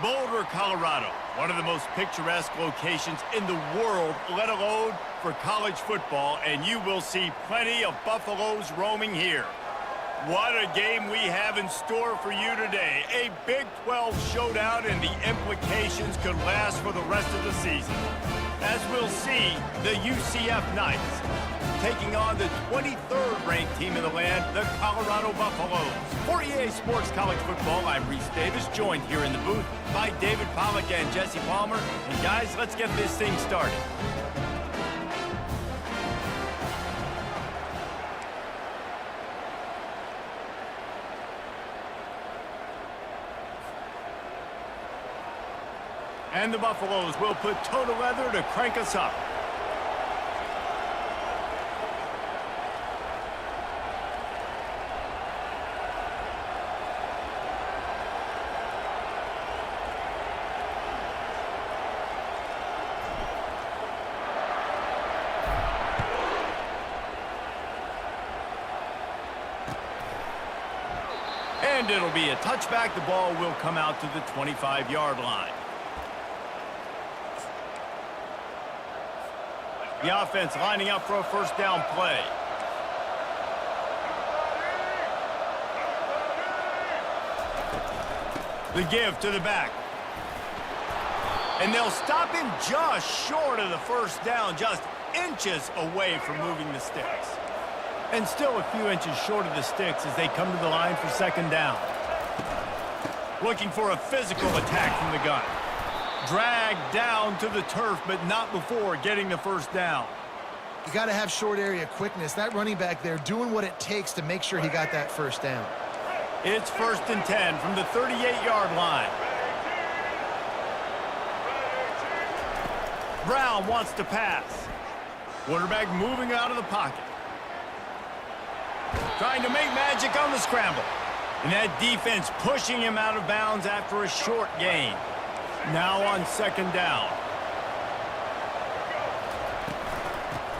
Boulder, Colorado, one of the most picturesque locations in the world, let alone for college football, and you will see plenty of Buffaloes roaming here. What a game we have in store for you today. A Big 12 showdown, and the implications could last for the rest of the season. As we'll see, the UCF Knights taking on the 23rd ranked team in the land, the Colorado Buffaloes. For EA Sports College Football, I'm Reese Davis, joined here in the booth by David Pollack and Jesse Palmer. And guys, let's get this thing started. And the Buffaloes will put toe to leather to crank us up. And it'll be a touchback. The ball will come out to the 25-yard line. The offense lining up for a first down play. The give to the back. And they'll stop him just short of the first down, just inches away from moving the sticks. And still a few inches short of the sticks as they come to the line for second down. Looking for a physical attack from the gun. Dragged down to the turf, but not before getting the first down. You got to have short area quickness. That running back there doing what it takes to make sure he got that first down. It's 1st and 10 from the 38-yard line. Brown wants to pass. Quarterback moving out of the pocket. Trying to make magic on the scramble. And that defense pushing him out of bounds after a short gain. Now on second down.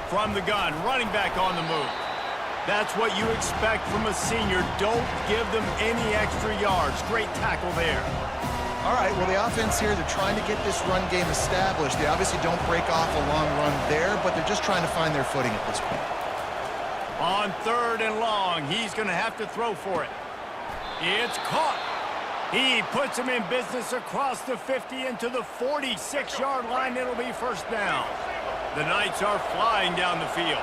From the gun, running back on the move. That's what you expect from a senior. Don't give them any extra yards. Great tackle there. All right, well, the offense here, they're trying to get this run game established. They obviously don't break off a long run there, but they're just trying to find their footing at this point. On 3rd and long, he's going to have to throw for it. It's caught. He puts him in business across the 50 into the 46-yard line. It'll be first down. The Knights are flying down the field.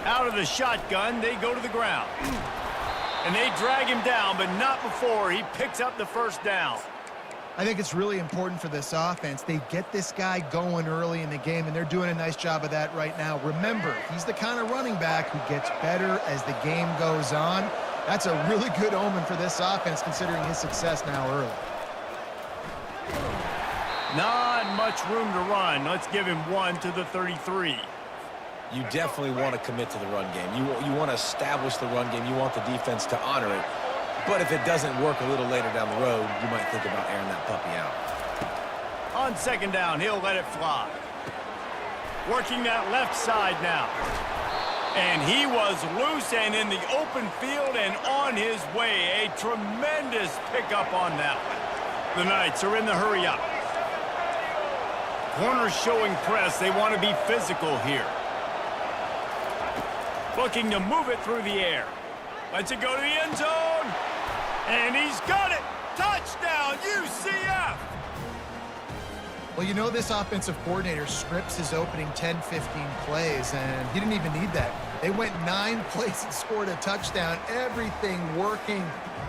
Out of the shotgun, they go to the ground. And they drag him down, but not before he picks up the first down. I think it's really important for this offense. They get this guy going early in the game, and they're doing a nice job of that right now. Remember, he's the kind of running back who gets better as the game goes on. That's a really good omen for this offense, considering his success now early. Not much room to run. Let's give him one to the 33. You definitely want to commit to the run game. You want to establish the run game. You want the defense to honor it. But if it doesn't work a little later down the road, you might think about airing that puppy out. On second down, he'll let it fly. Working that left side now. And he was loose and in the open field and on his way. A tremendous pickup on that one. The Knights are in the hurry up. Corners showing press. They want to be physical here. Looking to move it through the air. Lets it go to the end zone. And he's got it. Touchdown, UCF. Well, you know this offensive coordinator scripts his opening 10, 15 plays, and he didn't even need that. They went 9 plays and scored a touchdown. Everything working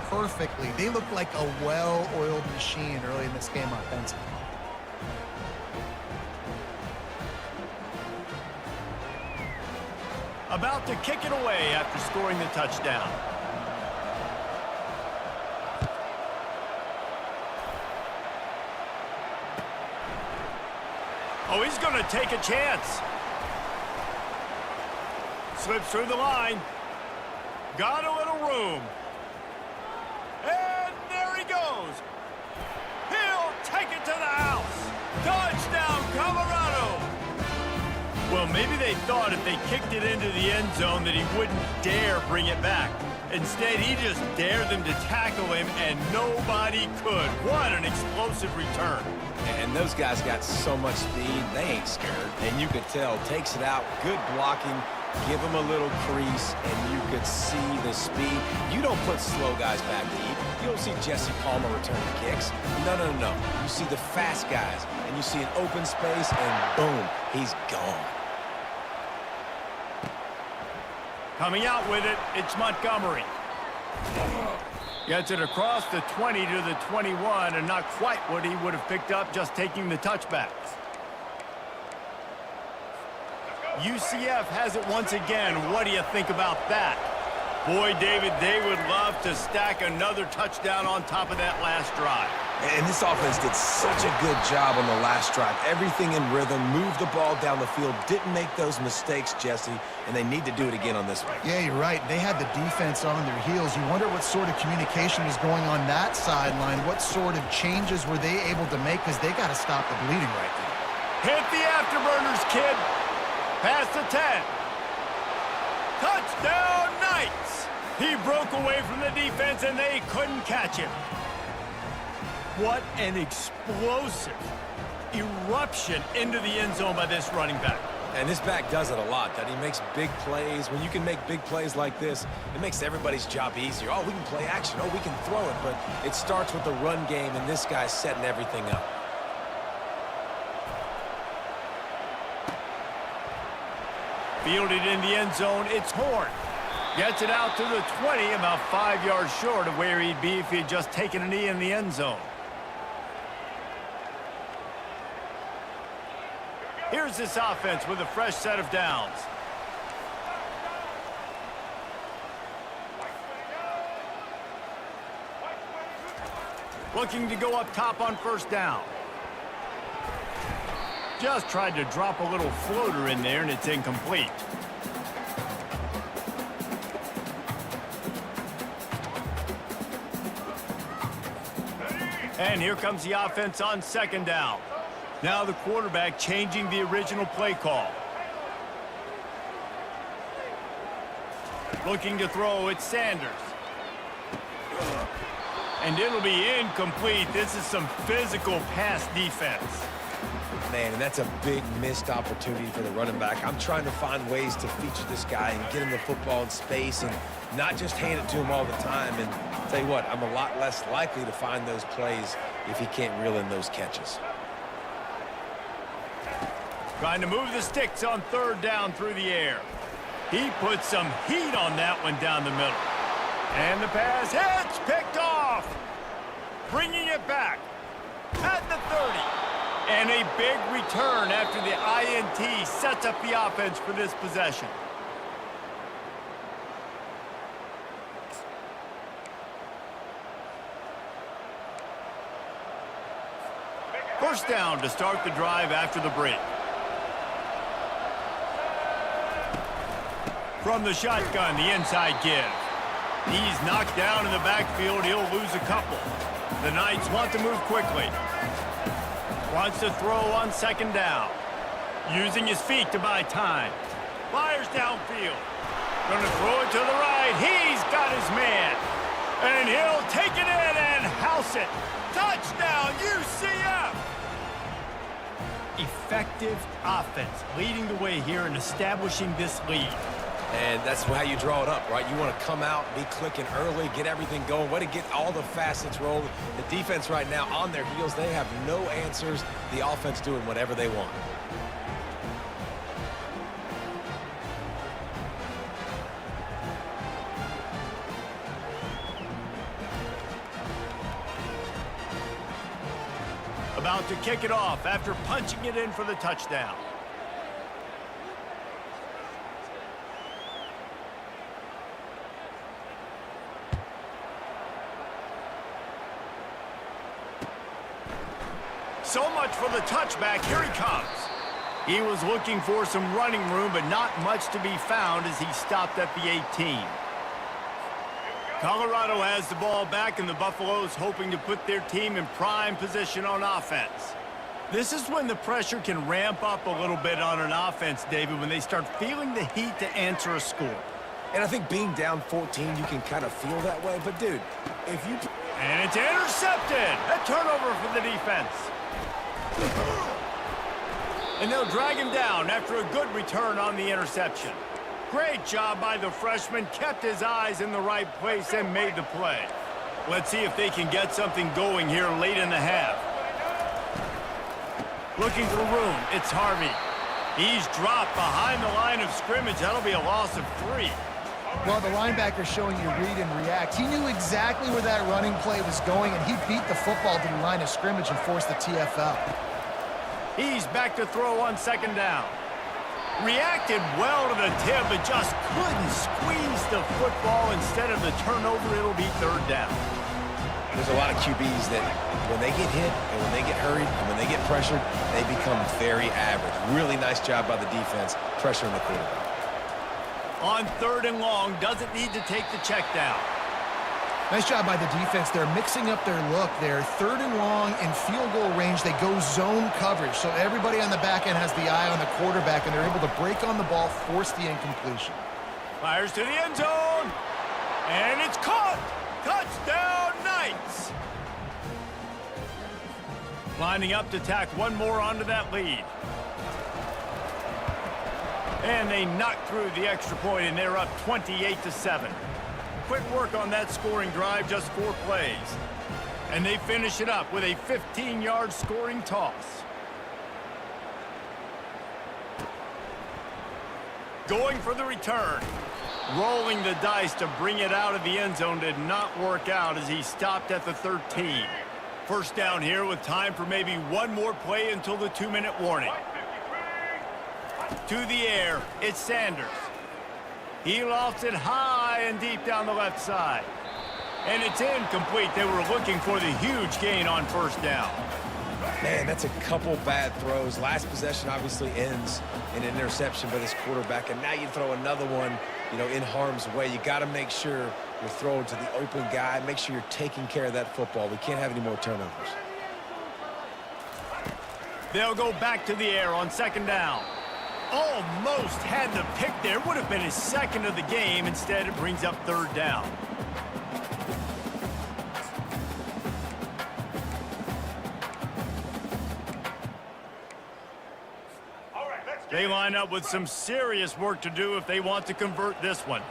perfectly. They looked like a well-oiled machine early in this game offensively. About to kick it away after scoring the touchdown. Oh, he's going to take a chance. Slips through the line. Got a little room. And there he goes. He'll take it to the house. Touchdown, Colorado. Well, maybe they thought if they kicked it into the end zone that he wouldn't dare bring it back. Instead, he just dared them to tackle him, and nobody could. What an explosive return. And those guys got so much speed, they ain't scared. And you could tell, takes it out, good blocking, give him a little crease, and you could see the speed. You don't put slow guys back deep. You don't see Jesse Palmer returning kicks. No, no, no. You see the fast guys, and you see an open space, and boom, he's gone. Coming out with it, it's Montgomery. Gets it across the 20 to the 21, and not quite what he would have picked up just taking the touchbacks. UCF has it once again. What do you think about that? Boy, David, they would love to stack another touchdown on top of that last drive. And this offense did such a good job on the last drive. Everything in rhythm, moved the ball down the field, didn't make those mistakes, Jesse, and they need to do it again on this one. Yeah, you're right. They had the defense on their heels. You wonder what sort of communication was going on that sideline. What sort of changes were they able to make, because they got to stop the bleeding right now. Hit the afterburners, kid. Past the 10. Touchdown, Knights. He broke away from the defense, and they couldn't catch him. What an explosive eruption into the end zone by this running back. And this back does it a lot, that he makes big plays. When you can make big plays like this, it makes everybody's job easier. Oh, we can play action. Oh, we can throw it. But it starts with the run game, and this guy's setting everything up. Fielded in the end zone, it's Horn. Gets it out to the 20, about 5 yards short of where he'd be if he had just taken a knee in the end zone. Here's this offense with a fresh set of downs. Looking to go up top on first down. Just tried to drop a little floater in there, and it's incomplete. And here comes the offense on second down. Now the quarterback changing the original play call. Looking to throw, it's Sanders. And it'll be incomplete. This is some physical pass defense. Man, and that's a big missed opportunity for the running back. I'm trying to find ways to feature this guy and get him the football in space and not just hand it to him all the time. And I'll tell you what, I'm a lot less likely to find those plays if he can't reel in those catches. Trying to move the sticks on third down through the air. He put some heat on that one down the middle. And the pass hits, picked off. Bringing it back at the 30. And a big return after the INT sets up the offense for this possession. First down to start the drive after the break. From the shotgun, the inside give. He's knocked down in the backfield. He'll lose a couple. The Knights want to move quickly. Wants to throw on second down. Using his feet to buy time. Fires downfield. Going to throw it to the right. He's got his man. And he'll take it in and house it. Touchdown, UCF! Effective offense leading the way here and establishing this lead. And that's how you draw it up, right? You want to come out, be clicking early, get everything going, way to get all the facets rolling. The defense right now on their heels, they have no answers. The offense doing whatever they want. About to kick it off after punching it in for the touchdown. So much for the touchback. Here he comes. He was looking for some running room, but not much to be found as he stopped at the 18. Colorado has the ball back, and the Buffaloes hoping to put their team in prime position on offense. This is when the pressure can ramp up a little bit on an offense, David, when they start feeling the heat to answer a score. And I think being down 14, you can kind of feel that way. But, dude, if you... And it's intercepted. A turnover for the defense. And they'll drag him down after a good return on the interception. Great job by the freshman. Kept his eyes in the right place and made the play. Let's see if they can get something going here late in the half. Looking for room. It's Harvey. He's dropped behind the line of scrimmage. That'll be a loss of 3. Well, the linebacker's showing you read and react. He knew exactly where that running play was going, and he beat the football to the line of scrimmage and forced the TFL. He's back to throw on second down. Reacted well to the tip, but just couldn't squeeze the football. Instead of the turnover, it'll be third down. There's a lot of QBs that when they get hit and when they get hurried and when they get pressured, they become very average. Really nice job by the defense pressuring the quarterback. On third and long, doesn't need to take the check down. Nice job by the defense. They're mixing up their look. They're third and long in field goal range. They go zone coverage, so everybody on the back end has the eye on the quarterback, and they're able to break on the ball, force the incompletion. Fires to the end zone, and it's caught. Touchdown, Knights. Lining up to tack one more onto that lead. And they knock through the extra point, and they're up 28-7. Quick work on that scoring drive, just 4 plays. And they finish it up with a 15-yard scoring toss. Going for the return. Rolling the dice to bring it out of the end zone did not work out as he stopped at the 13. First down here with time for maybe one more play until the 2-minute warning. To the air, it's Sanders. He lofts it high and deep down the left side. And it's incomplete. They were looking for the huge gain on first down. Man, that's a couple bad throws. Last possession obviously ends in an interception by this quarterback, and now you throw another one, in harm's way. You got to make sure you're throwing to the open guy. Make sure you're taking care of that football. We can't have any more turnovers. They'll go back to the air on second down. Almost had the pick there. Would have been his second of the game. Instead, it brings up third down. They line up with some serious work to do if they want to convert this one.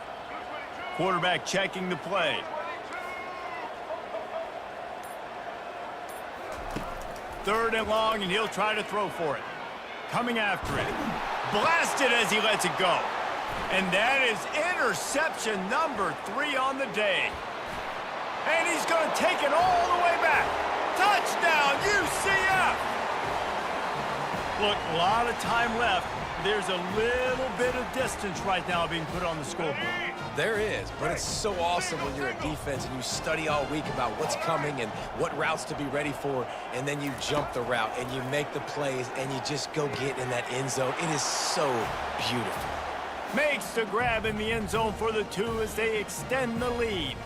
Quarterback checking the play. Third and long, and he'll try to throw for it. Coming after it. Blasted as he lets it go. And that is interception number 3 on the day. And he's going to take it all the way back. Touchdown, UCF! Look, a lot of time left. There's a little bit of distance right now being put on the scoreboard. There is, but it's so awesome when you're a defense and you study all week about what's coming and what routes to be ready for, and then you jump the route and you make the plays and you just go get in that end zone. It is so beautiful. Makes the grab in the end zone for the 2 as they extend the lead.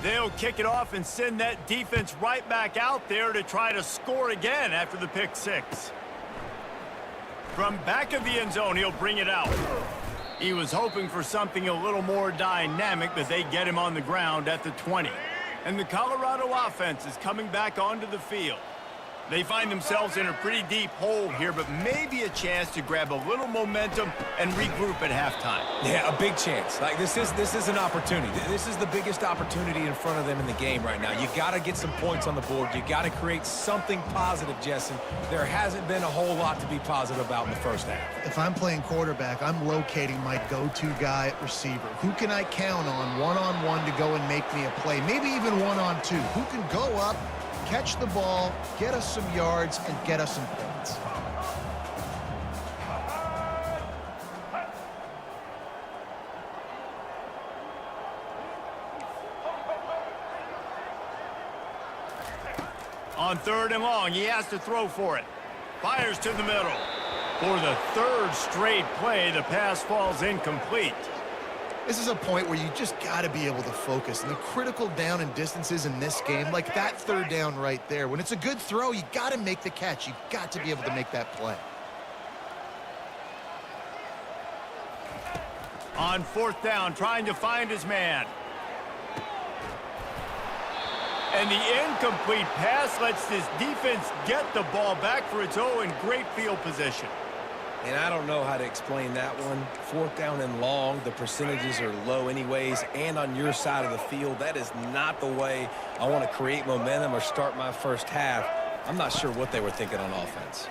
They'll kick it off and send that defense right back out there to try to score again after the pick 6. From back of the end zone, he'll bring it out. He was hoping for something a little more dynamic, but they get him on the ground at the 20. And the Colorado offense is coming back onto the field. They find themselves in a pretty deep hole here, but maybe a chance to grab a little momentum and regroup at halftime. Yeah, a big chance. Like this is an opportunity. This is the biggest opportunity in front of them in the game right now. You got to get some points on the board. You got to create something positive, Jesse. There hasn't been a whole lot to be positive about in the first half. If I'm playing quarterback, I'm locating my go-to guy at receiver. Who can I count on one-on-one to go and make me a play? Maybe even one-on-two. Who can go up, catch the ball, get us some yards, and get us some points. On third and long, he has to throw for it. Fires to the middle. For the 3rd straight play, the pass falls incomplete. This is a point where you just got to be able to focus. And the critical down and distances in this game, like that 3rd down right there, when it's a good throw, you got to make the catch. You got to be able to make that play. On fourth down, trying to find his man. And the incomplete pass lets this defense get the ball back for its own great field position. And I don't know how to explain that one. Fourth down and long, the percentages are low anyways, and on your side of the field, that is not the way I want to create momentum or start my first half. I'm not sure what they were thinking on offense.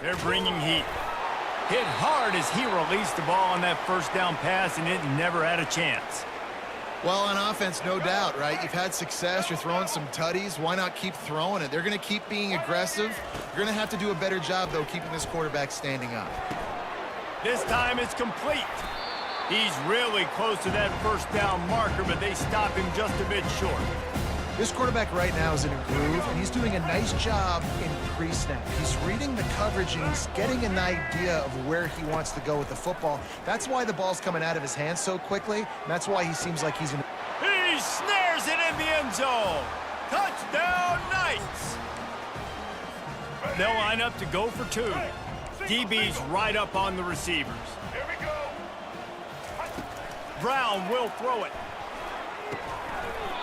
They're bringing heat. Hit hard as he released the ball on that first down pass, and it never had a chance. Well, on offense, no doubt, right? You've had success. You're throwing some tutties. Why not keep throwing it? They're going to keep being aggressive. You're going to have to do a better job, though, keeping this quarterback standing up. This time it's complete. He's really close to that first down marker, but they stop him just a bit short. This quarterback right now is in a groove, and he's doing a nice job in pre-snap. He's reading the coverage, and he's getting an idea of where he wants to go with the football. That's why the ball's coming out of his hands so quickly, and that's why he seems like he's in. He snares it in the end zone. Touchdown, Knights. They'll line up to go for two. DB's right up on the receivers. Here we go. Brown will throw it.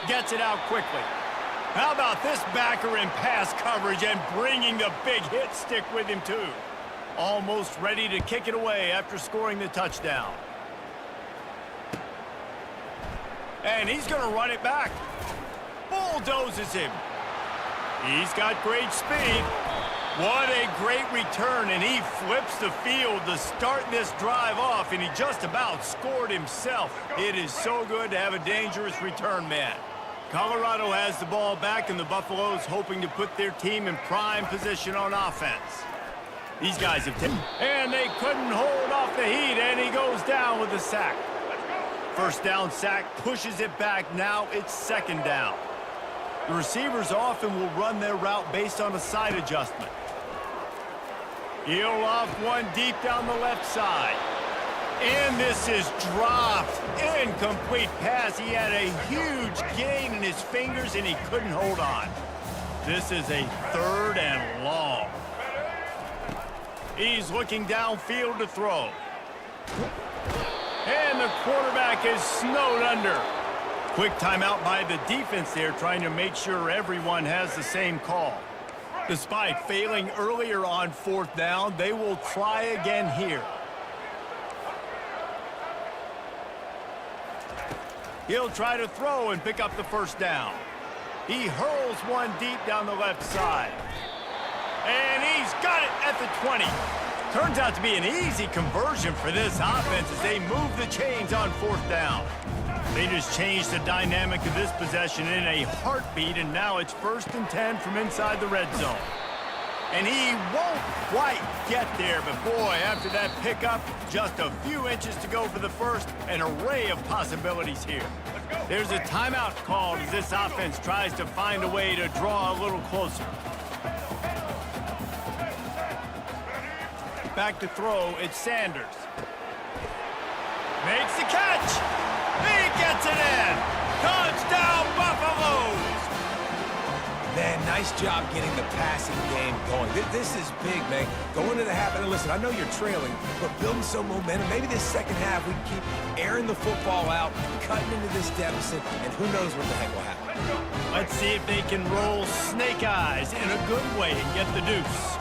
Gets it out quickly. How about this backer in pass coverage and bringing the big hit stick with him too. Almost ready to kick it away after scoring the touchdown. And he's going to run it back. Bulldozes him. He's got great speed. What a great return, and he flips the field to start this drive off, and he just about scored himself. It is so good to have a dangerous return man. Colorado has the ball back, and the Buffaloes hoping to put their team in prime position on offense. These guys have taken, and they couldn't hold off the heat, and he goes down with a sack. First down sack, pushes it back. Now it's second down. The receivers often will run their route based on a side adjustment. Heel off one deep down the left side. And this is dropped. Incomplete pass. He had a huge gain in his fingers, and he couldn't hold on. This is a third and long. He's looking downfield to throw. And the quarterback is snowed under. Quick timeout by the defense there, trying to make sure everyone has the same call. Despite failing earlier on fourth down, they will try again here. He'll try to throw and pick up the first down. He hurls one deep down the left side. And he's got it at the 20. Turns out to be an easy conversion for this offense as they move the chains on fourth down. They just changed the dynamic of this possession in a heartbeat, and now it's 1st and 10 from inside the red zone. And he won't quite get there, but boy, after that pickup, just a few inches to go for the first, an array of possibilities here. There's a timeout called as this offense tries to find a way to draw a little closer. Back to throw, it's Sanders. Makes the catch! He gets it in! Touchdown, Buffaloes! Man, nice job getting the passing game going. This is big, man. Going to the half, and listen, I know you're trailing, but building some momentum. Maybe this second half we can keep airing the football out, cutting into this deficit, and who knows what the heck will happen. Let's see if they can roll snake eyes in a good way and get the deuce.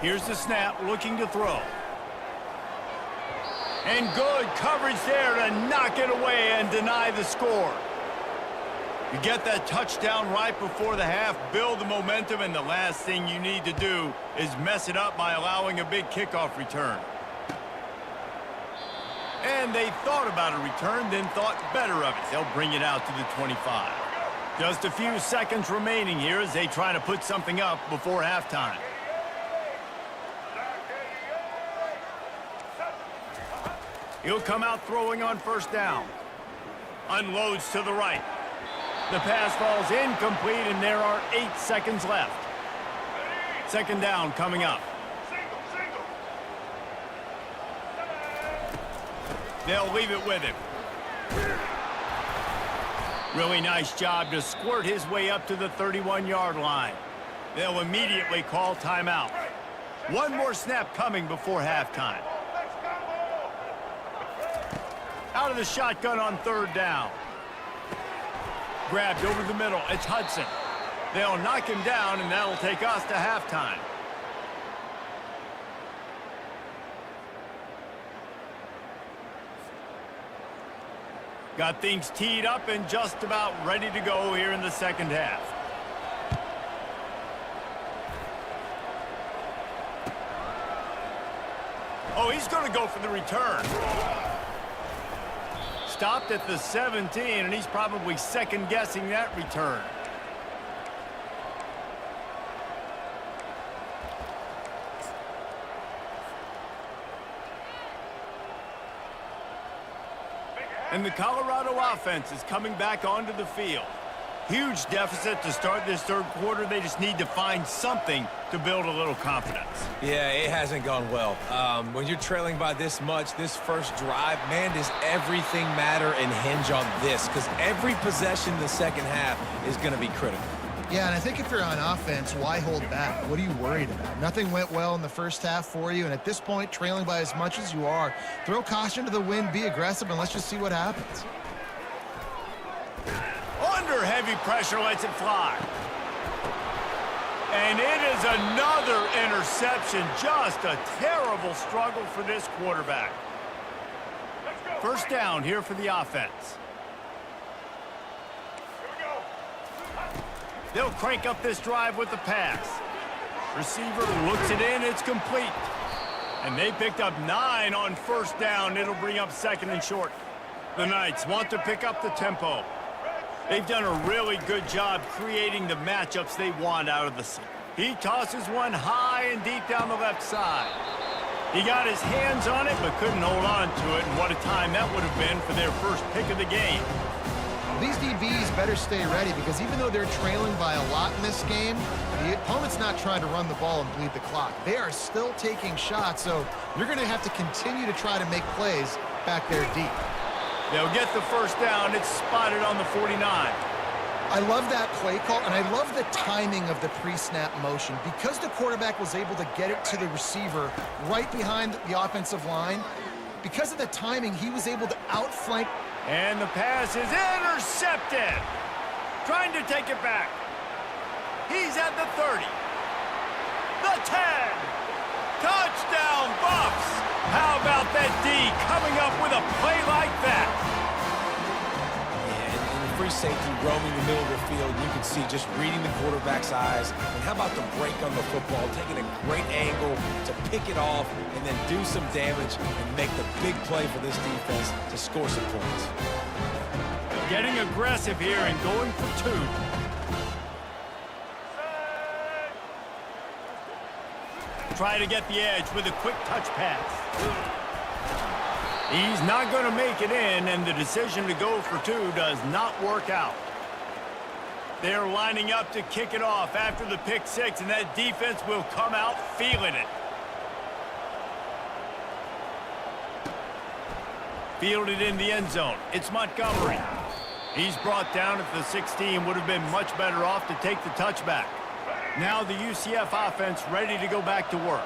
Here's the snap, looking to throw. And good coverage there to knock it away and deny the score. You get that touchdown right before the half, build the momentum, and the last thing you need to do is mess it up by allowing a big kickoff return. And they thought about a return, then thought better of it. They'll bring it out to the 25. Just a few seconds remaining here as they try to put something up before halftime. He'll come out throwing on first down. Unloads to the right. The pass falls incomplete, and there are 8 seconds left. Second down coming up. They'll leave it with him. Really nice job to squirt his way up to the 31-yard line. They'll immediately call timeout. One more snap coming before halftime. Out of the shotgun on third down. Grabbed over the middle. It's Hudson. They'll knock him down, and that'll take us to halftime. Got things teed up and just about ready to go here in the second half. Oh, he's going to go for the return. Stopped at the 17, and he's probably second-guessing that return. And the Colorado offense is coming back onto the field. Huge deficit to start this third quarter. They just need to find something to build a little confidence. Yeah, it hasn't gone well. When you're trailing by this much, this first drive, man, does everything matter and hinge on this? Because every possession in the second half is going to be critical. Yeah, and I think if you're on offense, why hold back? What are you worried about? Nothing went well in the first half for you, and at this point, trailing by as much as you are, throw caution to the wind, be aggressive, and let's just see what happens. Under heavy pressure, lets it fly. And it is another interception. Just a terrible struggle for this quarterback. First down here for the offense. They'll crank up this drive with the pass. Receiver looks it in. It's complete. And they picked up 9 on first down. It'll bring up second and short. The Knights want to pick up the tempo. They've done a really good job creating the matchups they want out of the scene. He tosses one high and deep down the left side. He got his hands on it, but couldn't hold on to it. And what a time that would have been for their first pick of the game. These DBs better stay ready because even though they're trailing by a lot in this game, the opponent's not trying to run the ball and bleed the clock. They are still taking shots, so you're going to have to continue to try to make plays back there deep. They'll get the first down. It's spotted on the 49. I love that play call, and I love the timing of the pre-snap motion. Because the quarterback was able to get it to the receiver right behind the offensive line, because of the timing, he was able to outflank. And the pass is intercepted. Trying to take it back. He's at the 30. The 10. Touchdown, Buffs. How about that D coming up with a play like that? Yeah, and the free safety roaming the middle of the field, you can see just reading the quarterback's eyes. And how about the break on the football, taking a great angle to pick it off and then do some damage and make the big play for this defense to score some points. Getting aggressive here and going for 2. Try to get the edge with a quick touch pass. He's not going to make it in, and the decision to go for 2 does not work out. They're lining up to kick it off after the pick 6, and that defense will come out feeling it. Fielded in the end zone. It's Montgomery. He's brought down at the 16. Would have been much better off to take the touchback. Now the UCF offense ready to go back to work.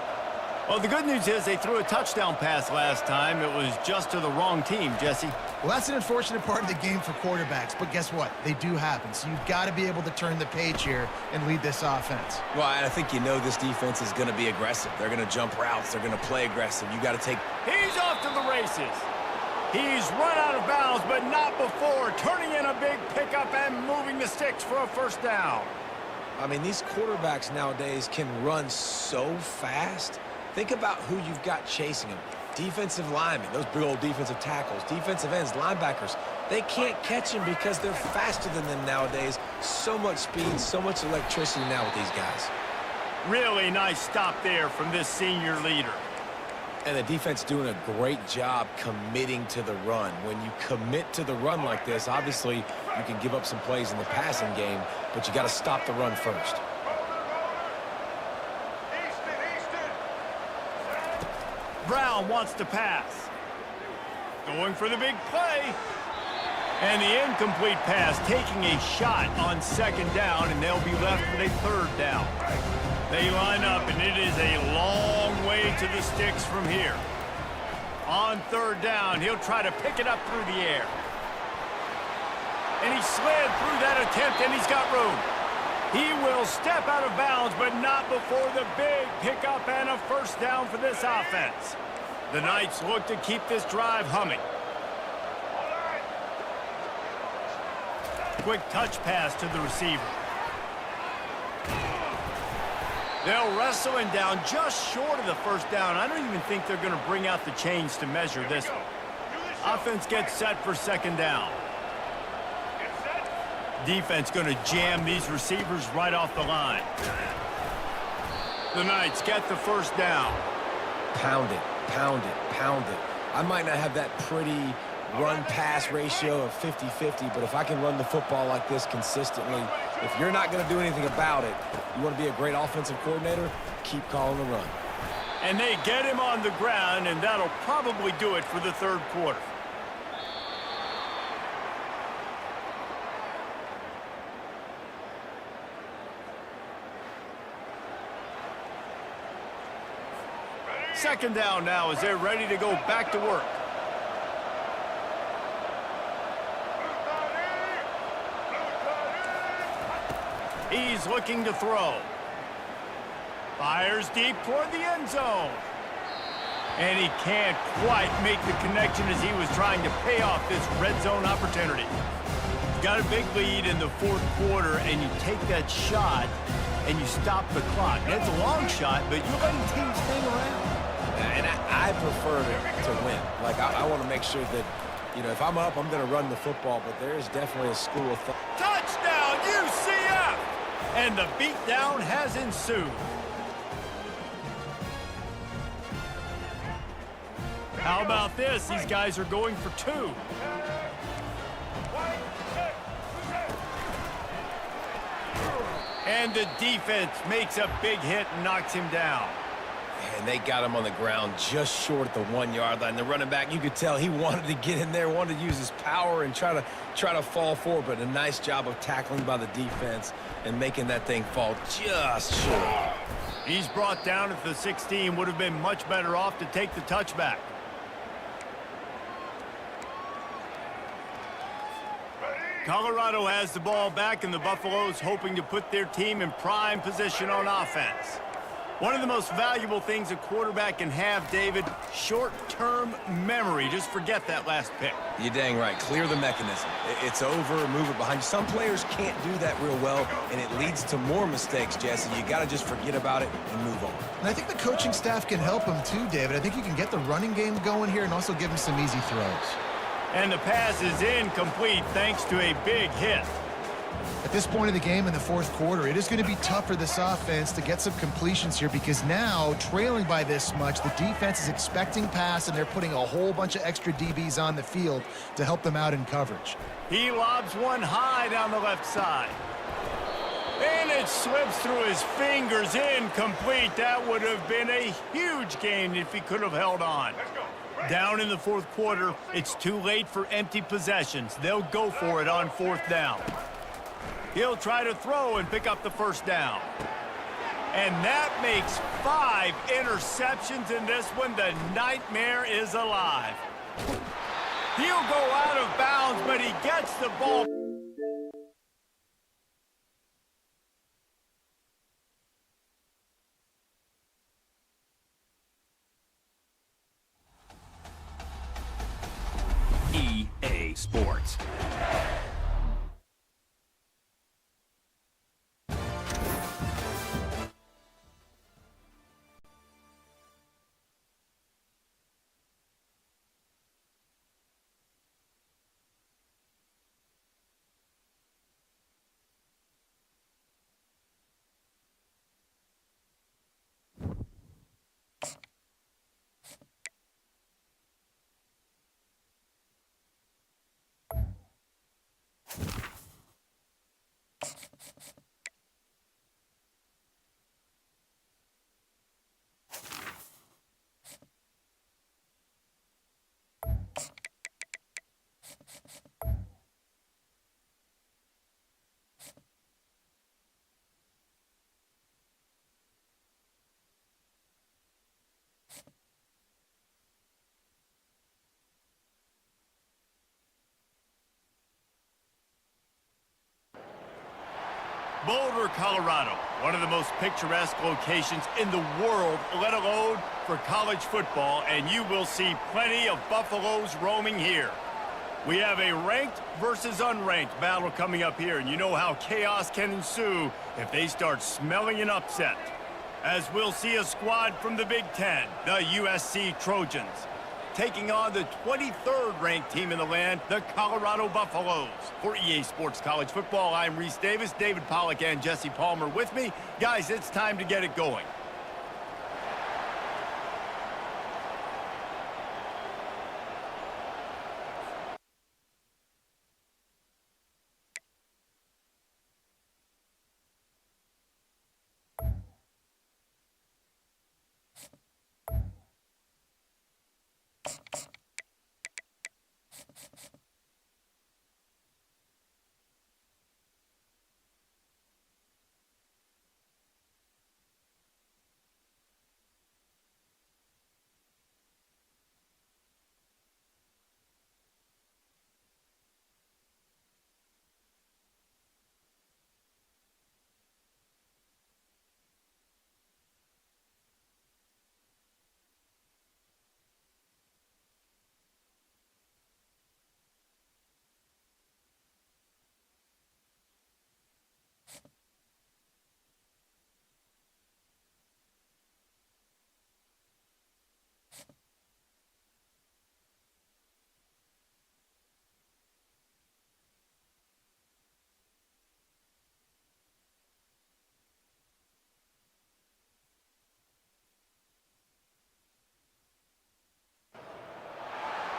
Well, the good news is they threw a touchdown pass last time. It was just to the wrong team, Jesse. Well, that's an unfortunate part of the game for quarterbacks, but guess what? They do happen, so you've got to be able to turn the page here and lead this offense. Well, and I think you know this defense is going to be aggressive. They're going to jump routes. They're going to play aggressive. You got to take... He's off to the races. He's run out of bounds, but not before turning in a big pickup and moving the sticks for a first down. I mean, these quarterbacks nowadays can run so fast. Think about who you've got chasing them. Defensive linemen, those big old defensive tackles, defensive ends, linebackers. They can't catch them because they're faster than them nowadays. So much speed, so much electricity now with these guys. Really nice stop there from this senior leader. And the defense doing a great job committing to the run. When you commit to the run like this, obviously you can give up some plays in the passing game, but you got to stop the run first. Brown wants to pass. Going for the big play. And the incomplete pass taking a shot on second down, and they'll be left with a third down. They line up, and it is a long way to the sticks from here. On third down, he'll try to pick it up through the air. And he slid through that attempt, and he's got room. He will step out of bounds, but not before the big pickup and a first down for this offense. The Knights look to keep this drive humming. Quick touch pass to the receiver. They'll wrestle him down just short of the first down. I don't even think they're going to bring out the chains to measure this one. Offense gets set for second down. Defense going to jam these receivers right off the line. The Knights get the first down. Pound it, pound it, pound it. I might not have that pretty run-pass ratio of 50-50, but if I can run the football like this consistently, if you're not going to do anything about it, you want to be a great offensive coordinator, keep calling the run. And they get him on the ground, and that'll probably do it for the third quarter. Second down now as they're ready to go back to work. He's looking to throw. Fires deep toward the end zone. And he can't quite make the connection as he was trying to pay off this red zone opportunity. Got a big lead in the fourth quarter, and you take that shot and you stop the clock. And it's a long shot, but you're letting teams hang around. And I prefer to win. Like, I want to make sure that, you know, if I'm up, I'm going to run the football, but there is definitely a school of thought. Touchdown, UCF! And the beatdown has ensued. How about this? These guys are going for two. And the defense makes a big hit and knocks him down. And they got him on the ground just short at the 1 yard line. The running back, you could tell he wanted to get in there, wanted to use his power and try to fall forward, but a nice job of tackling by the defense and making that thing fall just short. He's brought down at the 16. Would have been much better off to take the touchback. Colorado has the ball back, and the Buffaloes hoping to put their team in prime position on offense. One of the most valuable things a quarterback can have, David, short-term memory. Just forget that last pick. You're dang right. Clear the mechanism. It's over, move it behind you. Some players can't do that real well, and it leads to more mistakes, Jesse. You got to just forget about it and move on. And I think the coaching staff can help him too, David. I think you can get the running game going here and also give him some easy throws. And the pass is incomplete thanks to a big hit. At this point of the game in the fourth quarter, it is going to be tough for this offense to get some completions here because now, trailing by this much, the defense is expecting pass, and they're putting a whole bunch of extra DBs on the field to help them out in coverage. He lobs one high down the left side. And it slips through his fingers, incomplete. That would have been a huge gain if he could have held on. Down in the fourth quarter, it's too late for empty possessions. They'll go for it on fourth down. He'll try to throw and pick up the first down. And that makes 5 interceptions in this one. The nightmare is alive. He'll go out of bounds, but he gets the ball. EA Sports. Boulder, Colorado, one of the most picturesque locations in the world, let alone for college football, and you will see plenty of Buffaloes roaming here. We have a ranked versus unranked battle coming up here, and you know how chaos can ensue if they start smelling an upset. As we'll see a squad from the Big Ten, the USC Trojans, taking on the 23rd ranked team in the land, the Colorado Buffaloes. For EA Sports College Football, I'm Reese Davis, David Pollack and Jesse Palmer with me. Guys, it's time to get it going.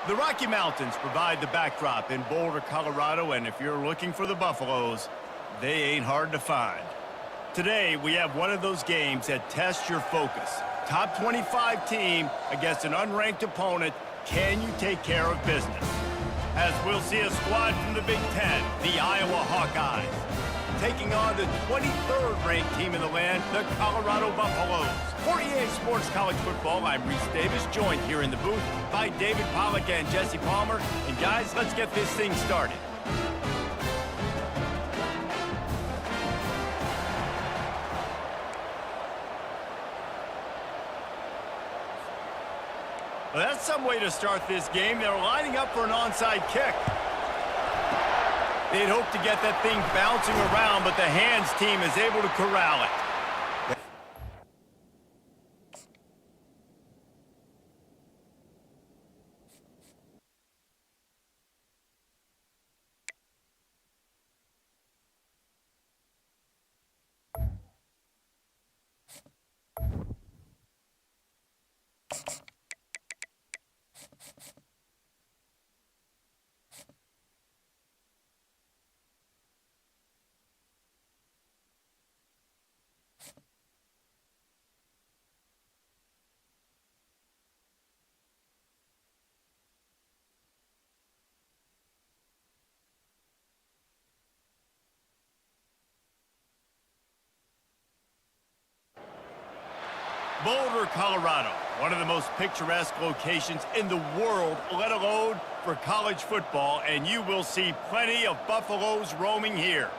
The Rocky Mountains provide the backdrop in Boulder, Colorado, and if you're looking for the Buffaloes, they ain't hard to find. Today, we have one of those games that tests your focus. Top 25 team against an unranked opponent. Can you take care of business? As we'll see a squad from the Big Ten, the Iowa Hawkeyes, taking on the 23rd ranked team in the land, the Colorado Buffaloes. For EA Sports College Football, I'm Reese Davis, joined here in the booth by David Pollack and Jesse Palmer. And guys, let's get this thing started. Well, that's some way to start this game. They're lining up for an onside kick. They'd hope to get that thing bouncing around, but the hands team is able to corral it. Boulder, Colorado, one of the most picturesque locations in the world, let alone for college football, and you will see plenty of Buffaloes roaming here.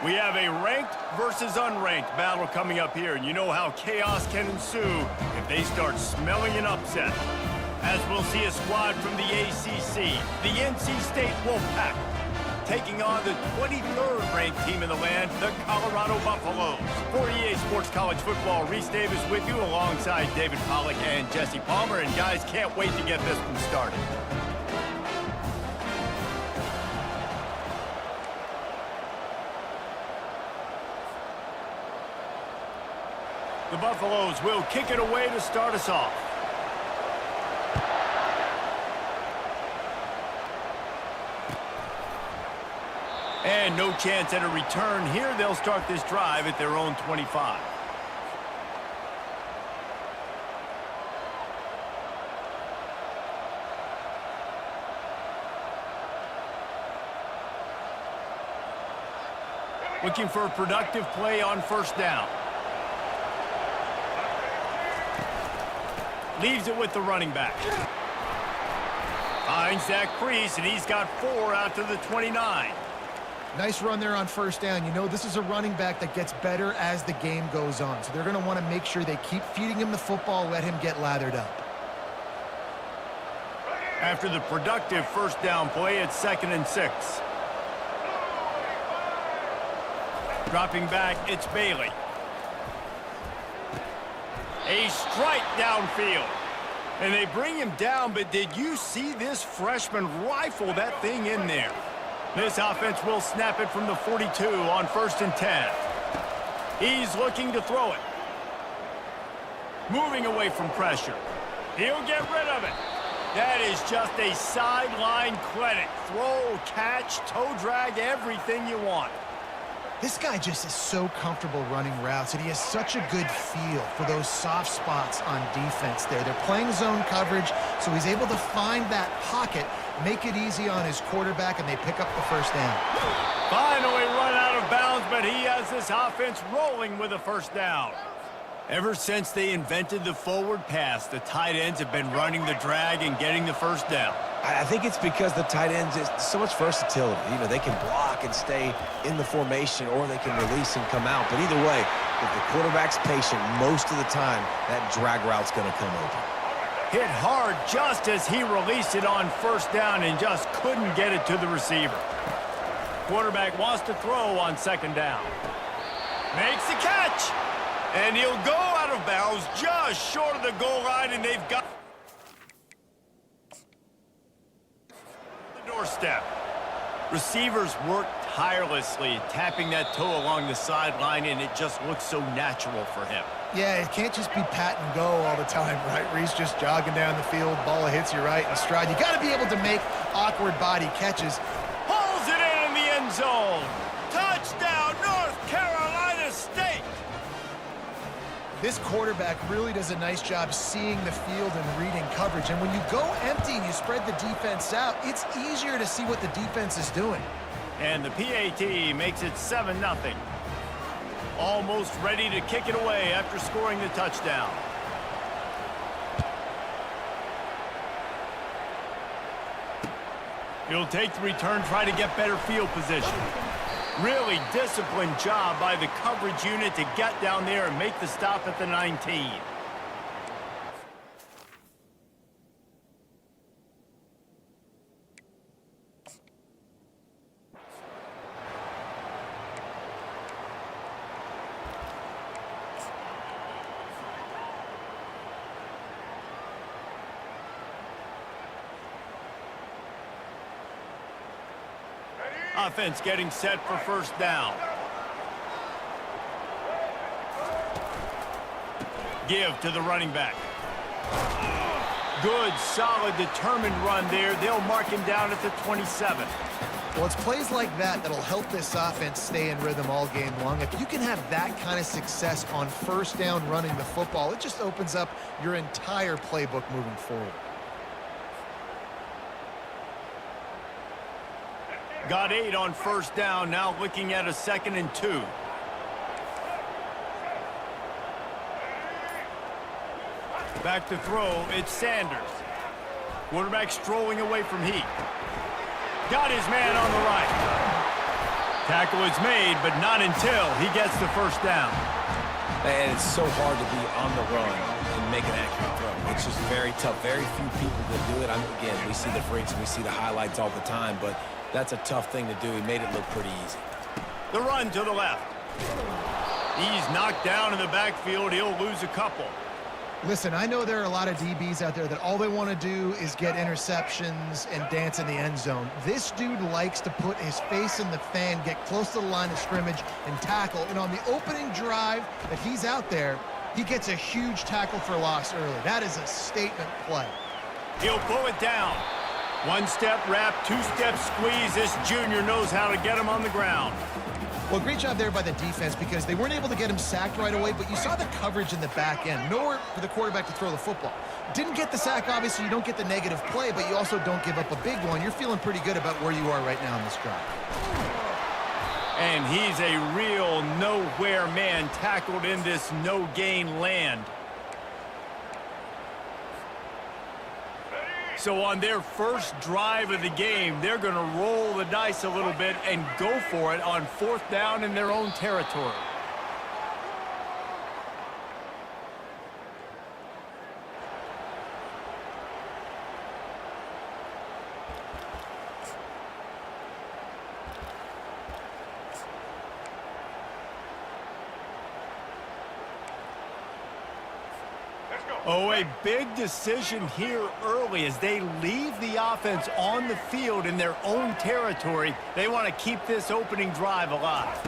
We have a ranked versus unranked battle coming up here, and you know how chaos can ensue if they start smelling an upset. As we'll see a squad from the ACC, the NC State Wolfpack, taking on the 23rd ranked team in the land, the Colorado Buffaloes. For EA Sports College Football, Reese Davis with you alongside David Pollack and Jesse Palmer. And guys, can't wait to get this one started. The Buffaloes will kick it away to start us off. And no chance at a return here. They'll start this drive at their own 25. Looking for a productive play on first down. Leaves it with the running back. Finds that crease, and he's got 4 out to the 29. Nice run there on first down. You know, this is a running back that gets better as the game goes on. So they're going to want to make sure they keep feeding him the football, let him get lathered up. After the productive first down play, it's 2nd and 6. Dropping back, it's Bailey. A strike downfield. And they bring him down, but did you see this freshman rifle that thing in there? This offense will snap it from the 42 on 1st and 10. He's looking to throw it. Moving away from pressure. He'll get rid of it. That is just a sideline clinic. Throw, catch, toe drag, everything you want. This guy just is so comfortable running routes, and he has such a good feel for those soft spots on defense there. They're playing zone coverage, so he's able to find that pocket, make it easy on his quarterback, and they pick up the first down. Finally run out of bounds, but he has this offense rolling with a first down. Ever since they invented the forward pass, the tight ends have been running the drag and getting the first down. I think it's because the tight ends is so much versatility. You know, they can block and stay in the formation, or they can release and come out. But either way, if the quarterback's patient, most of the time, that drag route's going to come open. Hit hard just as he released it on first down and just couldn't get it to the receiver. Quarterback wants to throw on 2nd down. Makes the catch. And he'll go out of bounds just short of the goal line, and they've got the doorstep. Receivers work tirelessly, tapping that toe along the sideline, and it just looks so natural for him. Yeah, it can't just be pat and go all the time, right? Where he's just jogging down the field, ball hits you right in stride. You got to be able to make awkward body catches. Pulls it in the end zone. Touchdown, North Carolina State. This quarterback really does a nice job seeing the field and reading coverage. And when you go empty and you spread the defense out, it's easier to see what the defense is doing. And the PAT makes it 7-0. Almost ready to kick it away after scoring the touchdown. He'll take the return, try to get better field position. Really disciplined job by the coverage unit to get down there and make the stop at the 19. Offense getting set for first down. Give to the running back. Good, solid, determined run there. They'll mark him down at the 27. Well, it's plays like that that'll help this offense stay in rhythm all game long. If you can have that kind of success on first down running the football, it just opens up your entire playbook moving forward. Got 8 on first down, now looking at a 2nd and 2. Back to throw, it's Sanders. Quarterback strolling away from Heat. Got his man on the right. Tackle is made, but not until he gets the first down. And it's so hard to be on the run and make an accurate throw. It's just very tough. Very few people can do it. Again, we see the freaks and we see the highlights all the time, but that's a tough thing to do. He made it look pretty easy. The run to the left. He's knocked down in the backfield. He'll lose a couple. Listen, I know there are a lot of DBs out there that all they want to do is get interceptions and dance in the end zone. This dude likes to put his face in the fan, get close to the line of scrimmage, and tackle. And on the opening drive that he's out there, he gets a huge tackle for loss early. That is a statement play. He'll pull it down. One-step wrap, two-step squeeze. This junior knows how to get him on the ground. Well, great job there by the defense because they weren't able to get him sacked right away, but you saw the coverage in the back end. Nowhere for the quarterback to throw the football. Didn't get the sack, obviously. You don't get the negative play, but you also don't give up a big one. You're feeling pretty good about where you are right now in this drive. And he's a real nowhere man tackled in this no-gain land. So on their first drive of the game, they're going to roll the dice a little bit and go for it on 4th down in their own territory. Oh, a big decision here early as they leave the offense on the field in their own territory. They want to keep this opening drive alive.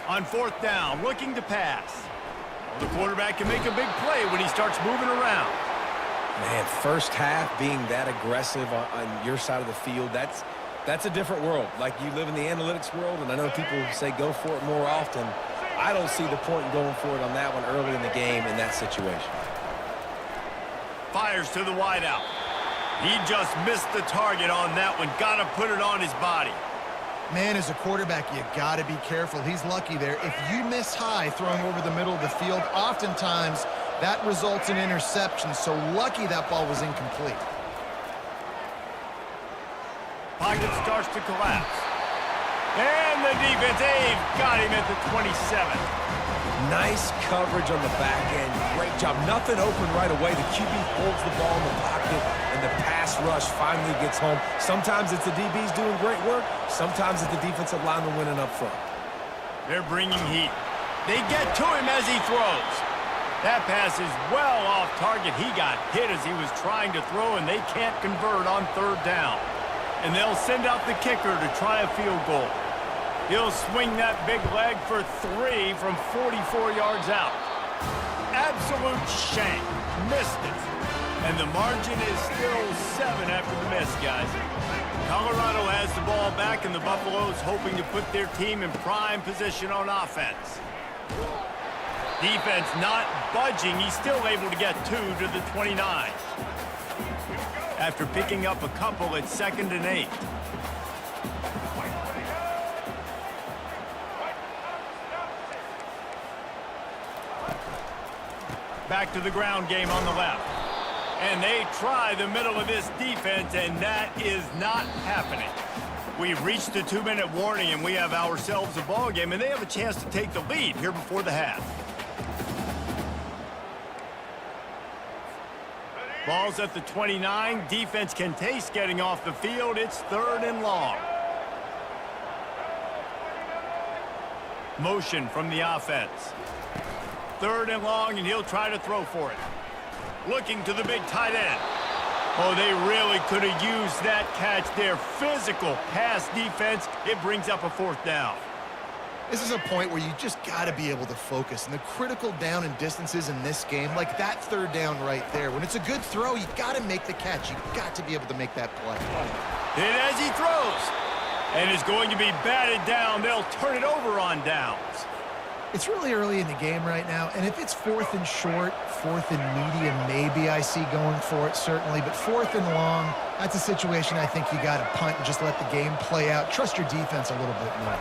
On 4th down, looking to pass. The quarterback can make a big play when he starts moving around. Man, first half being that aggressive on your side of the field, that's a different world. Like, you live in the analytics world, and I know people say go for it more often. I don't see the point in going for it on that one early in the game in that situation. Fires to the wideout. He just missed the target on that one. Got to put it on his body. Man, as a quarterback, you got to be careful. He's lucky there. If you miss high throwing over the middle of the field, oftentimes that results in interceptions. So lucky that ball was incomplete. Pocket starts to collapse. And the defense, they've got him at the 27. Nice coverage on the back end. Great job. Nothing open right away. The QB holds the ball in the pocket, and the pass rush finally gets home. Sometimes it's the DBs doing great work. Sometimes it's the defensive lineman winning up front. They're bringing heat. They get to him as he throws. That pass is well off target. He got hit as he was trying to throw, and they can't convert on 3rd down. And they'll send out the kicker to try a field goal. He'll swing that big leg for 3 from 44 yards out. Absolute shank. Missed it. And the margin is still 7 after the miss, guys. Colorado has the ball back, and the Buffaloes hoping to put their team in prime position on offense. Defense not budging. He's still able to get 2 to the 29. After picking up a couple at 2nd and 8. Back to the ground game on the left. And they try the middle of this defense, and that is not happening. We've reached the 2-minute warning, and we have ourselves a ball game, and they have a chance to take the lead here before the half. Ball's at the 29. Defense can taste getting off the field. It's 3rd and long. Motion from the offense. 3rd and long, and he'll try to throw for it. Looking to the big tight end. Oh, they really could have used that catch there. Physical pass defense. It brings up a 4th down. This is a point where you just got to be able to focus. And the critical down and distances in this game, like that 3rd down right there, when it's a good throw, you got to make the catch. You got to be able to make that play. Hit as he throws. And is going to be batted down. They'll turn it over on downs. It's really early in the game right now, and if it's 4th and short, 4th and medium, maybe I see going for it, certainly. But 4th and long, that's a situation I think you got to punt and just let the game play out. Trust your defense a little bit more.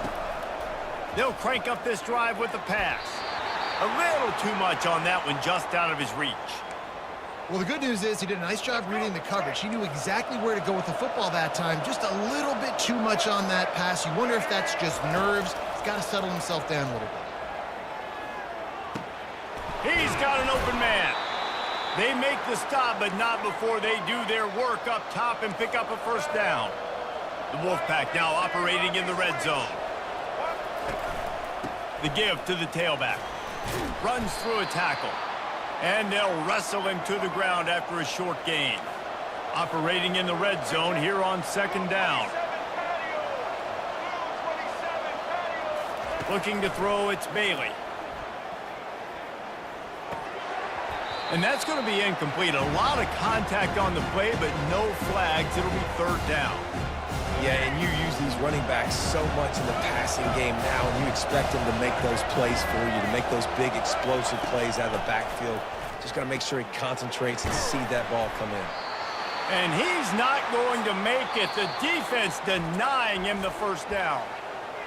They'll crank up this drive with the pass. A little too much on that one, just out of his reach. Well, the good news is he did a nice job reading the coverage. He knew exactly where to go with the football that time. Just a little bit too much on that pass. You wonder if that's just nerves. He's got to settle himself down a little bit. He's got an open man. They make the stop, but not before they do their work up top and pick up a 1st down. The Wolfpack now operating in the red zone. The give to the tailback. Runs through a tackle. And they'll wrestle him to the ground after a short gain. Operating in the red zone here on 2nd down. Looking to throw, it's Bailey. And that's going to be incomplete. A lot of contact on the play, but no flags. It'll be 3rd down. Yeah, and you use these running backs so much in the passing game now, and you expect them to make those plays for you, to make those big explosive plays out of the backfield. Just got to make sure he concentrates and see that ball come in. And he's not going to make it. The defense denying him the 1st down.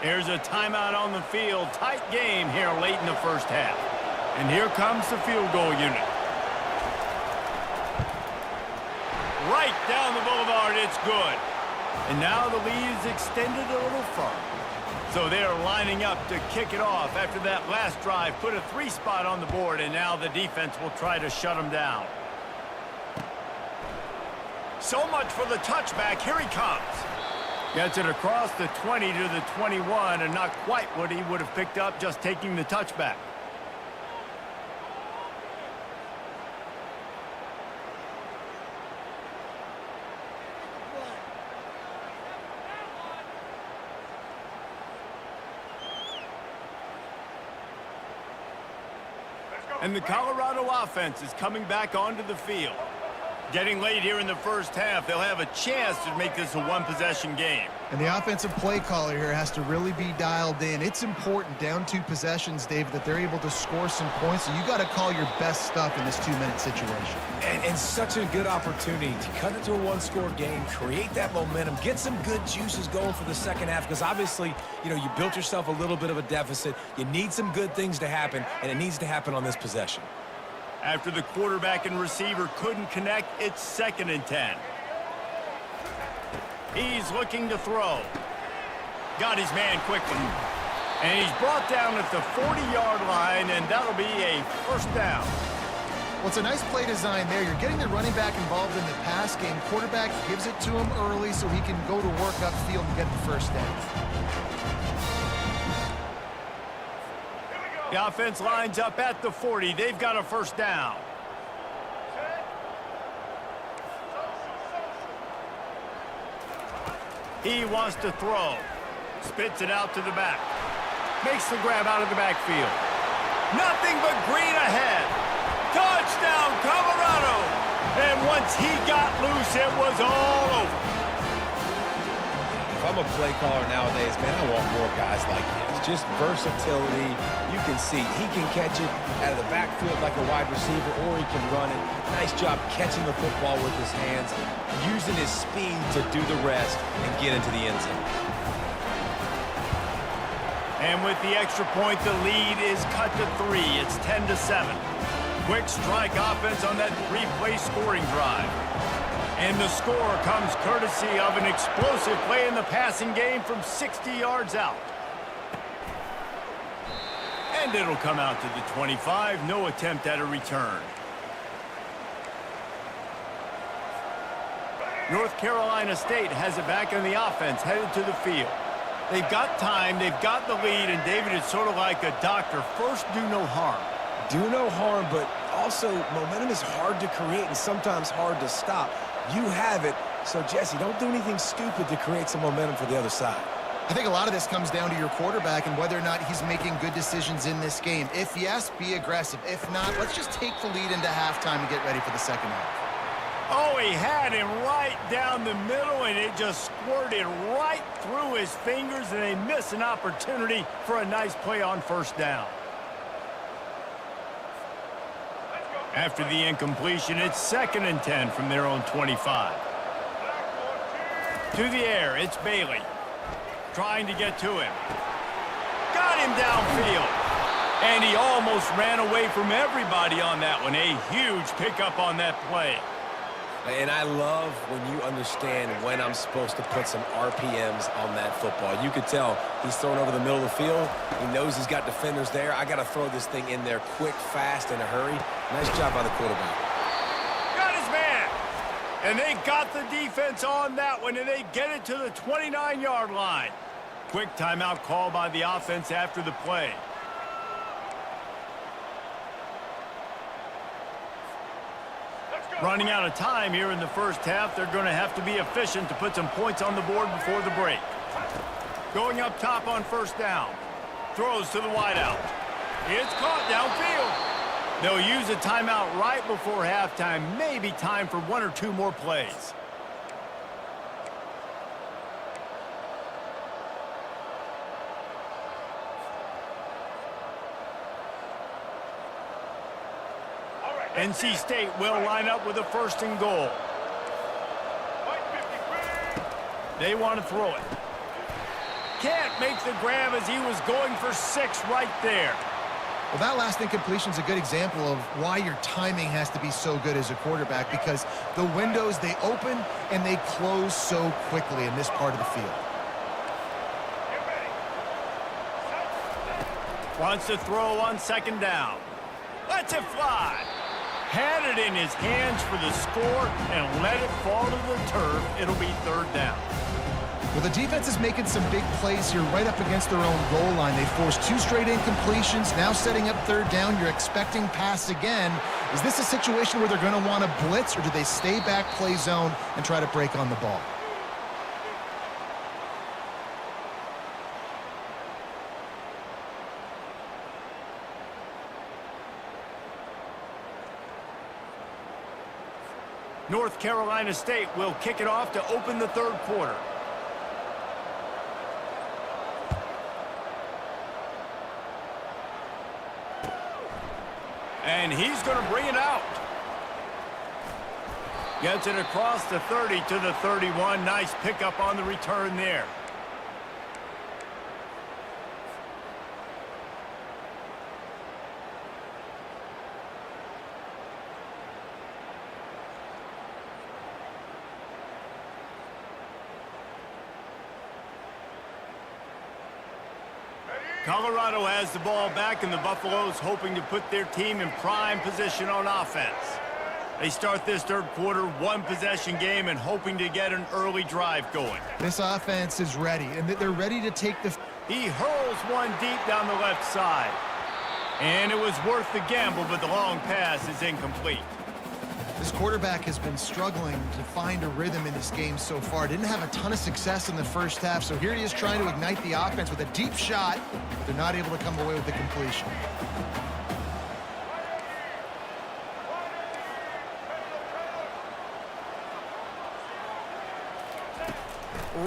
There's a timeout on the field. Tight game here late in the 1st half. And here comes the field goal unit. right down the boulevard. It's good. And now the lead is extended a little further. So they are lining up to kick it off after that last drive. Put a 3 spot on the board, and now the defense will try to shut them down. So much for the touchback. Here he comes. Gets it across the 20 to the 21, and not quite what he would have picked up just taking the touchback. And the Colorado offense is coming back onto the field. Getting late here in the first half, they'll have a chance to make this a one-possession game. And the offensive play caller here has to really be dialed in. It's important, down 2 possessions, David, that they're able to score some points. So you got to call your best stuff in this 2-minute situation. And such a good opportunity to cut into a one-score game, create that momentum, get some good juices going for the second half, because obviously, you know, you built yourself a little bit of a deficit. You need some good things to happen, and it needs to happen on this possession. After the quarterback and receiver couldn't connect, it's 2nd and 10. He's looking to throw. Got his man quickly. And he's brought down at the 40-yard line, and that'll be a first down. Well, it's a nice play design there. You're getting the running back involved in the pass game. Quarterback gives it to him early so he can go to work upfield and get the first down. The offense lines up at the 40. They've got a first down. He wants to throw. Spits it out to the back. Makes the grab out of the backfield. Nothing but green ahead. Touchdown, Colorado. And once he got loose, it was all over. If I'm a play caller nowadays, man, I want more guys like this. Just versatility. You can see he can catch it out of the backfield like a wide receiver, or he can run it. Nice job catching the football with his hands, using his speed to do the rest and get into the end zone. And with the extra point, the lead is cut to 3. It's 10-7. Quick strike offense on that 3-play scoring drive. And the score comes courtesy of an explosive play in the passing game from 60 yards out. And it'll come out to the 25. No attempt at a return. North Carolina State has it back on the offense, headed to the field. They've got time, they've got the lead, and David is sort of like a doctor. First, do no harm. Do no harm, but also momentum is hard to create and sometimes hard to stop. You have it, so Jesse, don't do anything stupid to create some momentum for the other side. I think a lot of this comes down to your quarterback and whether or not he's making good decisions in this game. If yes, be aggressive. If not, let's just take the lead into halftime and get ready for the second half. Oh, he had him right down the middle, and it just squirted right through his fingers, and they miss an opportunity for a nice play on first down. After the incompletion, it's 2nd and 10 from their own 25. To the air, it's Bailey. Trying to get to him. Got him downfield. And he almost ran away from everybody on that one. A huge pickup on that play. And I love when you understand when I'm supposed to put some RPMs on that football. You could tell he's throwing over the middle of the field. He knows he's got defenders there. I got to throw this thing in there quick, fast, in a hurry. Nice job by the quarterback. Got his man. And they got the defense on that one, and they get it to the 29-yard line. Quick timeout call by the offense after the play. Running out of time here in the first half. They're going to have to be efficient to put some points on the board before the break. Going up top on first down. Throws to the wideout. It's caught downfield. They'll use a timeout right before halftime. Maybe time for 1 or 2 more plays. NC State will line up with a 1st and goal. They want to throw it. Can't make the grab as he was going for 6 right there. Well, that last incompletion is a good example of why your timing has to be so good as a quarterback, because the windows, they open and they close so quickly in this part of the field. Wants to throw on second down. Lets it fly. Had it in his hands for the score and let it fall to the turf. It'll be third down. Well, the defense is making some big plays here right up against their own goal line. They forced 2 straight incompletions, now setting up third down. You're expecting pass again. Is this a situation where they're going to want to blitz, or do they stay back, play zone, and try to break on the ball? North Carolina State will kick it off to open the third quarter. And he's going to bring it out. Gets it across the 30 to the 31. Nice pickup on the return there. Colorado has the ball back, and the Buffaloes hoping to put their team in prime position on offense. They start this third quarter, 1-possession game, and hoping to get an early drive going. This offense is ready, and they're ready to take the... He hurls one deep down the left side. And it was worth the gamble, but the long pass is incomplete. This quarterback has been struggling to find a rhythm in this game so far. Didn't have a ton of success in the first half, so here he is trying to ignite the offense with a deep shot. They're not able to come away with the completion.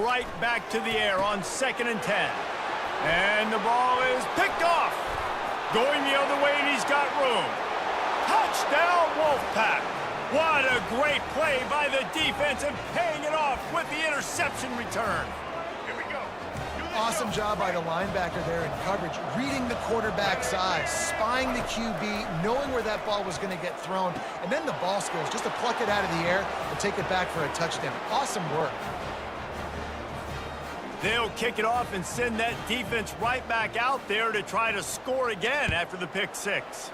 Right back to the air on 2nd and 10. And the ball is picked off. Going the other way, and he's got room. Touchdown, Wolfpack. What a great play by the defense, and paying it off with the interception return. Here we go. Awesome job by the linebacker there in coverage, reading the quarterback's eyes, spying the QB, knowing where that ball was going to get thrown, and then the ball skills just to pluck it out of the air and take it back for a touchdown. Awesome work. They'll kick it off and send that defense right back out there to try to score again after the pick six.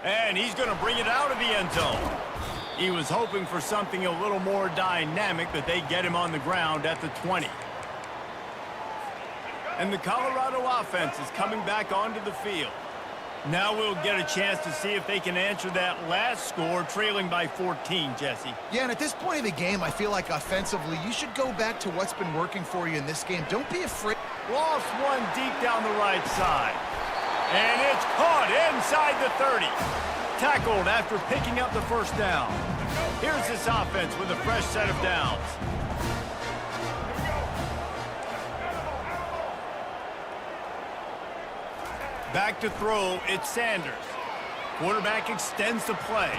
And he's going to bring it out of the end zone. He was hoping for something a little more dynamic, but they get him on the ground at the 20. And the Colorado offense is coming back onto the field. Now we'll get a chance to see if they can answer that last score, trailing by 14, Jesse. Yeah, and at this point of the game, I feel like offensively, you should go back to what's been working for you in this game. Don't be afraid. Lost one deep down the right side. And it's caught inside the 30. Tackled after picking up the first down. Here's this offense with a fresh set of downs. Back to throw, it's Sanders. Quarterback extends the play.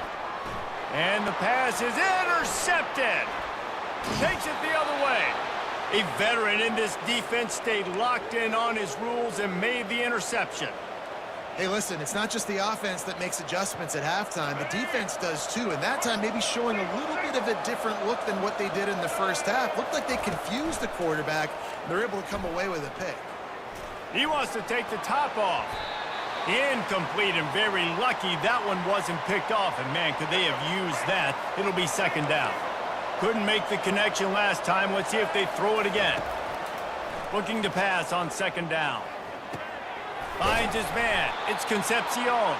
And the pass is intercepted. Takes it the other way. A veteran in this defense stayed locked in on his rules and made the interception. Hey, listen, it's not just the offense that makes adjustments at halftime. The defense does too, and that time maybe showing a little bit of a different look than what they did in the first half. Looked like they confused the quarterback, and they're able to come away with a pick. He wants to take the top off. Incomplete, and very lucky that one wasn't picked off. And, man, could they have used that? It'll be second down. Couldn't make the connection last time. Let's see if they throw it again. Looking to pass on second down. Finds his man. It's Concepcion.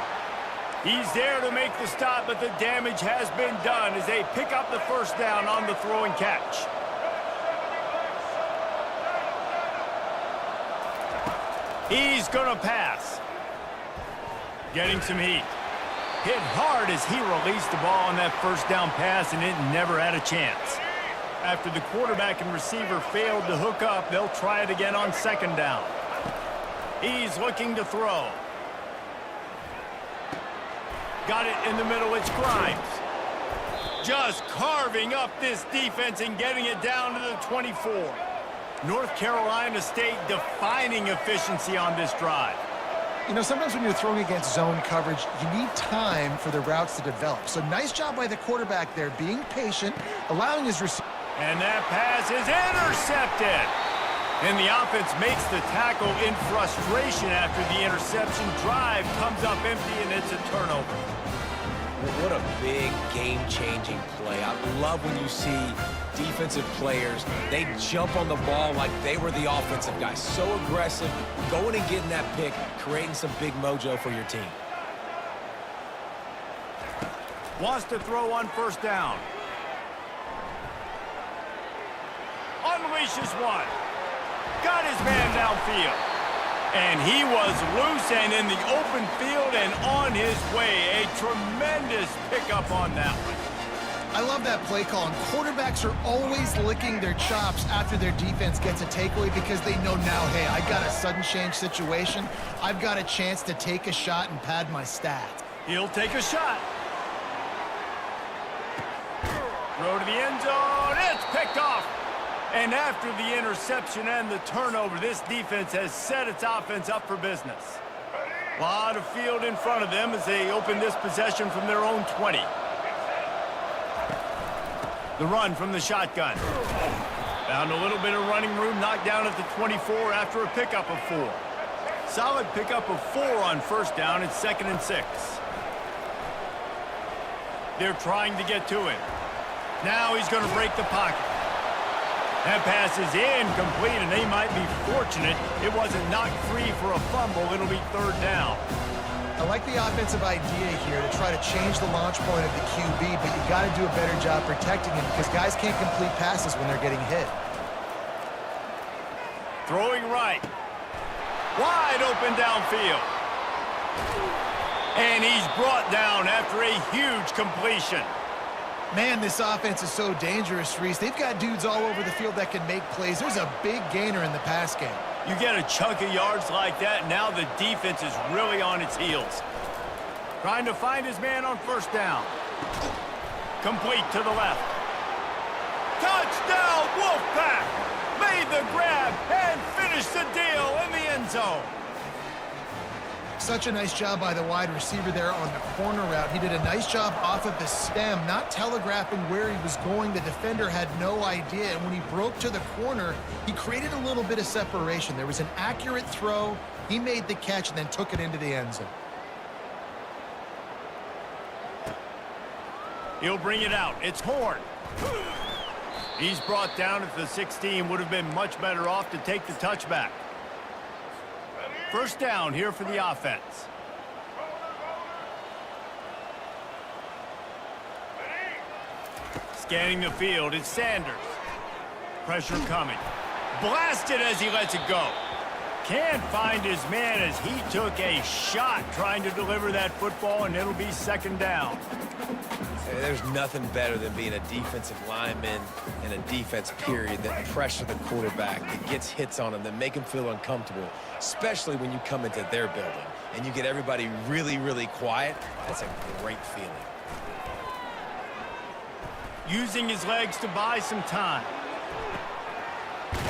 He's there to make the stop, but the damage has been done as they pick up the first down on the throw and catch. He's going to pass. Getting some heat. Hit hard as he released the ball on that first down pass, and it never had a chance. After the quarterback and receiver failed to hook up, they'll try it again on second down. He's looking to throw. Got it in the middle, it's Grimes. Just carving up this defense and getting it down to the 24. North Carolina State defining efficiency on this drive. You know, sometimes when you're throwing against zone coverage, you need time for the routes to develop. So nice job by the quarterback there, being patient, allowing his receiver. And that pass is intercepted. And the offense makes the tackle in frustration after the interception. Drive comes up empty, and it's a turnover. What a big game-changing play. I love when you see defensive players, they jump on the ball like they were the offensive guy. So aggressive, going and getting that pick, creating some big mojo for your team. Wants to throw on first down. Unleashes one. Got his man downfield. And he was loose and in the open field and on his way. A tremendous pickup on that one. I love that play call. And quarterbacks are always licking their chops after their defense gets a takeaway because they know now, hey, I got a sudden change situation. I've got a chance to take a shot and pad my stats. He'll take a shot. Throw to the end zone. It's picked off. And after the interception and the turnover, this defense has set its offense up for business. A lot of field in front of them as they open this possession from their own 20. The run from the shotgun. Found a little bit of running room, knocked down at the 24 after a pickup of 4. Solid pickup of 4 on first down. It's 2nd and 6. They're trying to get to him. Now he's going to break the pocket. That pass is incomplete, and they might be fortunate it wasn't knocked free for a fumble. It'll be 3rd down. I like the offensive idea here to try to change the launch point of the QB, but you got to do a better job protecting him because guys can't complete passes when they're getting hit. Throwing right. Wide open downfield. And he's brought down after a huge completion. Man, this offense is so dangerous, Reese. They've got dudes all over the field that can make plays. There's a big gainer in the pass game. You get a chunk of yards like that, now the defense is really on its heels. Trying to find his man on first down. Complete to the left. Touchdown, Wolfpack! Made the grab and finished the deal in the end zone. Such a nice job by the wide receiver there on the corner route. He did a nice job off of the stem, not telegraphing where he was going. The defender had no idea, and when he broke to the corner, he created a little bit of separation. There was an accurate throw. He made the catch and then took it into the end zone. He'll bring it out. It's Horn. He's brought down at the 16. Would have been much better off to take the touchback. First down here for the offense. Scanning the field, it's Sanders. Pressure coming. Blasted as he lets it go. Can't find his man as he took a shot trying to deliver that football, and it'll be 2nd down. There's nothing better than being a defensive lineman in a defense period that pressure the quarterback, that gets hits on him, that make him feel uncomfortable, especially when you come into their building and you get everybody really, really quiet. That's a great feeling. Using his legs to buy some time.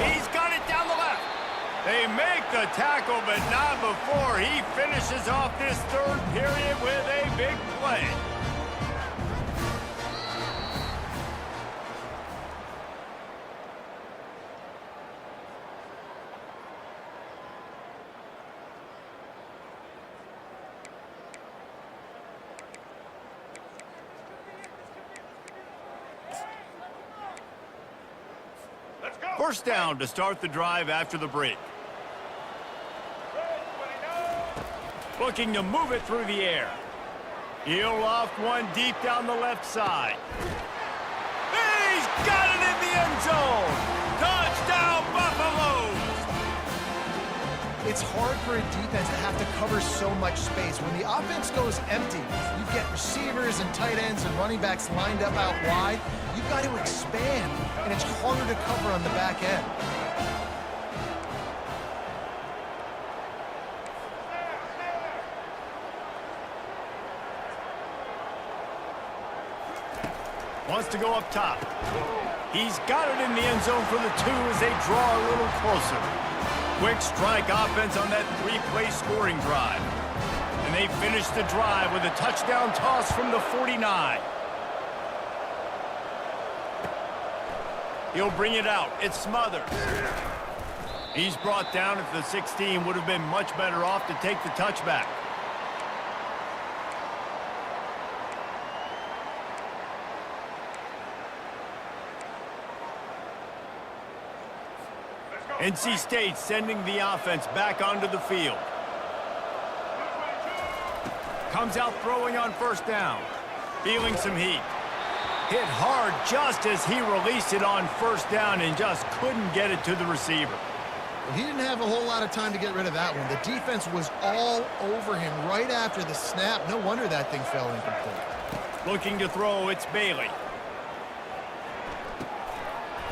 He's got it down the left. They make the tackle, but not before he finishes off this 3rd period with a big play. First down to start the drive after the break. Looking to move it through the air. He'll loft one deep down the left side. He's got it in the end zone. Touchdown, Buffaloes! It's hard for a defense to have to cover so much space. When the offense goes empty, you get receivers and tight ends and running backs lined up out wide. You've got to expand, and it's harder to cover on the back end. Wants to go up top. He's got it in the end zone for the 2 as they draw a little closer. Quick strike offense on that 3-play scoring drive. And they finish the drive with a touchdown toss from the 49. He'll bring it out. It's Smothers. He's brought down at the 16. Would have been much better off to take the touchback. NC State sending the offense back onto the field. Comes out throwing on first down. Feeling some heat. Hit hard just as he released it on first down and just couldn't get it to the receiver. Well, he didn't have a whole lot of time to get rid of that one. The defense was all over him right after the snap. No wonder that thing fell incomplete. Looking to throw, it's Bailey.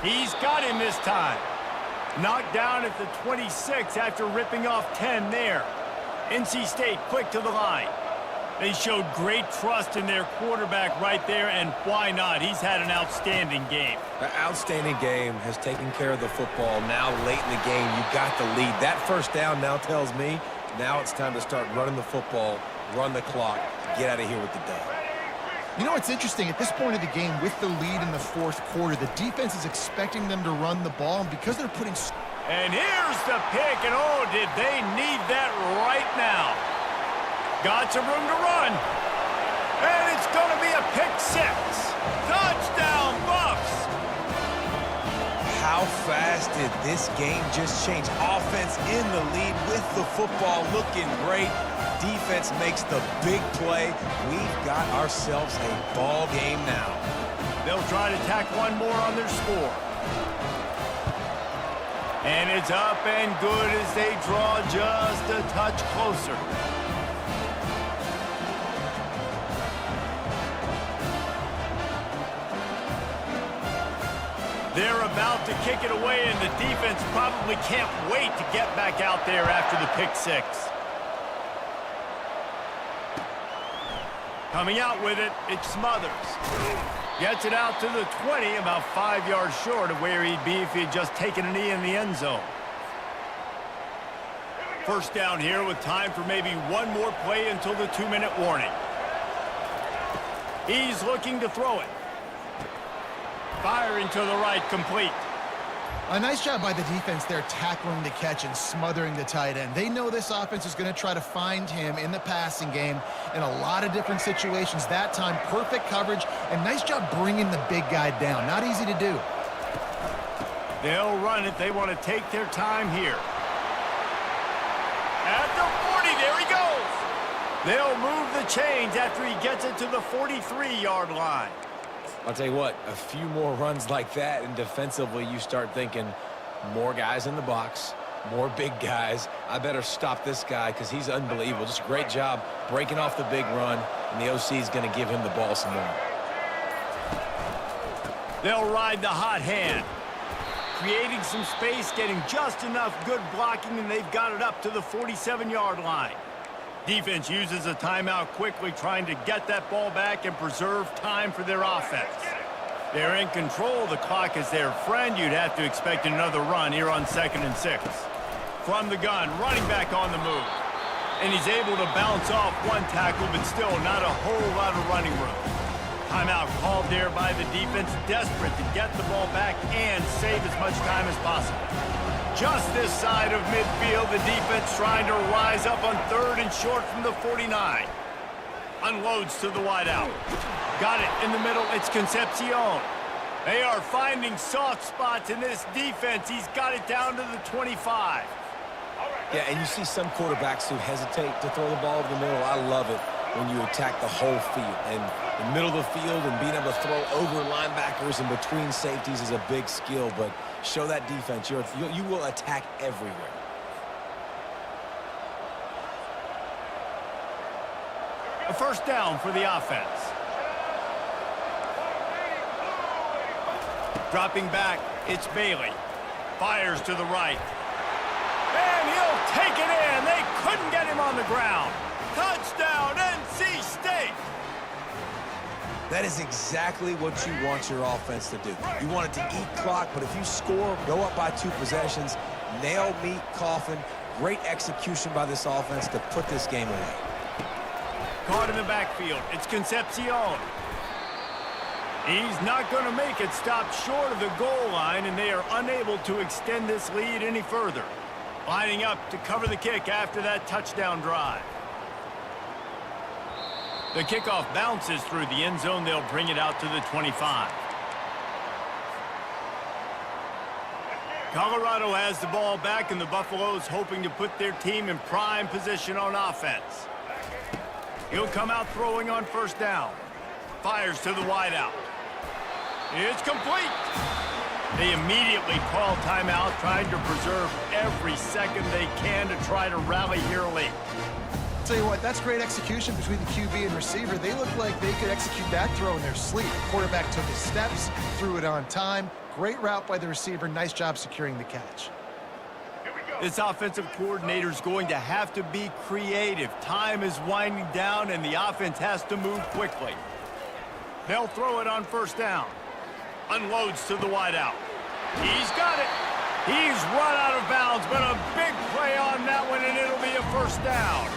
He's got him this time. Knocked down at the 26 after ripping off 10 there. NC State quick to the line. They showed great trust in their quarterback right there, and why not? He's had an outstanding game. The outstanding game has taken care of the football. Now late in the game, you got the lead. That first down now tells me now it's time to start running the football, run the clock, get out of here with the dub. You know, it's interesting. At this point of the game, with the lead in the fourth quarter, the defense is expecting them to run the ball, and because they're putting... And here's the pick, and oh, did they need that right now. Got some room to run. And it's going to be a pick 6. Touchdown, Buffs! How fast did this game just change? Offense in the lead with the football looking great. Defense makes the big play. We've got ourselves a ball game now. They'll try to tack one more on their score. And it's up and good as they draw just a touch closer. They're about to kick it away, and the defense probably can't wait to get back out there after the pick 6. Coming out with it, it's Smothers. Gets it out to the 20, about 5 yards short of where he'd be if he had just taken a knee in the end zone. First down here with time for maybe one more play until the 2-minute warning. He's looking to throw it. Firing to the right, complete. A nice job by the defense there, tackling the catch and smothering the tight end. They know this offense is going to try to find him in the passing game in a lot of different situations. That time, perfect coverage, and nice job bringing the big guy down. Not easy to do. They'll run it. They want to take their time here. At the 40, there he goes. They'll move the chains after he gets it to the 43-yard line. I'll tell you what, a few more runs like that, and defensively you start thinking more guys in the box, more big guys. I better stop this guy because he's unbelievable. Just a great job breaking off the big run, and the OC is going to give him the ball some more. They'll ride the hot hand, creating some space, getting just enough good blocking, and they've got it up to the 47-yard line. Defense uses a timeout quickly, trying to get that ball back and preserve time for their offense. They're in control. The clock is their friend. You'd have to expect another run here on 2nd and 6. From the gun, running back on the move. And he's able to bounce off one tackle, but still not a whole lot of running room. Timeout called there by the defense, desperate to get the ball back and save as much time as possible. Just this side of midfield, the defense trying to rise up on 3rd and short from the 49. Unloads to the wideout. Got it in the middle. It's Concepcion. They are finding soft spots in this defense. He's got it down to the 25. Yeah, and you see some quarterbacks who hesitate to throw the ball over the middle. I love it when you attack the whole field. And the middle of the field and being able to throw over linebackers and between safeties is a big skill, but show that defense. You will attack everywhere. A first down for the offense. Dropping back, it's Bailey. Fires to the right. And he'll take it in. They couldn't get him on the ground. Touchdown, NC State. That is exactly what you want your offense to do. You want it to eat clock, but if you score, go up by 2 possessions, nail, meat, coffin. Great execution by this offense to put this game away. Caught in the backfield. It's Concepcion. He's not going to make it. Stop short of the goal line, and they are unable to extend this lead any further. Lining up to cover the kick after that touchdown drive. The kickoff bounces through the end zone. They'll bring it out to the 25. Colorado has the ball back, and the Buffaloes hoping to put their team in prime position on offense. He'll come out throwing on first down. Fires to the wideout. It's complete. They immediately call timeout, trying to preserve every second they can to try to rally here late. Tell you what, that's great execution between the QB and receiver. They look like they could execute that throw in their sleep. The quarterback took his steps, threw it on time. Great route by the receiver. Nice job securing the catch. This offensive coordinator is going to have to be creative. Time is winding down, and the offense has to move quickly. They'll throw it on first down. Unloads to the wideout. He's got it. He's run out of bounds, but a big play on that one, and it'll be a first down.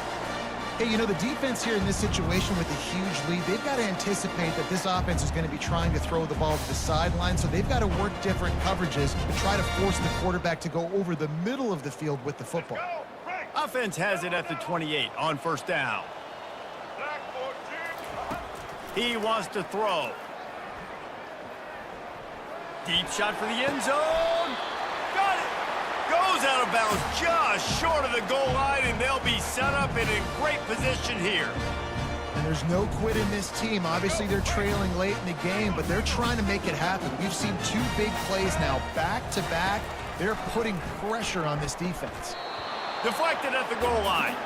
Hey, you know, the defense here in this situation with a huge lead, they've got to anticipate that this offense is going to be trying to throw the ball to the sideline, so they've got to work different coverages to try to force the quarterback to go over the middle of the field with the football. Offense has it at the 28 on first down. He wants to throw. Deep shot for the end zone. Got it. Goes out of bounds just short of the goal line, and they'll be set up and in great position here. And there's no quit in this team. Obviously, they're trailing late in the game, but they're trying to make it happen. We've seen 2 big plays now back-to-back. They're putting pressure on this defense. Deflected at the goal line.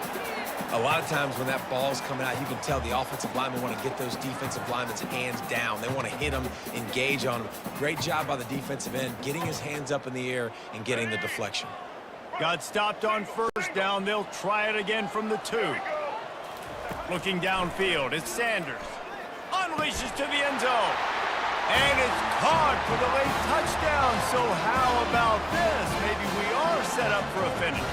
A lot of times when that ball's coming out, you can tell the offensive linemen want to get those defensive linemen's hands down. They want to hit them, engage on them. Great job by the defensive end, getting his hands up in the air and getting the deflection. Got stopped on first down. They'll try it again from the 2. Looking downfield, it's Sanders. Unleashes to the end zone. And it's caught for the late touchdown. So how about this? Maybe we are set up for a finish.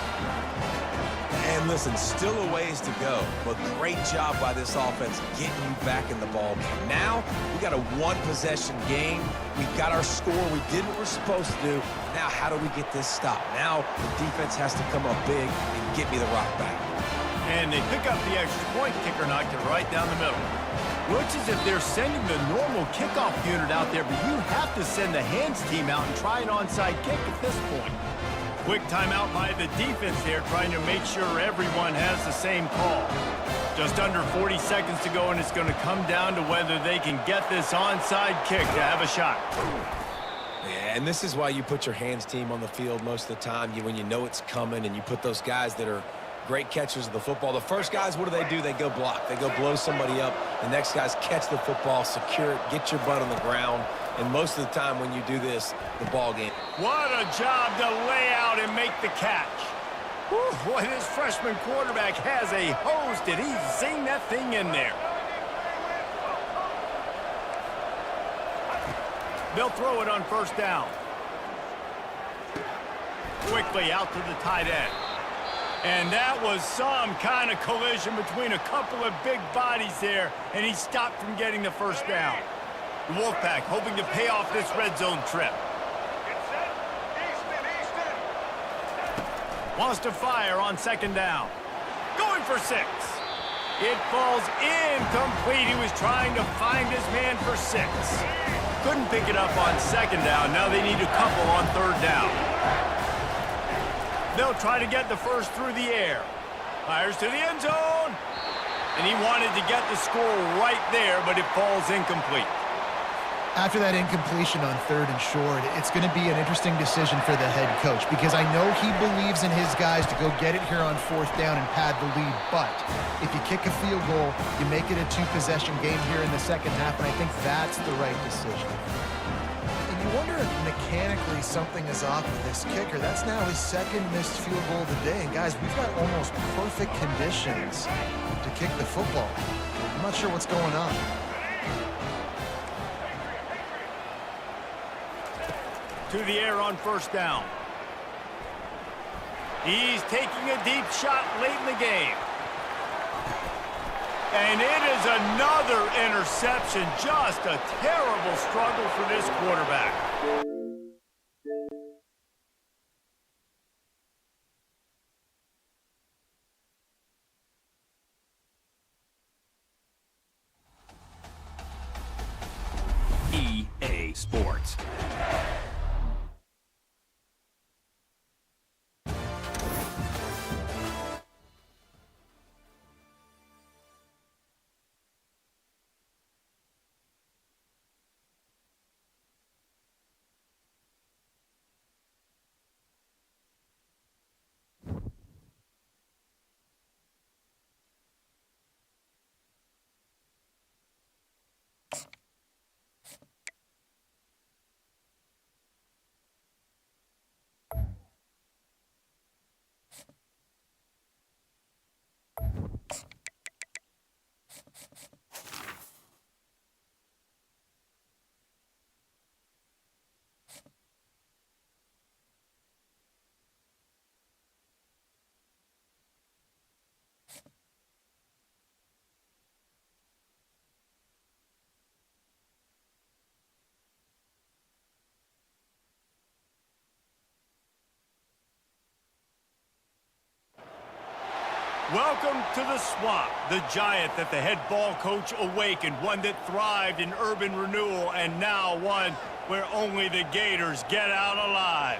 And listen, still a ways to go, but great job by this offense getting you back in the ball game. Now, we got a 1-possession game. We've got our score. We did what we're supposed to do. Now, how do we get this stopped? Now, the defense has to come up big and get me the rock back. And they pick up the extra point. Kicker knocked it right down the middle. Looks as if they're sending the normal kickoff unit out there, but you have to send the hands team out and try an onside kick at this point. Quick timeout by the defense there, trying to make sure everyone has the same call. Just under 40 seconds to go, and it's going to come down to whether they can get this onside kick to have a shot. Yeah, and this is why you put your hands team on the field most of the time. When you know it's coming, and you put those guys that are great catchers of the football. The first guys, what do? They go block. They go blow somebody up. The next guys catch the football, secure it, get your butt on the ground. And most of the time when you do this, the ball game. What a job to lay out and make the catch. Whew, boy, this freshman quarterback has a hose. Did he zing that thing in there? They'll throw it on first down. Quickly out to the tight end. And that was some kind of collision between a couple of big bodies there, and he stopped from getting the first down. The Wolfpack hoping to pay off this red zone trip. Wants to fire on second down. Going for 6. It falls incomplete. He was trying to find his man for 6. Couldn't pick it up on second down. Now they need a couple on third down. They'll try to get the first through the air. Fires to the end zone. And he wanted to get the score right there, but it falls incomplete. After that incompletion on third and short, it's going to be an interesting decision for the head coach because I know he believes in his guys to go get it here on fourth down and pad the lead. But if you kick a field goal, you make it a 2-possession game here in the second half, and I think that's the right decision. And you wonder if mechanically something is off with this kicker. That's now his 2nd missed field goal of the day. And guys, we've got almost perfect conditions to kick the football. I'm not sure what's going on. To the air on first down. He's taking a deep shot late in the game. And it is another interception. Just a terrible struggle for this quarterback. EA Sports. Welcome to the swamp, the giant that the head ball coach awakened, one that thrived in urban renewal, and now one where only the Gators get out alive.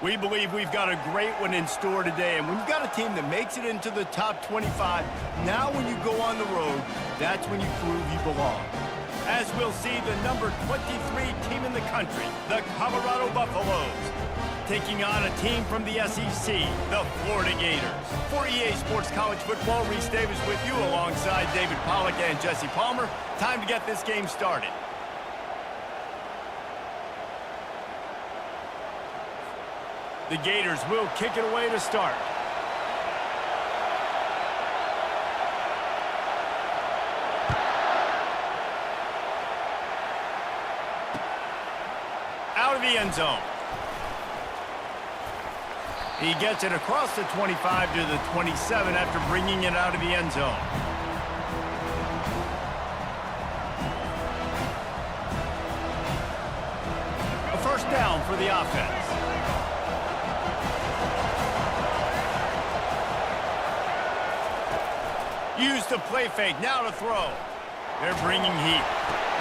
We believe we've got a great one in store today, and when you've got a team that makes it into the top 25, now when you go on the road, that's when you prove you belong. As we'll see, the number 23 team in the country, the Colorado Buffaloes, taking on a team from the SEC, the Florida Gators. For EA Sports College Football, Reese Davis with you alongside David Pollack and Jesse Palmer. Time to get this game started. The Gators will kick it away to start. Out of the end zone. He gets it across the 25 to the 27 after bringing it out of the end zone. A first down for the offense. Use the play fake, now to throw. They're bringing heat.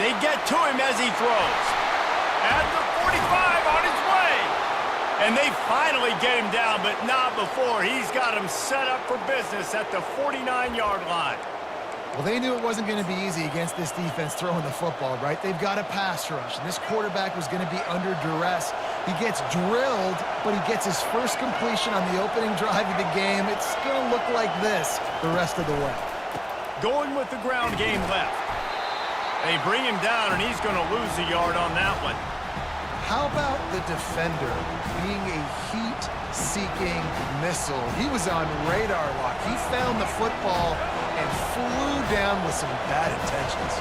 They get to him as he throws. At the 45, on his way. And they finally get him down, but not before. He's got him set up for business at the 49-yard line. Well, they knew it wasn't going to be easy against this defense throwing the football, right? They've got a pass rush, and this quarterback was going to be under duress. He gets drilled, but he gets his first completion on the opening drive of the game. It's going to look like this the rest of the way. Going with the ground game left. They bring him down, and he's going to lose a yard on that one. How about the defender being a heat-seeking missile? He was on radar lock. He found the football and flew down with some bad intentions.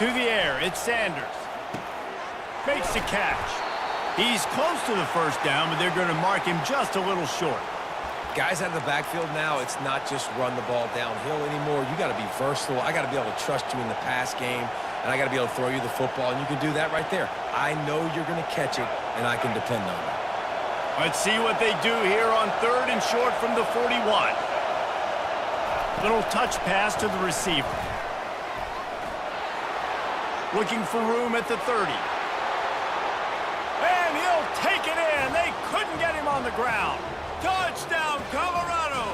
To the air, it's Sanders. Makes the catch. He's close to the first down, but they're going to mark him just a little short. Guys out of the backfield now, it's not just run the ball downhill anymore. You got to be versatile. I got to be able to trust you in the pass game, and I got to be able to throw you the football, and you can do that right there. I know you're going to catch it, and I can depend on it. Let's see what they do here on third and short from the 41. Little touch pass to the receiver. Looking for room at the 30. And he'll take it in. They couldn't get him on the ground. Touchdown, Colorado!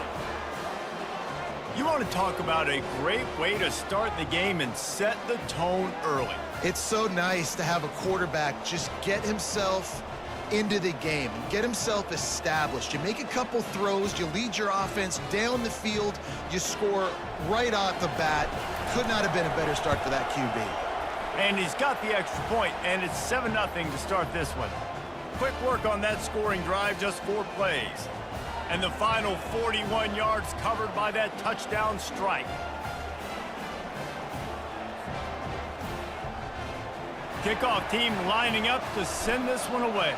You want to talk about a great way to start the game and set the tone early. It's so nice to have a quarterback just get himself into the game, get himself established. You make a couple throws, you lead your offense down the field, you score right off the bat. Could not have been a better start for that QB. And he's got the extra point, and it's 7-0 to start this one. Quick work on that scoring drive, just 4 plays. And the final 41 yards covered by that touchdown strike. Kickoff team lining up to send this one away.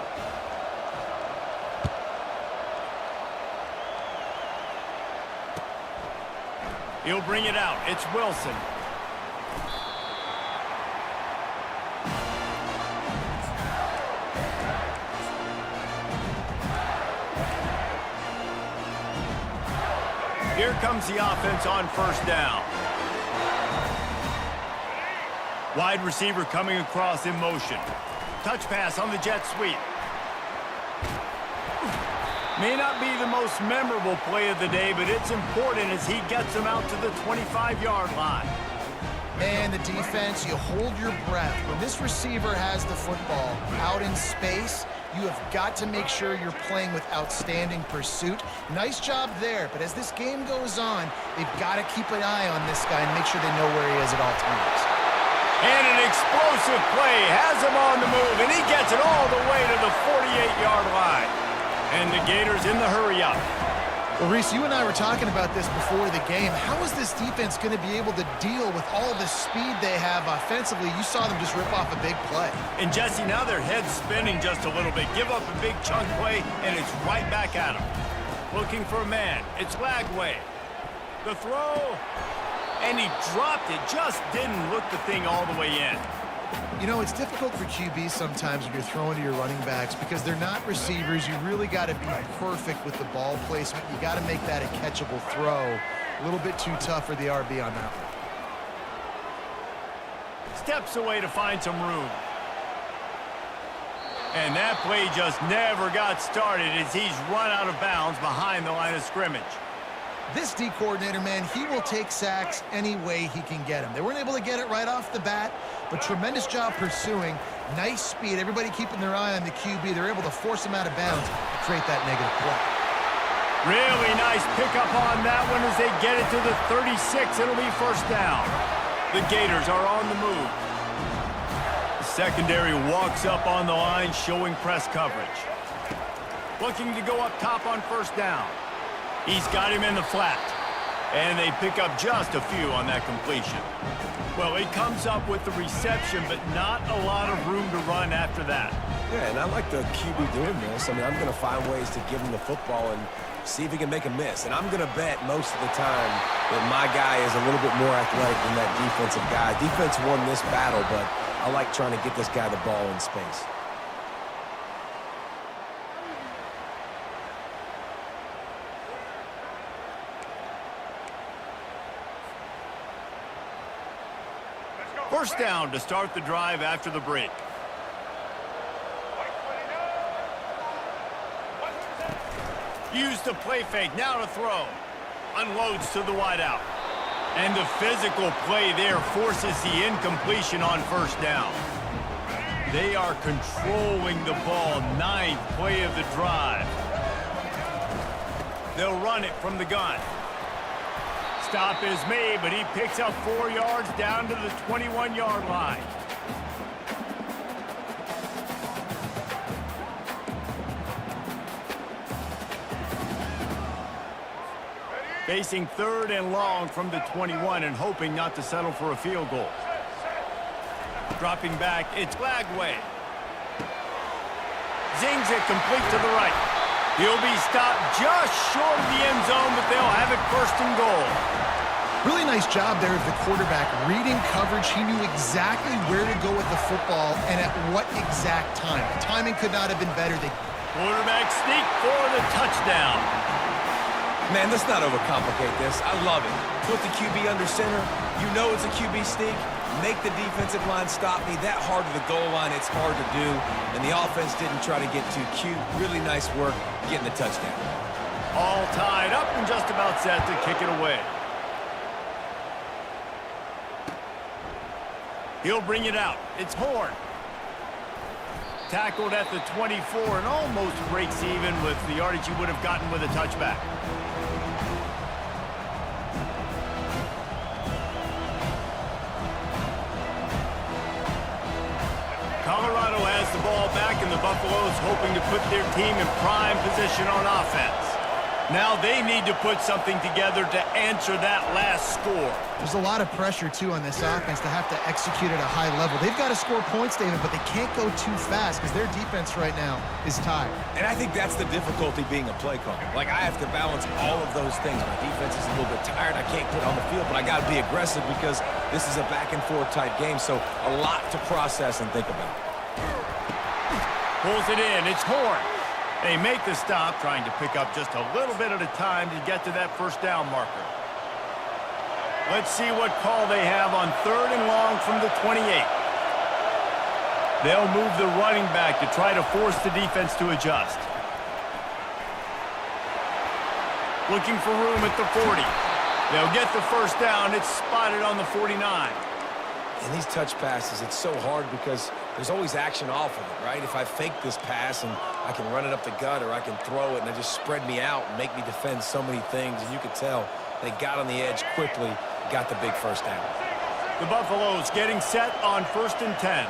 He'll bring it out. It's Wilson. Here comes the offense on first down. Wide receiver coming across in motion. Touch pass on the jet sweep. May not be the most memorable play of the day, but it's important as he gets them out to the 25-yard line. And the defense, you hold your breath. When this receiver has the football out in space, you have got to make sure you're playing with outstanding pursuit. Nice job there, but as this game goes on, they've got to keep an eye on this guy and make sure they know where he is at all times. And an explosive play has him on the move, and he gets it all the way to the 48-yard line. And the Gators in the hurry-up. Well, Reese, you and I were talking about this before the game. How is this defense going to be able to deal with all the speed they have offensively? You saw them just rip off a big play. And, Jesse, now their head's spinning just a little bit. Give up a big chunk play, and it's right back at them. Looking for a man. It's Lagway. The throw. And he dropped it. Just didn't look the thing all the way in. You know, it's difficult for QBs sometimes when you're throwing to your running backs because they're not receivers. You really got to be perfect with the ball placement. You got to make that a catchable throw. A little bit too tough for the RB on that one. Steps away to find some room. And that play just never got started as he's run out of bounds behind the line of scrimmage. This D coordinator, man, he will take sacks any way he can get them. They weren't able to get it right off the bat, but tremendous job pursuing. Nice speed. Everybody keeping their eye on the QB. They're able to force him out of bounds to create that negative play. Really nice pickup on that one as they get it to the 36. It'll be first down. The Gators are on the move. The secondary walks up on the line, showing press coverage. Looking to go up top on first down. He's got him in the flat. And they pick up just a few on that completion. Well, he comes up with the reception, but not a lot of room to run after that. Yeah, and I like the QB doing this. I mean, I'm going to find ways to give him the football and see if he can make a miss. And I'm going to bet most of the time that my guy is a little bit more athletic than that defensive guy. Defense won this battle, but I like trying to get this guy the ball in space. First down to start the drive after the break. Use the play fake, now to throw. Unloads to the wideout. And the physical play there forces the incompletion on first down. They are controlling the ball, 9th play of the drive. They'll run it from the gun. Stop is made, but he picks up 4 yards down to the 21-yard line. Facing 3rd and long from the 21 and hoping not to settle for a field goal. Dropping back, it's Lagway. Zings it complete to the right. He'll be stopped just short of the end zone, but they'll have it 1st and goal. Really nice job there of the quarterback reading coverage. He knew exactly where to go with the football and at what exact time. The timing could not have been better. Quarterback sneak for the touchdown. Man, let's not overcomplicate this. I love it. Put the QB under center. You know it's a QB sneak. Make the defensive line stop me. That hard to the goal line, it's hard to do. And the offense didn't try to get too cute. Really nice work getting the touchdown. All tied up and just about set to kick it away. He'll bring it out. It's Horn. Tackled at the 24 and almost breaks even with the yardage he would have gotten with a touchback. Colorado has the ball back, and the Buffaloes hoping to put their team in prime position on offense. Now they need to put something together to answer that last score. There's a lot of pressure, too, on this offense to have to execute at a high level. They've got to score points, David, but they can't go too fast because their defense right now is tired. And I think that's the difficulty being a play caller. Like, I have to balance all of those things. My defense is a little bit tired. I can't put on the field, but I got to be aggressive because this is a back-and-forth type game, so a lot to process and think about. Pulls it in. It's Horn. They make the stop, trying to pick up just a little bit at a time to get to that first down marker. Let's see what call they have on 3rd and long from the 28. They'll move the running back to try to force the defense to adjust. Looking for room at the 40. They'll get the first down. It's spotted on the 49. In these touch passes, it's so hard because there's always action off of it, right? If I fake this pass and I can run it up the gut or I can throw it and it just spread me out and make me defend so many things, and you could tell they got on the edge quickly, got the big first down. The Buffaloes getting set on 1st and 10.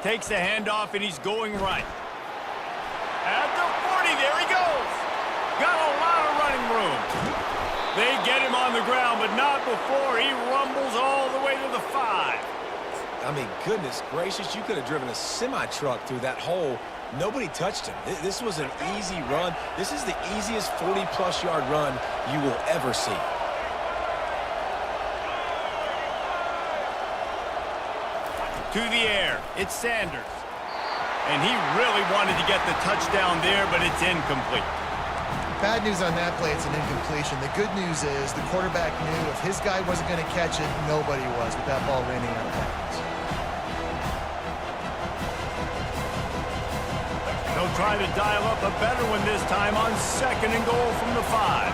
Takes the handoff and he's going right. At the 40, there he goes. Got a lot of running room. They get him on the ground, but not before he rumbles all the way to the 5. I mean, goodness gracious, you could have driven a semi-truck through that hole. Nobody touched him. This was an easy run. This is the easiest 40-plus yard run you will ever see. To the air, it's Sanders. And he really wanted to get the touchdown there, but it's incomplete. Bad news on that play, it's an incompletion. The good news is the quarterback knew if his guy wasn't going to catch it, nobody was with that ball raining out of bounds. They'll try to dial up a better one this time on 2nd and goal from the 5.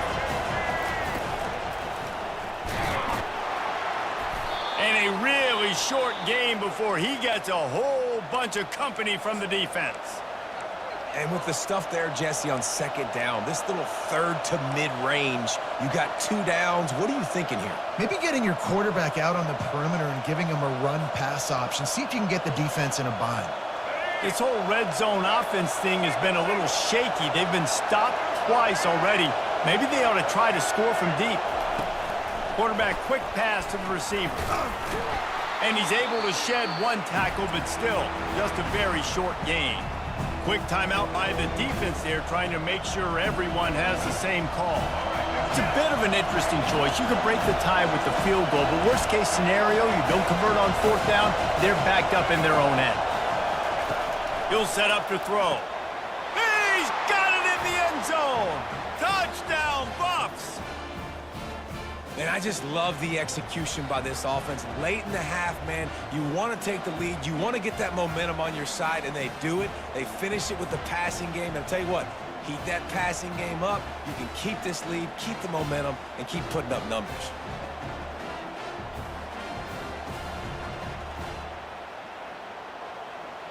And a really short game before he gets a whole bunch of company from the defense. And with the stuff there, Jesse, on 2nd down, this little 3rd to mid-range, you got 2 downs. What are you thinking here? Maybe getting your quarterback out on the perimeter and giving him a run-pass option. See if you can get the defense in a bind. This whole red zone offense thing has been a little shaky. They've been stopped twice already. Maybe they ought to try to score from deep. Quarterback quick pass to the receiver. And he's able to shed 1 tackle, but still just a very short gain. Quick timeout by the defense there, trying to make sure everyone has the same call. It's a bit of an interesting choice. You could break the tie with the field goal, but worst case scenario, you don't convert on 4th down, they're backed up in their own end. He'll set up to throw. He's got it in the end zone! Touchdown, Buffs! And I just love the execution by this offense. Late in the half, man, you want to take the lead. You want to get that momentum on your side, and they do it. They finish it with the passing game. And I'll tell you what, keep that passing game up. You can keep this lead, keep the momentum, and keep putting up numbers.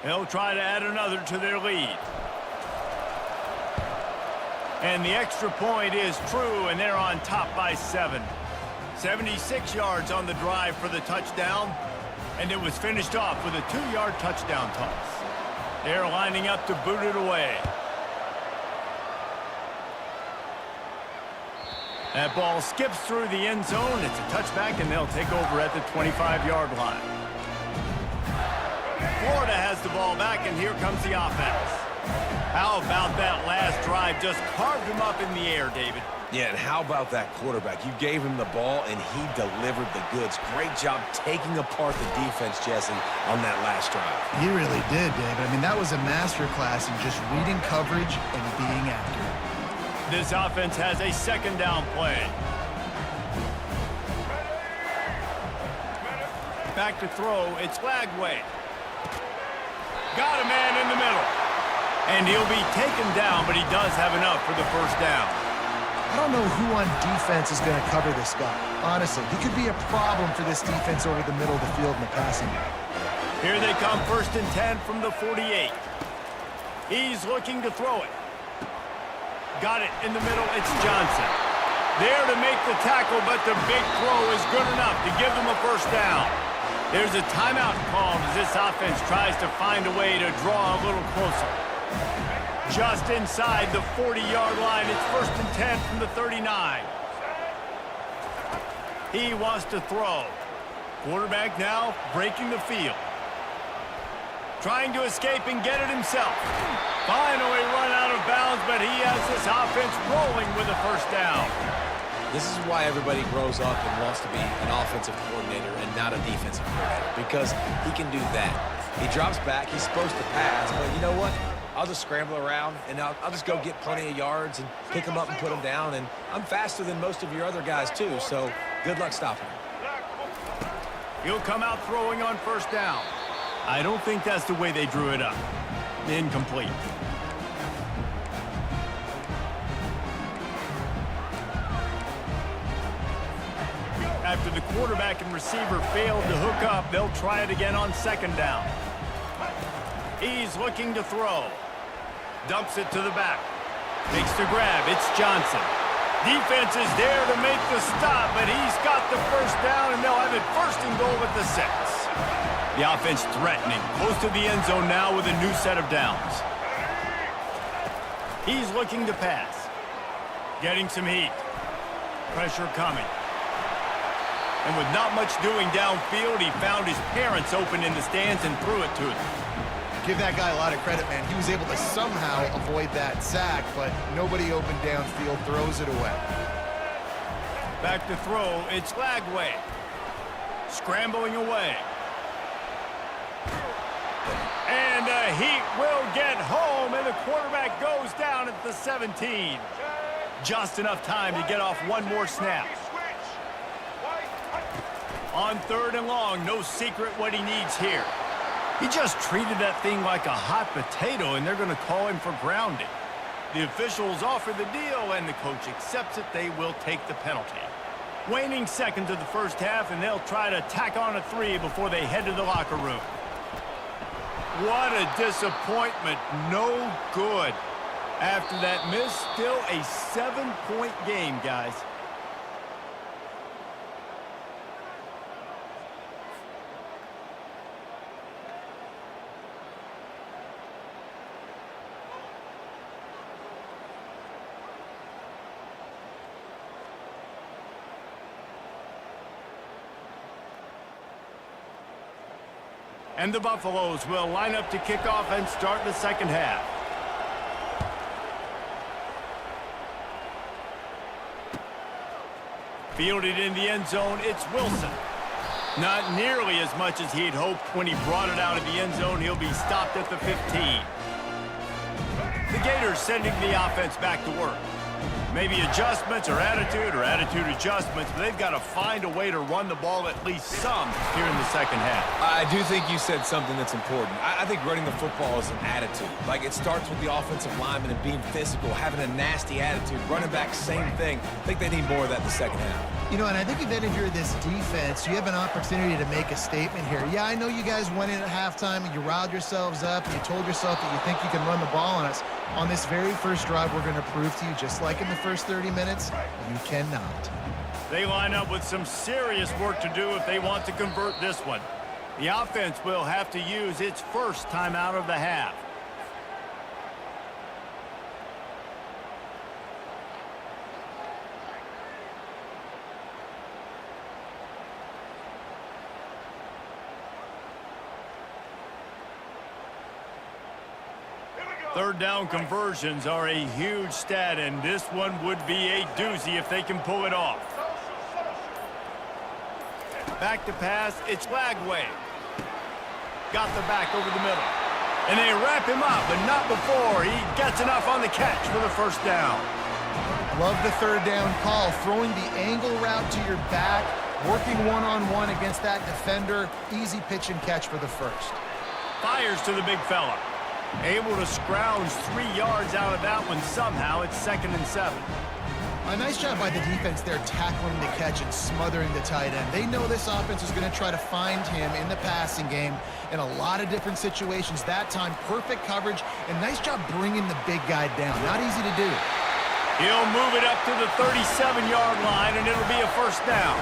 They'll try to add another to their lead. And the extra point is true, and they're on top by 7. 76 yards on the drive for the touchdown, and it was finished off with a 2-yard touchdown toss. They're lining up to boot it away. That ball skips through the end zone. It's a touchback, and they'll take over at the 25-yard line. Florida has the ball back, and here comes the offense. How about that last drive? Just carved him up in the air, David. Yeah, and how about that quarterback? You gave him the ball, and he delivered the goods. Great job taking apart the defense, Jesse, on that last drive. He really did, David. I mean, that was a masterclass in just reading coverage and being accurate. This offense has a 2nd down play. Back to throw. It's Lagway. Got a man in the middle. And he'll be taken down, but he does have enough for the first down. I don't know who on defense is going to cover this guy. Honestly, he could be a problem for this defense over the middle of the field in the passing game. Here they come, 1st and 10 from the 48. He's looking to throw it. Got it in the middle. It's Johnson. There to make the tackle, but the big throw is good enough to give them a first down. There's a timeout called as this offense tries to find a way to draw a little closer. Just inside the 40-yard line. It's 1st and 10 from the 39. He wants to throw. Quarterback now breaking the field. Trying to escape and get it himself. Finally run out of bounds, but he has this offense rolling with a first down. This is why everybody grows up and wants to be an offensive coordinator and not a defensive coordinator, because he can do that. He drops back, he's supposed to pass, but you know what? I'll just scramble around, and I'll just go get plenty of yards and pick them up and put them down, and I'm faster than most of your other guys too, so good luck stopping him. He'll come out throwing on first down. I don't think that's the way they drew it up. Incomplete. After the quarterback and receiver failed to hook up, they'll try it again on second down. He's looking to throw. Dumps it to the back. Makes the grab. It's Johnson. Defense is there to make the stop, but he's got the first down, and they'll have it 1st and goal at the 6. The offense threatening. Close to the end zone now with a new set of downs. He's looking to pass. Getting some heat. Pressure coming. And with not much doing downfield, he found his parents open in the stands and threw it to them. Give that guy a lot of credit, man. He was able to somehow avoid that sack, but nobody open downfield, throws it away. Back to throw, it's Lagway. Scrambling away. And the heat will get home, and the quarterback goes down at the 17. Just enough time to get off one more snap. On 3rd and long, no secret what he needs here. He just treated that thing like a hot potato, and they're going to call him for grounding. The officials offer the deal, and the coach accepts it. They will take the penalty. Waning seconds of the first half, and they'll try to tack on a 3 before they head to the locker room. What a disappointment. No good. After that miss, still a 7-point game, guys. And the Buffaloes will line up to kick off and start the second half. Fielded in the end zone, it's Wilson. Not nearly as much as he'd hoped when he brought it out of the end zone. He'll be stopped at the 15. The Gators sending the offense back to work. Maybe adjustments or attitude adjustments, but they've got to find a way to run the ball at least some here in the second half. I do think you said something that's important. I think running the football is an attitude. Like, it starts with the offensive lineman and being physical, having a nasty attitude. Running back, same thing. I think they need more of that in the second half. You know, and I think if you're this defense, you have an opportunity to make a statement here. Yeah, I know you guys went in at halftime and you riled yourselves up and you told yourself that you think you can run the ball on us. On this very first drive, we're going to prove to you, just like in the first 30 minutes, you cannot. They line up with some serious work to do if they want to convert this one. The offense will have to use its first timeout of the half. Third down conversions are a huge stat, and this one would be a doozy if they can pull it off. Back to pass, it's Lagway. Got the back over the middle. And they wrap him up, but not before he gets enough on the catch for the first down. Love the third down call, throwing the angle route to your back, working one-on-one against that defender. Easy pitch and catch for the first. Fires to the big fella. Able to scrounge 3 yards out of that one somehow. It's 2nd and 7. A nice job by the defense there, tackling the catch and smothering the tight end. They know this offense is going to try to find him in the passing game in a lot of different situations. That time, perfect coverage, and nice job bringing the big guy down. Not easy to do. He'll move it up to the 37-yard line, and it'll be a first down.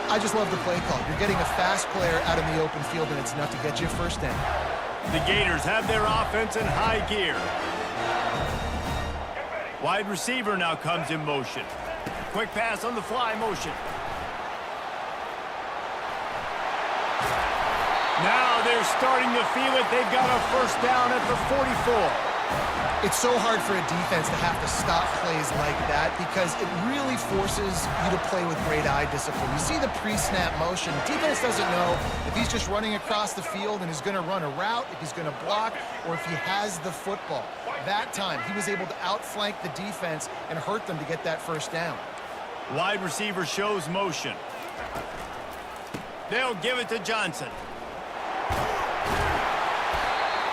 I just love the play call. You're getting a fast player out in the open field, and it's enough to get you a first down. The Gators have their offense in high gear. Wide receiver now comes in motion. Quick pass on the fly motion. Now they're starting to feel it. They've got a first down at the 44. It's so hard for a defense to have to stop plays like that because it really forces you to play with great eye discipline. You see the pre-snap motion. Defense doesn't know if he's just running across the field and is going to run a route, if he's going to block, or if he has the football. That time, he was able to outflank the defense and hurt them to get that first down. Wide receiver shows motion. They'll give it to Johnson.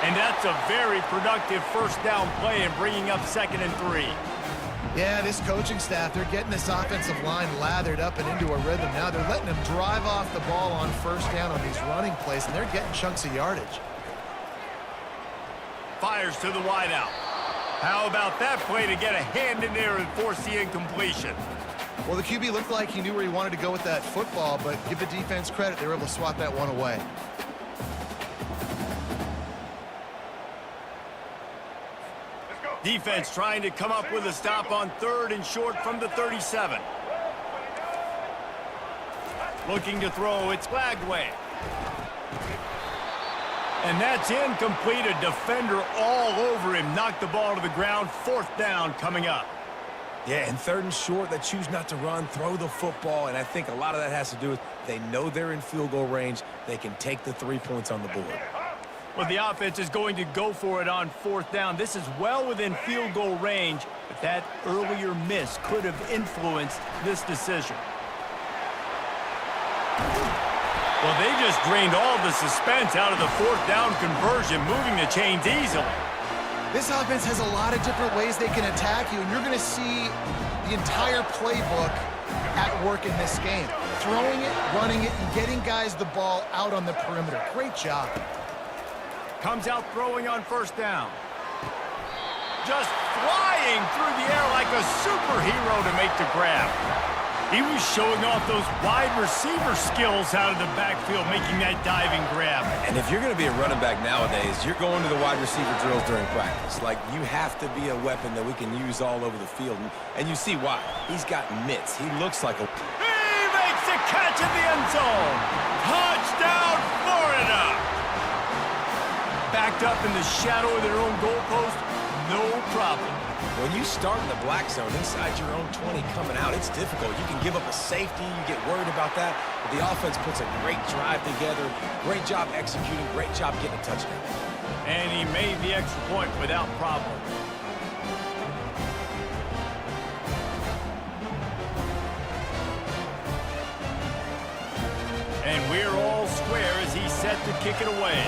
And that's a very productive first down play and bringing up 2nd and 3. Yeah, this coaching staff, they're getting this offensive line lathered up and into a rhythm. Now they're letting them drive off the ball on first down on these running plays, and they're getting chunks of yardage. Fires to the wideout. How about that play to get a hand in there and force the incompletion? Well, the QB looked like he knew where he wanted to go with that football, but give the defense credit. They were able to swat that one away. Defense trying to come up with a stop on 3rd and short from the 37. Looking to throw, it's flagged away. And that's incomplete. A defender all over him. Knocked the ball to the ground. 4th down coming up. Yeah, and 3rd and short, they choose not to run, throw the football, and I think a lot of that has to do with they know they're in field goal range. They can take the 3 points on the board. Well, the offense is going to go for it on 4th down. This is well within field goal range, but that earlier miss could have influenced this decision. Well, they just drained all the suspense out of the 4th down conversion, moving the chains easily. This offense has a lot of different ways they can attack you, and you're going to see the entire playbook at work in this game. Throwing it, running it, and getting guys the ball out on the perimeter. Great job. Comes out throwing on 1st down. Just flying through the air like a superhero to make the grab. He was showing off those wide receiver skills out of the backfield, making that diving grab. And if you're going to be a running back nowadays, you're going to the wide receiver drills during practice. Like, you have to be a weapon that we can use all over the field. And you see why. He's got mitts. He looks like a... He makes the catch in the end zone. Touchdown, Florida. Backed up in the shadow of their own goalpost, no problem. When you start in the black zone inside your own 20 coming out, it's difficult. You can give up a safety. You get worried about that. But the offense puts a great drive together. Great job executing. Great job getting a touchdown. And he made the extra point without problem. And we're all square as he's set to kick it away.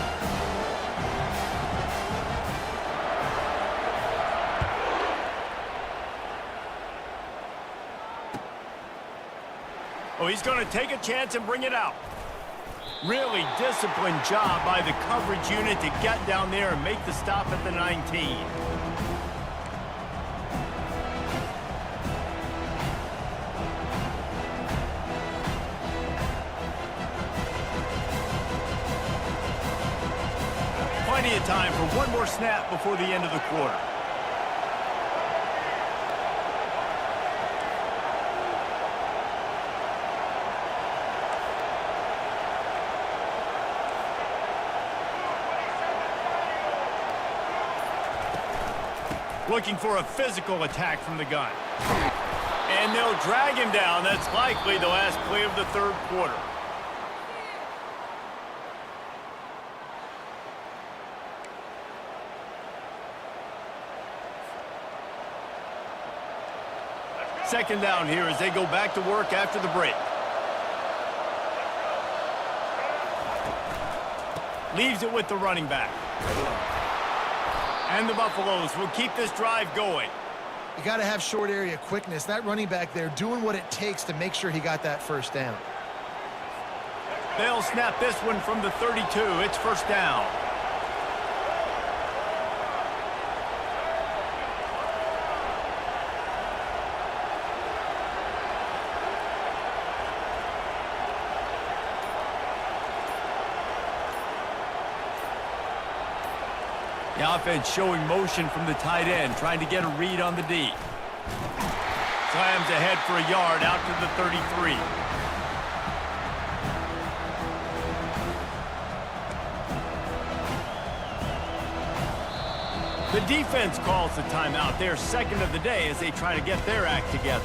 Oh, he's going to take a chance and bring it out. Really disciplined job by the coverage unit to get down there and make the stop at the 19. Plenty of time for one more snap before the end of the quarter. Looking for a physical attack from the gun. And they'll drag him down. That's likely the last play of the 3rd quarter. Second down here as they go back to work after the break. Leaves it with the running back. And the Buffaloes will keep this drive going. You got to have short area quickness. That running back there doing what it takes to make sure he got that first down. They'll snap this one from the 32. It's first down. The offense showing motion from the tight end, trying to get a read on the D. Slams ahead for a yard out to the 33. The defense calls the timeout. Their second of the day as they try to get their act together.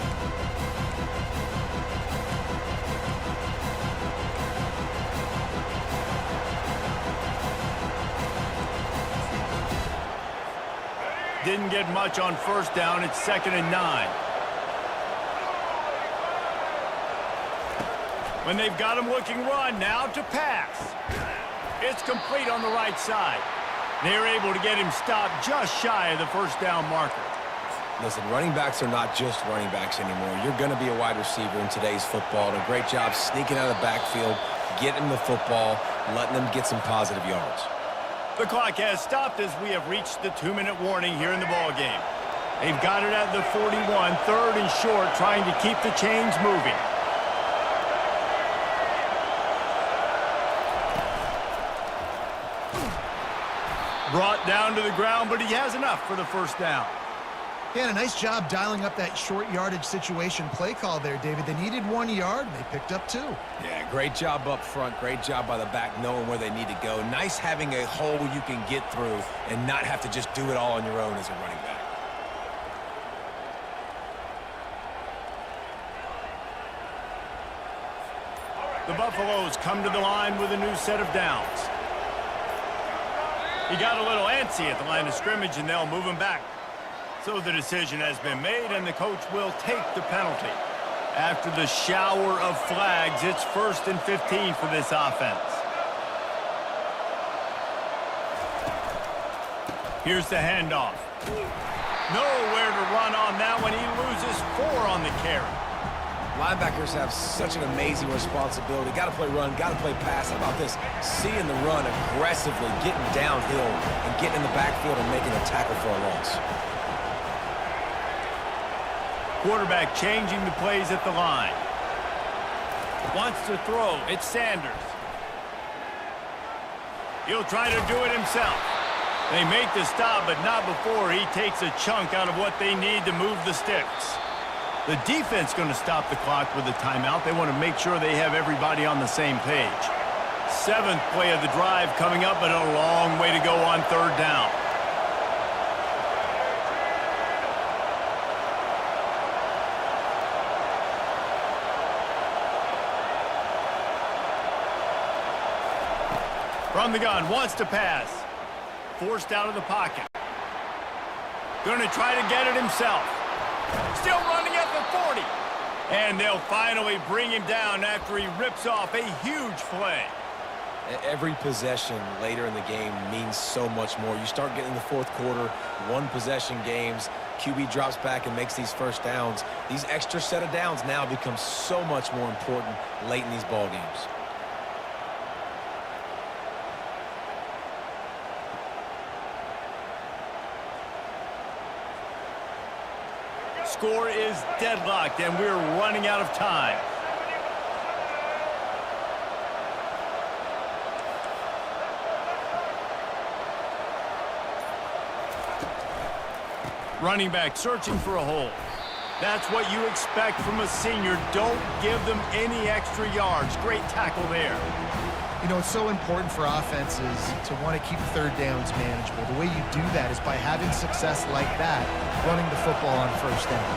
Didn't get much on first down. It's 2nd and 9. When they've got him looking run, now to pass. It's complete on the right side. They're able to get him stopped just shy of the first down marker. Listen, running backs are not just running backs anymore. You're going to be a wide receiver in today's football. And a great job sneaking out of the backfield, getting the football, letting them get some positive yards. The clock has stopped as we have reached the 2-minute warning here in the ball game. They've got it at the 41, 3rd and short, trying to keep the chains moving. Brought down to the ground, but he has enough for the first down. Yeah, and a nice job dialing up that short yardage situation play call there, David. They needed 1 yard, and they picked up 2. Yeah, great job up front. Great job by the back knowing where they need to go. Nice having a hole you can get through and not have to just do it all on your own as a running back. The Buffaloes come to the line with a new set of downs. He got a little antsy at the line of scrimmage, and they'll move him back. So the decision has been made, and the coach will take the penalty. After the shower of flags, it's 1st and 15 for this offense. Here's the handoff. Nowhere to run on that one. He loses 4 on the carry. Linebackers have such an amazing responsibility. Got to play run, got to play pass. How about this? Seeing the run aggressively, getting downhill, and getting in the backfield and making a tackle for a loss. Quarterback changing the plays at the line. Wants to throw. It's Sanders. He'll try to do it himself. They make the stop, but not before he takes a chunk out of what they need to move the sticks. The defense going to stop the clock with a timeout. They want to make sure they have everybody on the same page. 7th play of the drive coming up, but a long way to go on 3rd down. From the gun, wants to pass. Forced out of the pocket. Going to try to get it himself. Still running at the 40. And they'll finally bring him down after he rips off a huge play. Every possession later in the game means so much more. You start getting the 4th quarter, 1-possession games, QB drops back and makes these first downs. These extra set of downs now become so much more important late in these ball games. Score is deadlocked, and we're running out of time. Running back searching for a hole. That's what you expect from a senior. Don't give them any extra yards. Great tackle there. You know, it's so important for offenses to want to keep 3rd downs manageable. The way you do that is by having success like that, running the football on 1st down.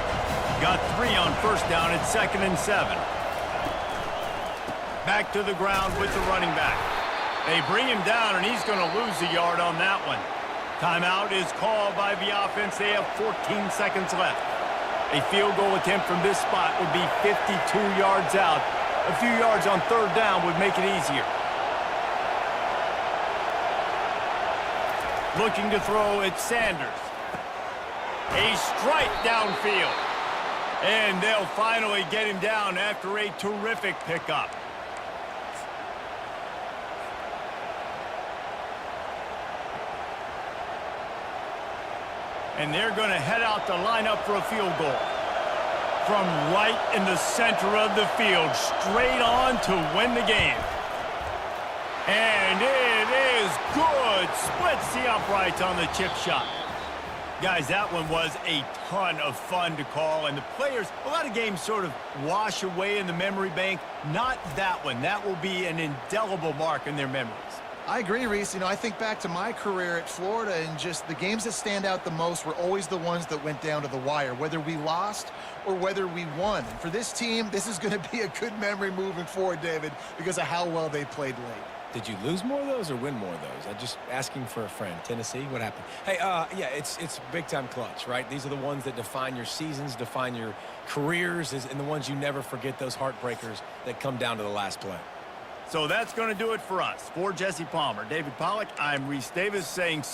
Got 3 on 1st down. It's 2nd and 7. Back to the ground with the running back. They bring him down, and he's going to lose a yard on that one. Timeout is called by the offense. They have 14 seconds left. A field goal attempt from this spot would be 52 yards out. A few yards on 3rd down would make it easier. Looking to throw, it's Sanders. A strike downfield. And they'll finally get him down after a terrific pickup. And they're going to head out to line up for a field goal. From right in the center of the field, straight on to win the game. And it it is good. Splits the uprights on the chip shot. Guys, that one was a ton of fun to call, and the players, a lot of games sort of wash away in the memory bank. Not that one. That will be an indelible mark in their memories. I agree, Reese. You know, I think back to my career at Florida, and just the games that stand out the most were always the ones that went down to the wire, whether we lost or whether we won. And for this team, this is going to be a good memory moving forward, David, because of how well they played late. Did you lose more of those or win more of those? I'm just asking for a friend. Tennessee, what happened? Hey, yeah, it's big-time clutch, right? These are the ones that define your seasons, define your careers, and the ones you never forget, those heartbreakers that come down to the last play. So that's going to do it for us. For Jesse Palmer, David Pollack, I'm Reese Davis saying...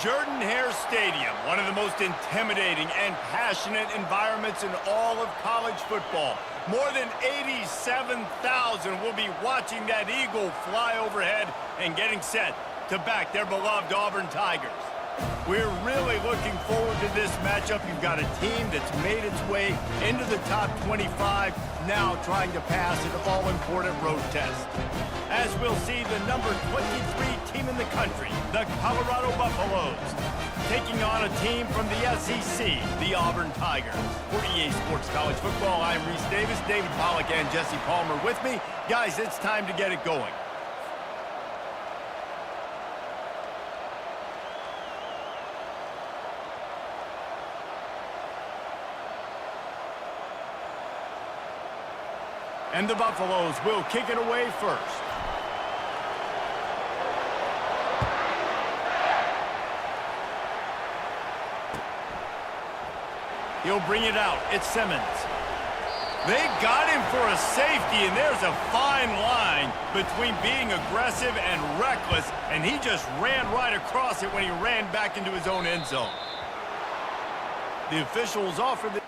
Jordan-Hare Stadium, one of the most intimidating and passionate environments in all of college football. More than 87,000 will be watching that eagle fly overhead and getting set to back their beloved Auburn Tigers. We're really looking forward to this matchup. You've got a team that's made its way into the top 25, now trying to pass an all-important road test. As we'll see the number 23 team in the country, the Colorado Buffaloes, taking on a team from the SEC, the Auburn Tigers. For EA Sports College Football, I'm Reese Davis, David Pollack, and Jesse Palmer with me. Guys, it's time to get it going. And the Buffaloes will kick it away first. He'll bring it out. It's Simmons. They got him for a safety, and there's a fine line between being aggressive and reckless, and he just ran right across it when he ran back into his own end zone. The officials offered the...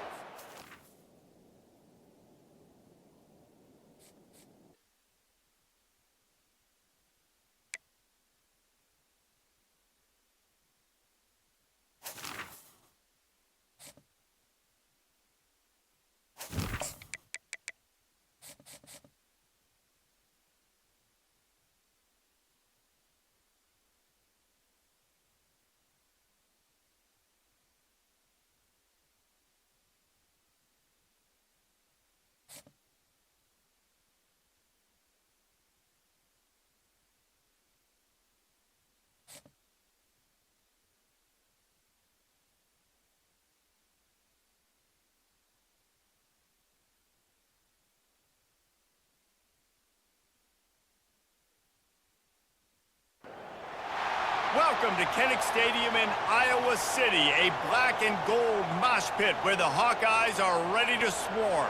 Welcome to Kinnick Stadium in Iowa City, a black and gold mosh pit where the Hawkeyes are ready to swarm.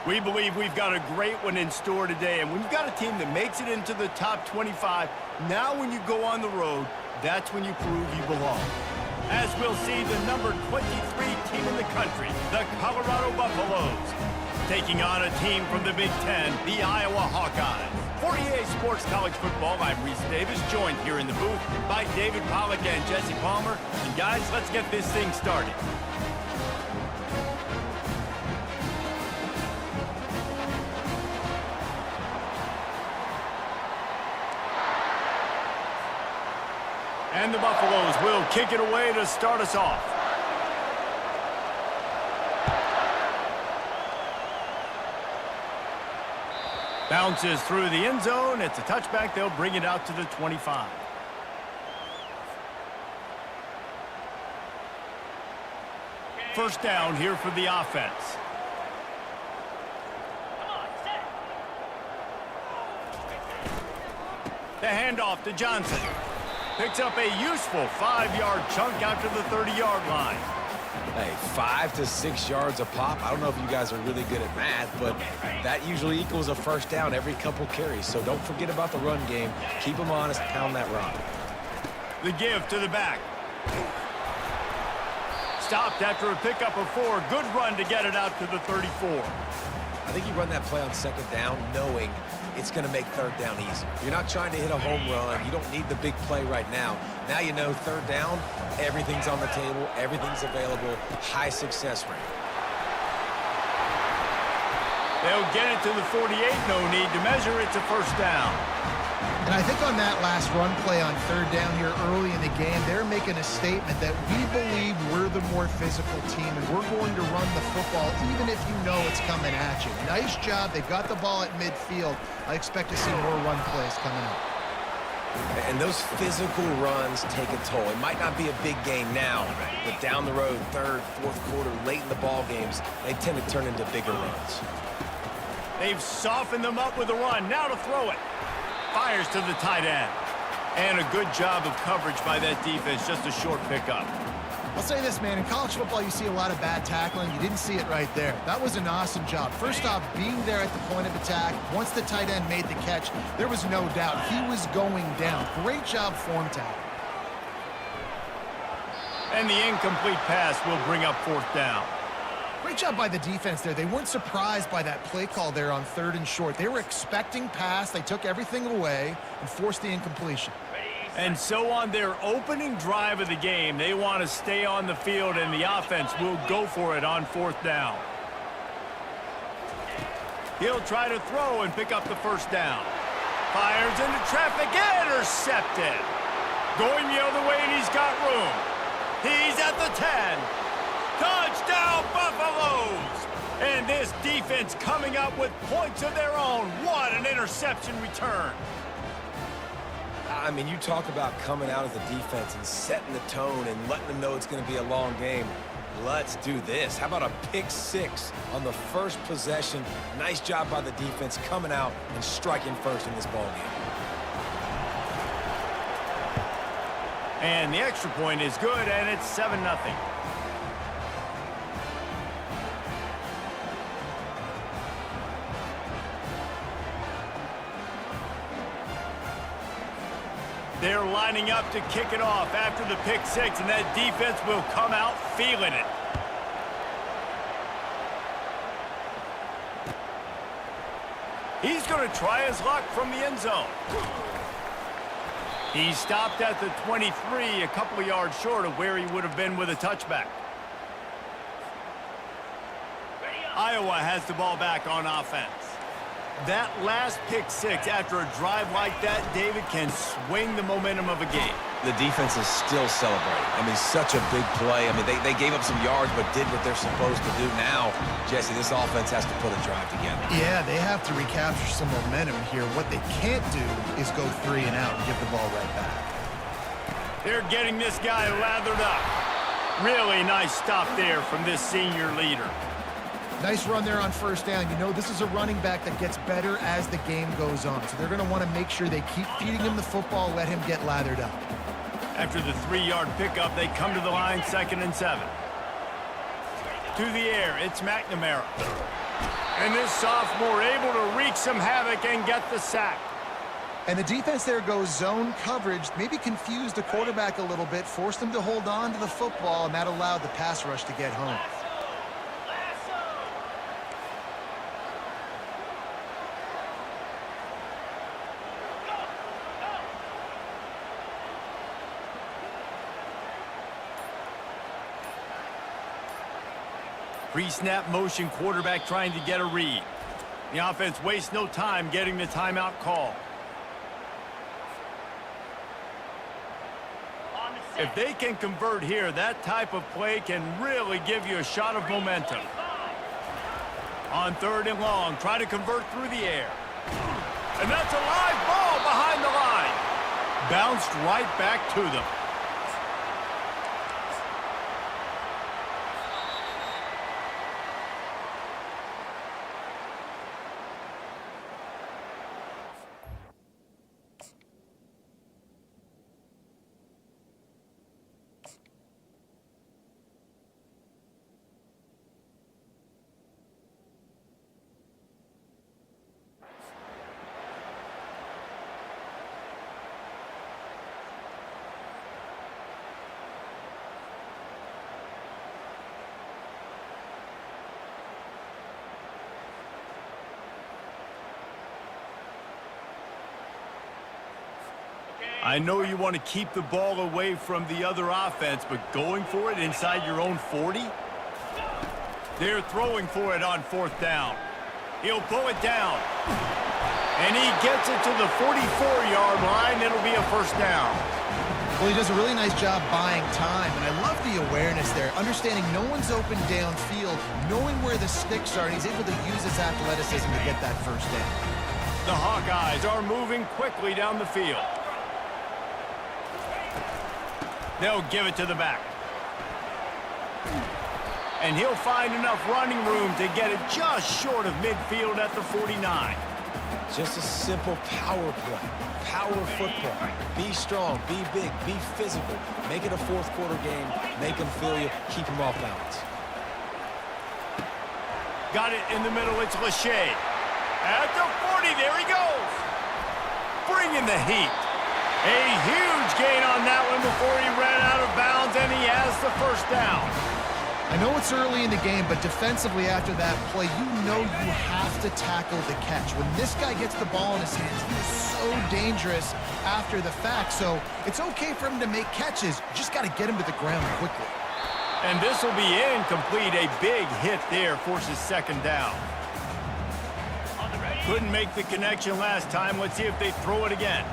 We believe we've got a great one in store today, and when you've got a team that makes it into the top 25, now when you go on the road, that's when you prove you belong. As we'll see the number 23 team in the country, the Colorado Buffaloes, taking on a team from the Big Ten, the Iowa Hawkeyes. For EA Sports College Football, I'm Reese Davis, joined here in the booth by David Pollack and Jesse Palmer. And guys, let's get this thing started. And the Buffaloes will kick it away to start us off. Bounces through the end zone. It's a touchback. They'll bring it out to the 25. First down here for the offense. The handoff to Johnson. Picks up a useful 5-yard chunk out to the 30-yard line. Hey, 5 to 6 yards a pop. I don't know if you guys are really good at math, but that usually equals a first down every couple carries. So don't forget about the run game. Keep them honest, pound that rock. The give to the back. Stopped after a pickup of 4. Good run to get it out to the 34. I think you run that play on second down knowing it's going to make third down easy. You're not trying to hit a home run. You don't need the big play right now. Now you know third down, everything's on the table, everything's available, high success rate. They'll get it to the 48, no need to measure. It's a first down. And I think on that last run play on third down here early in the game, they're making a statement that we believe we're the more physical team and we're going to run the football even if you know it's coming at you. Nice job. They got the ball at midfield. I expect to see more run plays coming up. And those physical runs take a toll. It might not be a big game now, but down the road, third, fourth quarter, late in the ball games, they tend to turn into bigger runs. They've softened them up with a run. Now to throw it. Fires to the tight end. And a good job of coverage by that defense. Just a short pickup. I'll say this, man. In college football, you see a lot of bad tackling. You didn't see it right there. That was an awesome job. First off, being there at the point of attack. Once the tight end made the catch, there was no doubt he was going down. Great job form tackle. And the incomplete pass will bring up fourth down. Great job by the defense there. They weren't surprised by that play call there on third and short. They were expecting pass. They took everything away and forced the incompletion. And so on their opening drive of the game, they want to stay on the field, and the offense will go for it on fourth down. He'll try to throw and pick up the first down. Fires into traffic, intercepted. Going the other way, and he's got room. He's at the 10. Touchdown, Buffaloes! And this defense coming up with points of their own. What an interception return. I mean, you talk about coming out as a defense and setting the tone and letting them know it's going to be a long game. Let's do this. How about a pick six on the first possession? Nice job by the defense coming out and striking first in this ball game. And the extra point is good, and it's 7-0. They're lining up to kick it off after the pick six, and that defense will come out feeling it. He's going to try his luck from the end zone. He stopped at the 23, a couple of yards short of where he would have been with a touchback. Iowa has the ball back on offense. That last pick six after a drive like that, David, can swing the momentum of a game. The defense is still celebrating. I mean, such a big play. I mean, they gave up some yards but did what they're supposed to do. Now, Jesse, this offense has to put a drive together. Yeah, they have to recapture some momentum here. What they can't do is go 3 and out and give the ball right back. They're getting this guy lathered up. Really nice stop there from this senior leader. Nice run there on first down. You know, this is a running back that gets better as the game goes on. So they're going to want to make sure they keep feeding him the football, let him get lathered up. After the 3-yard pickup, they come to the line, 2nd and 7. To the air, it's McNamara. And this sophomore able to wreak some havoc and get the sack. And the defense there goes zone coverage, maybe confused the quarterback a little bit, forced him to hold on to the football, and that allowed the pass rush to get home. Pre-snap motion, quarterback trying to get a read. The offense wastes no time getting the timeout call. If they can convert here, that type of play can really give you a shot of momentum. On 3rd and long, try to convert through the air. And that's a live ball behind the line. Bounced right back to them. I know you want to keep the ball away from the other offense, but going for it inside your own 40? They're throwing for it on 4th down. He'll pull it down. And he gets it to the 44-yard line. It'll be a 1st down. Well, he does a really nice job buying time, and I love the awareness there, understanding no one's open downfield, knowing where the sticks are, and he's able to use his athleticism to get that 1st down. The Hawkeyes are moving quickly down the field. They'll give it to the back. And he'll find enough running room to get it just short of midfield at the 49. Just a simple power play. Power football. Be strong, be big, be physical. Make it a 4th quarter game. Make them feel you. Keep them off balance. Got it in the middle. It's Lachey. At the 40, there he goes. Bringing the heat. A huge gain on that one before he ran out of bounds, and he has the 1st down. I know it's early in the game, but defensively after that play, you know you have to tackle the catch. When this guy gets the ball in his hands, he is so dangerous after the fact. So it's okay for him to make catches. You just got to get him to the ground quickly. And this will be incomplete. A big hit there forces 2nd down. Couldn't make the connection last time. Let's see if they throw it again.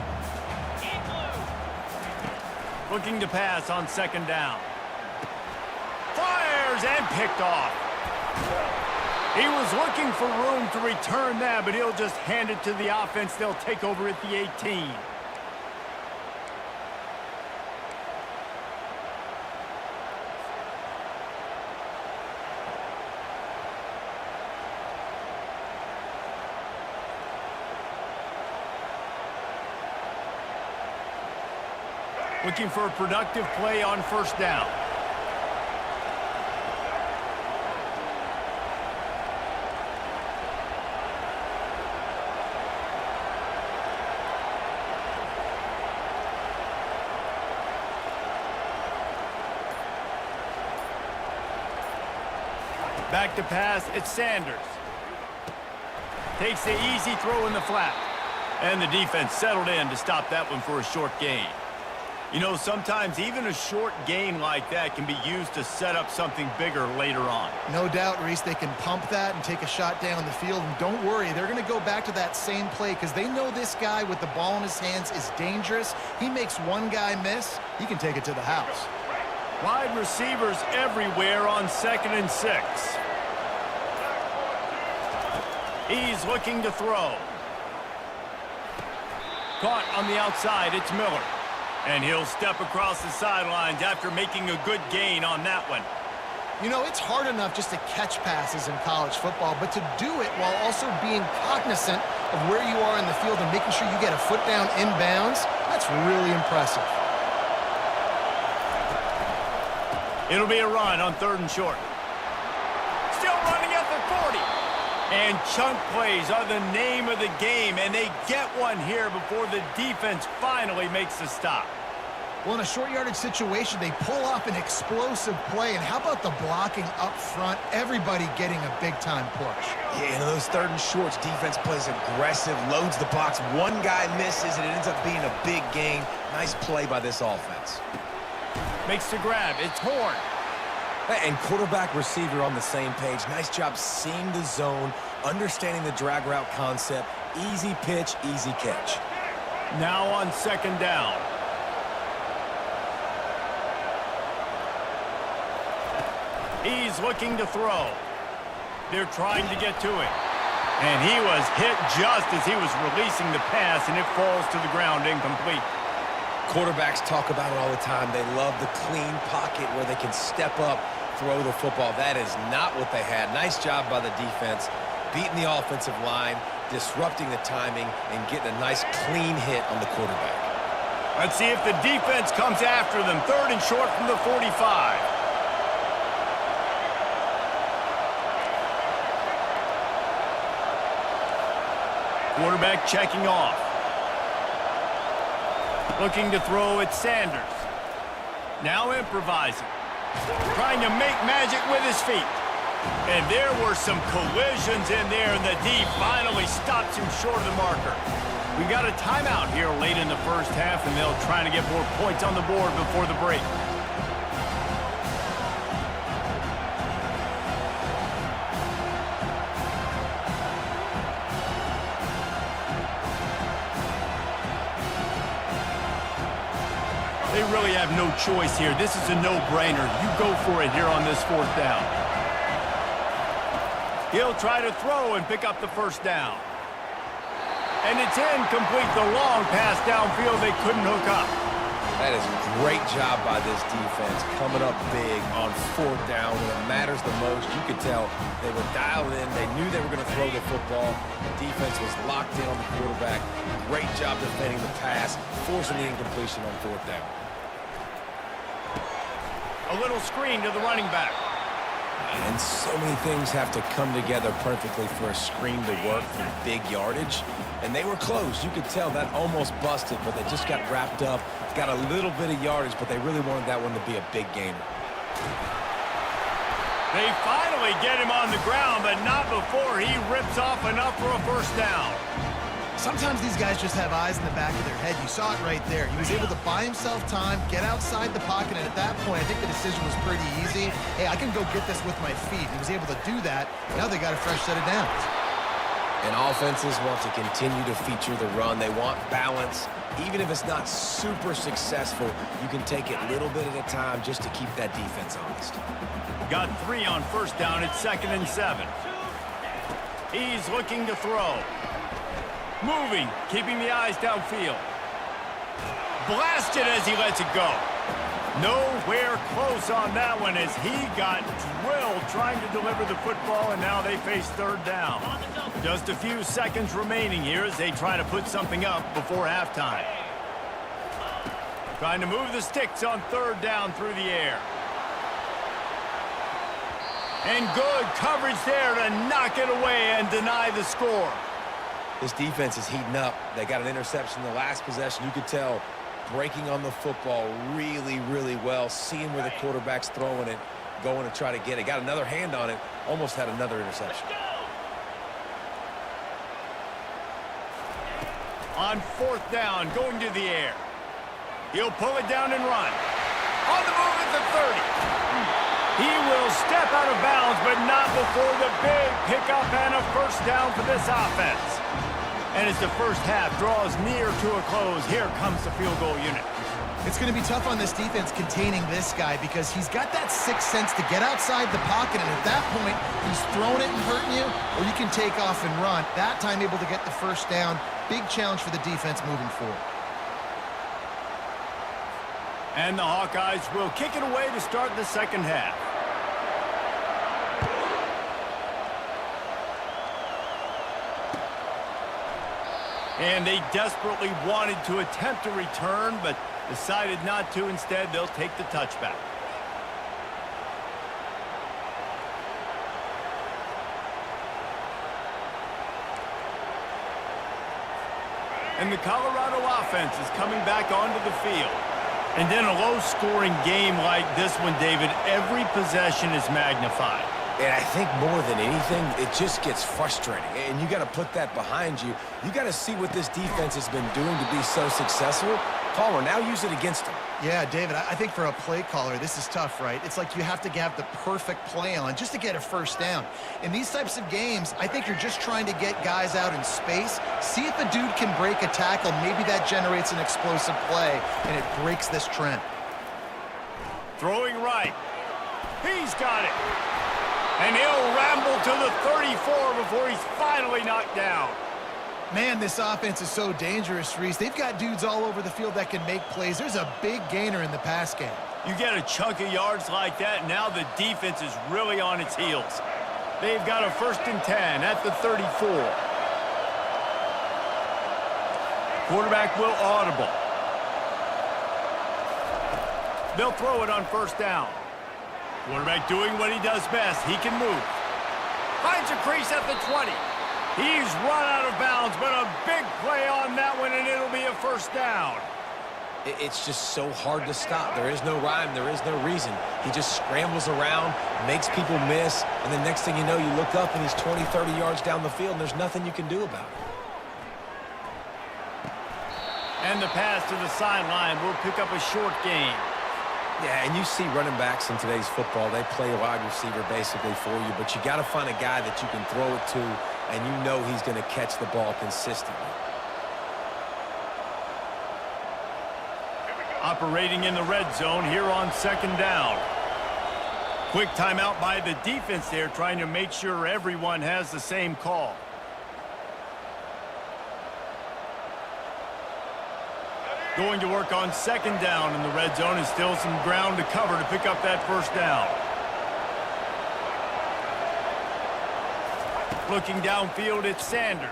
Looking to pass on 2nd down. Fires and picked off. He was looking for room to return that, but he'll just hand it to the offense. They'll take over at the 18. Looking for a productive play on 1st down. Back to pass, it's Sanders. Takes the easy throw in the flat. And the defense settled in to stop that one for a short gain. You know, sometimes even a short gain like that can be used to set up something bigger later on. No doubt, Reese, they can pump that and take a shot down the field. And don't worry, they're going to go back to that same play because they know this guy with the ball in his hands is dangerous. He makes one guy miss, he can take it to the house. Wide receivers everywhere on 2nd and 6. He's looking to throw. Caught on the outside, it's Miller. And he'll step across the sidelines after making a good gain on that one. You know, it's hard enough just to catch passes in college football, but to do it while also being cognizant of where you are in the field and making sure you get a foot down inbounds, that's really impressive. It'll be a run on 3rd and short. Still running at the 40. And chunk plays are the name of the game, and they get one here before the defense finally makes the stop. Well, in a short yardage situation, they pull off an explosive play. And how about the blocking up front? Everybody getting a big-time push. Yeah, in those 3rd and shorts, defense plays aggressive, loads the box. One guy misses, and it ends up being a big gain. Nice play by this offense. Makes the grab. It's Horn. And quarterback receiver on the same page. Nice job seeing the zone, understanding the drag route concept. Easy pitch, easy catch. Now on 2nd down. He's looking to throw. They're trying to get to it. And he was hit just as he was releasing the pass, and it falls to the ground incomplete. Quarterbacks talk about it all the time. They love the clean pocket where they can step up, throw the football. That is not what they had. Nice job by the defense, beating the offensive line, disrupting the timing, and getting a nice clean hit on the quarterback. Let's see if the defense comes after them. 3rd and short from the 45. Quarterback checking off. Looking to throw at Sanders. Now improvising. Trying to make magic with his feet. And there were some collisions in there, and the D finally stops him short of the marker. We got a timeout here late in the first half, and they'll try to get more points on the board before the break. They really have no choice here. This is a no-brainer. You go for it here on this fourth down. He'll try to throw and pick up the first down. And it's incomplete. The long pass downfield they couldn't hook up. That is a great job by this defense, coming up big on fourth down when it matters the most. You could tell they were dialed in. They knew they were going to throw the football. The defense was locked in on the quarterback. Great job defending the pass, forcing the incompletion on fourth down. A little screen to the running back. And so many things have to come together perfectly for a screen to work for big yardage. And they were close. You could tell that almost busted, but they just got wrapped up, got a little bit of yardage, but they really wanted that one to be a big gainer. They finally get him on the ground, but not before he rips off enough for a first down. Sometimes these guys just have eyes in the back of their head. You saw it right there. He was able to buy himself time, get outside the pocket, and at that point, I think the decision was pretty easy. Hey, I can go get this with my feet. He was able to do that. Now they got a fresh set of downs. And offenses want to continue to feature the run. They want balance. Even if it's not super successful, you can take it a little bit at a time just to keep that defense honest. Got 3 on first down. It's 2nd and 7. He's looking to throw. Moving, keeping the eyes downfield. Blasted as he lets it go. Nowhere close on that one as he got drilled trying to deliver the football, and now they face third down. Just a few seconds remaining here as they try to put something up before halftime. Trying to move the sticks on third down through the air. And good coverage there to knock it away and deny the score. This defense is heating up. They got an interception in the last possession. You could tell breaking on the football really, really well, seeing where the quarterback's throwing it, going to try to get it. Got another hand on it, almost had another interception. On fourth down, going to the air. He'll pull it down and run. On the move at the 30. He will step out of bounds, but not before the big pickup and a first down for this offense. And as the first half draws near to a close, here comes the field goal unit. It's going to be tough on this defense containing this guy because he's got that sixth sense to get outside the pocket, and at that point, he's throwing it and hurting you, or you can take off and run. That time able to get the first down. Big challenge for the defense moving forward. And the Hawkeyes will kick it away to start the second half. And they desperately wanted to attempt a return, but decided not to. Instead, they'll take the touchback. And the Colorado offense is coming back onto the field. And in a low-scoring game like this one, David, every possession is magnified. And I think more than anything, it just gets frustrating. And you got to put that behind you. You got to see what this defense has been doing to be so successful. Caller, now use it against them. Yeah, David, I think for a play caller, this is tough, right? It's like you have to have the perfect play on just to get a first down. In these types of games, I think you're just trying to get guys out in space, see if a dude can break a tackle. Maybe that generates an explosive play, and it breaks this trend. Throwing right. He's got it. And he'll ramble to the 34 before he's finally knocked down. Man, this offense is so dangerous, Reese. They've got dudes all over the field that can make plays. There's a big gainer in the pass game. You get a chunk of yards like that, now the defense is really on its heels. They've got a 1st and 10 at the 34. Quarterback will audible. They'll throw it on first down. Quarterback doing what he does best. He can move. Finds a crease at the 20. He's run out of bounds, but a big play on that one, and it'll be a first down. It's just so hard to stop. There is no rhyme. There is no reason. He just scrambles around, makes people miss, and the next thing you know, you look up and he's 20, 30 yards down the field, and there's nothing you can do about it. And the pass to the sideline will pick up a short gain. Yeah, and you see running backs in today's football, they play a wide receiver basically for you, but you got to find a guy that you can throw it to, and you know he's going to catch the ball consistently. Operating in the red zone here on second down. Quick timeout by the defense there, trying to make sure everyone has the same call. Going to work on second down in the red zone, and still some ground to cover to pick up that first down. Looking downfield, it's Sanders.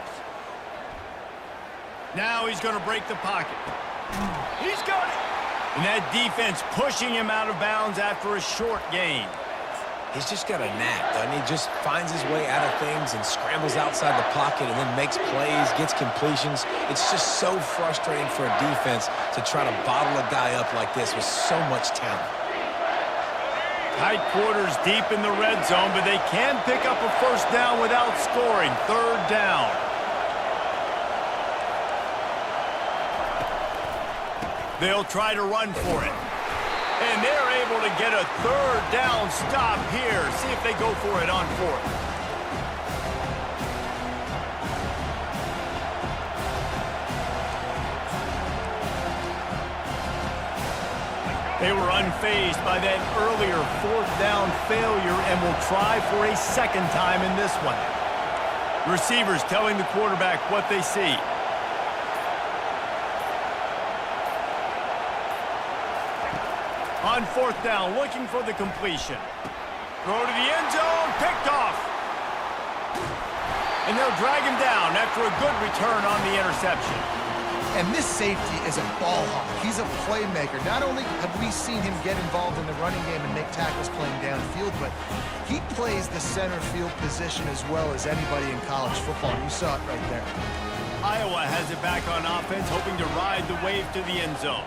Now he's going to break the pocket. He's got it. And that defense pushing him out of bounds after a short gain. He's just got a knack, doesn't he? Just finds his way out of things and scrambles outside the pocket and then makes plays, gets completions. It's just so frustrating for a defense to try to bottle a guy up like this with so much talent. Tight quarters deep in the red zone, but they can pick up a first down without scoring. Third down. They'll try to run for it. And they're able to get a third down stop here. See if they go for it on fourth. They were unfazed by that earlier fourth down failure and will try for a second time in this one. Receivers telling the quarterback what they see. On fourth down, looking for the completion. Throw to the end zone, picked off. And they'll drag him down after a good return on the interception. And this safety is a ball hawk. He's a playmaker. Not only have we seen him get involved in the running game and make tackles playing downfield, but he plays the center field position as well as anybody in college football. And you saw it right there. Iowa has it back on offense, hoping to ride the wave to the end zone.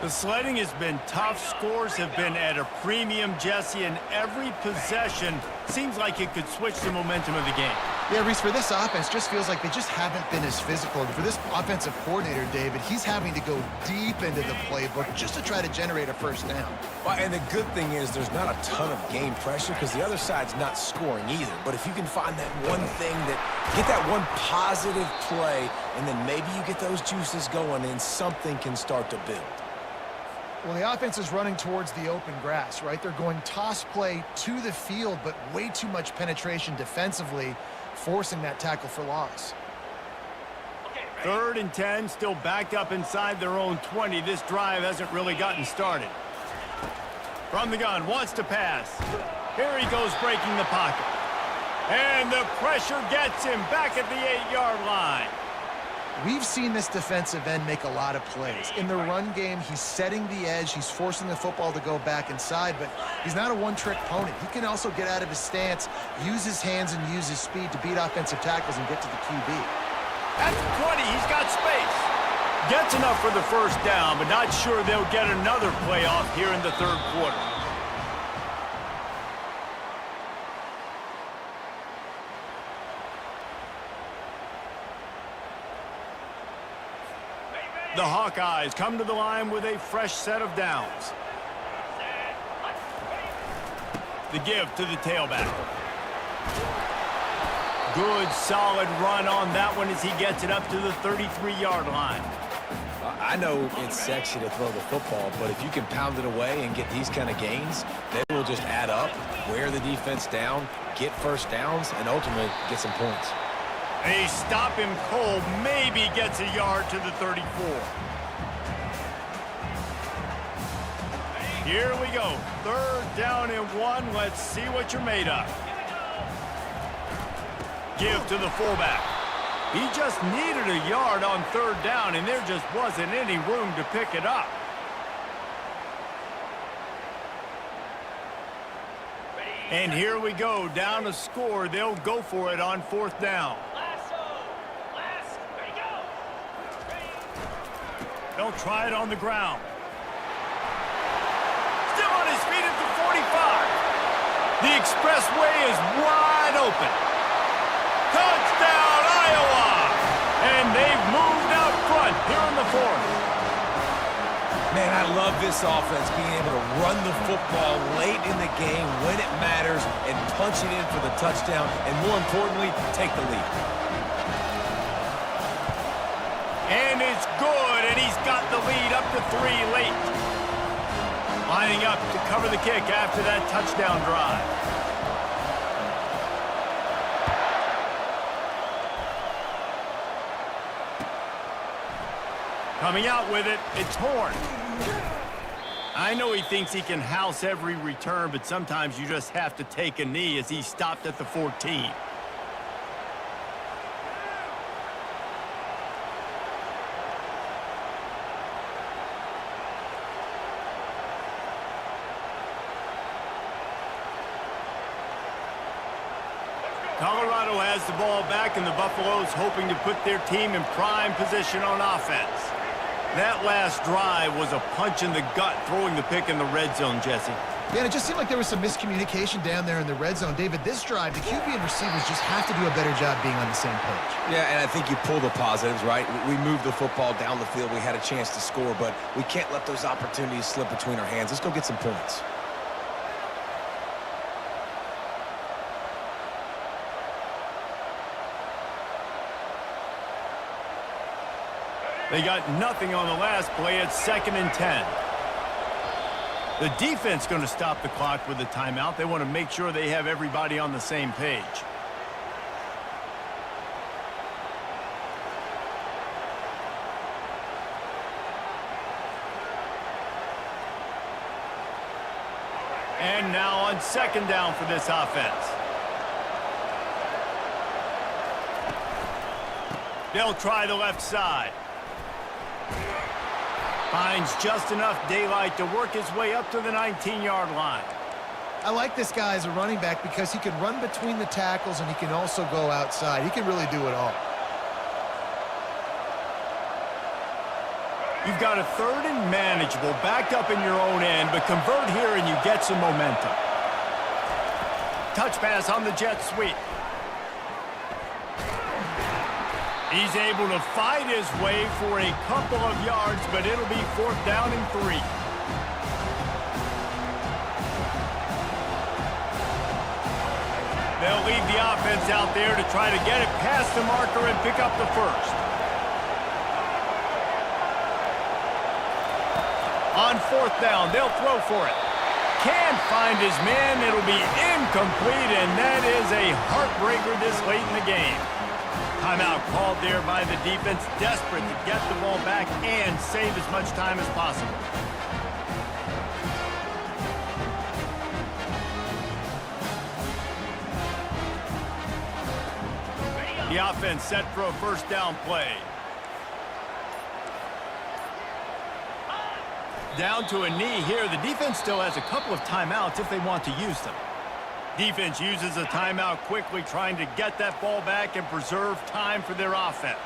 The sledding has been tough. Scores have been at a premium, Jesse, and every possession seems like it could switch the momentum of the game. Yeah, Reese, for this offense, just feels like they just haven't been as physical. And for this offensive coordinator, David, he's having to go deep into the playbook just to try to generate a first down. Well, and the good thing is there's not a ton of game pressure because the other side's not scoring either. But if you can find that one thing get that one positive play, and then maybe you get those juices going and something can start to build. Well, the offense is running towards the open grass, right? They're going toss play to the field, but way too much penetration defensively, forcing that tackle for loss. Third and 10, still backed up inside their own 20. This drive hasn't really gotten started. From the gun, wants to pass. Here he goes, breaking the pocket. And the pressure gets him back at the 8-yard line. We've seen this defensive end make a lot of plays. In the run game, he's setting the edge. He's forcing the football to go back inside, but he's not a one-trick pony. He can also get out of his stance, use his hands, and use his speed to beat offensive tackles and get to the QB. At the 20, he's got space. Gets enough for the first down, but not sure they'll get another play off here in the third quarter. The Hawkeyes come to the line with a fresh set of downs. The give to the tailback. Good, solid run on that one as he gets it up to the 33-yard line. I know it's sexy to throw the football, but if you can pound it away and get these kind of gains, they will just add up, wear the defense down, get first downs, and ultimately get some points. They stop him cold, maybe gets a yard to the 34. Here we go, third down and 1. Let's see what you're made of. Give to the fullback. He just needed a yard on third down, and there just wasn't any room to pick it up. And here we go, down a score. They'll go for it on fourth down. They'll try it on the ground. Still on his feet at the 45. The expressway is wide open. Touchdown, Iowa! And they've moved out front here in the fourth. Man, I love this offense being able to run the football late in the game when it matters and punch it in for the touchdown, and more importantly, take the lead. And it's good, and he's got the lead up to 3 late. Lining up to cover the kick after that touchdown drive. Coming out with it, it's Horn. I know he thinks he can house every return, but sometimes you just have to take a knee as he stopped at the 14. Colorado has the ball back, and the Buffaloes hoping to put their team in prime position on offense. That last drive was a punch in the gut, throwing the pick in the red zone, Jesse. Yeah, and it just seemed like there was some miscommunication down there in the red zone. David, this drive, the QB and receivers just have to do a better job being on the same page. Yeah, and I think you pull the positives, right? We moved the football down the field. We had a chance to score, but we can't let those opportunities slip between our hands. Let's go get some points. They got nothing on the last play. It's 2nd and 10. The defense going to stop the clock with a timeout. They want to make sure they have everybody on the same page. And now on 2nd down for this offense. They'll try the left side. Finds just enough daylight to work his way up to the 19-yard line. I like this guy as a running back because he can run between the tackles and he can also go outside. He can really do it all. You've got a 3rd and manageable, backed up in your own end, but convert here and you get some momentum. Touch pass on the jet sweep. He's able to fight his way for a couple of yards, but it'll be 4th down and 3. They'll leave the offense out there to try to get it past the marker and pick up the 1st. On 4th down, they'll throw for it. Can't find his man. It'll be incomplete, and that is a heartbreaker this late in the game. Timeout called there by the defense, desperate to get the ball back and save as much time as possible. The offense set for a 1st down play. Down to a knee here. The defense still has a couple of timeouts if they want to use them. Defense uses a timeout quickly, trying to get that ball back and preserve time for their offense.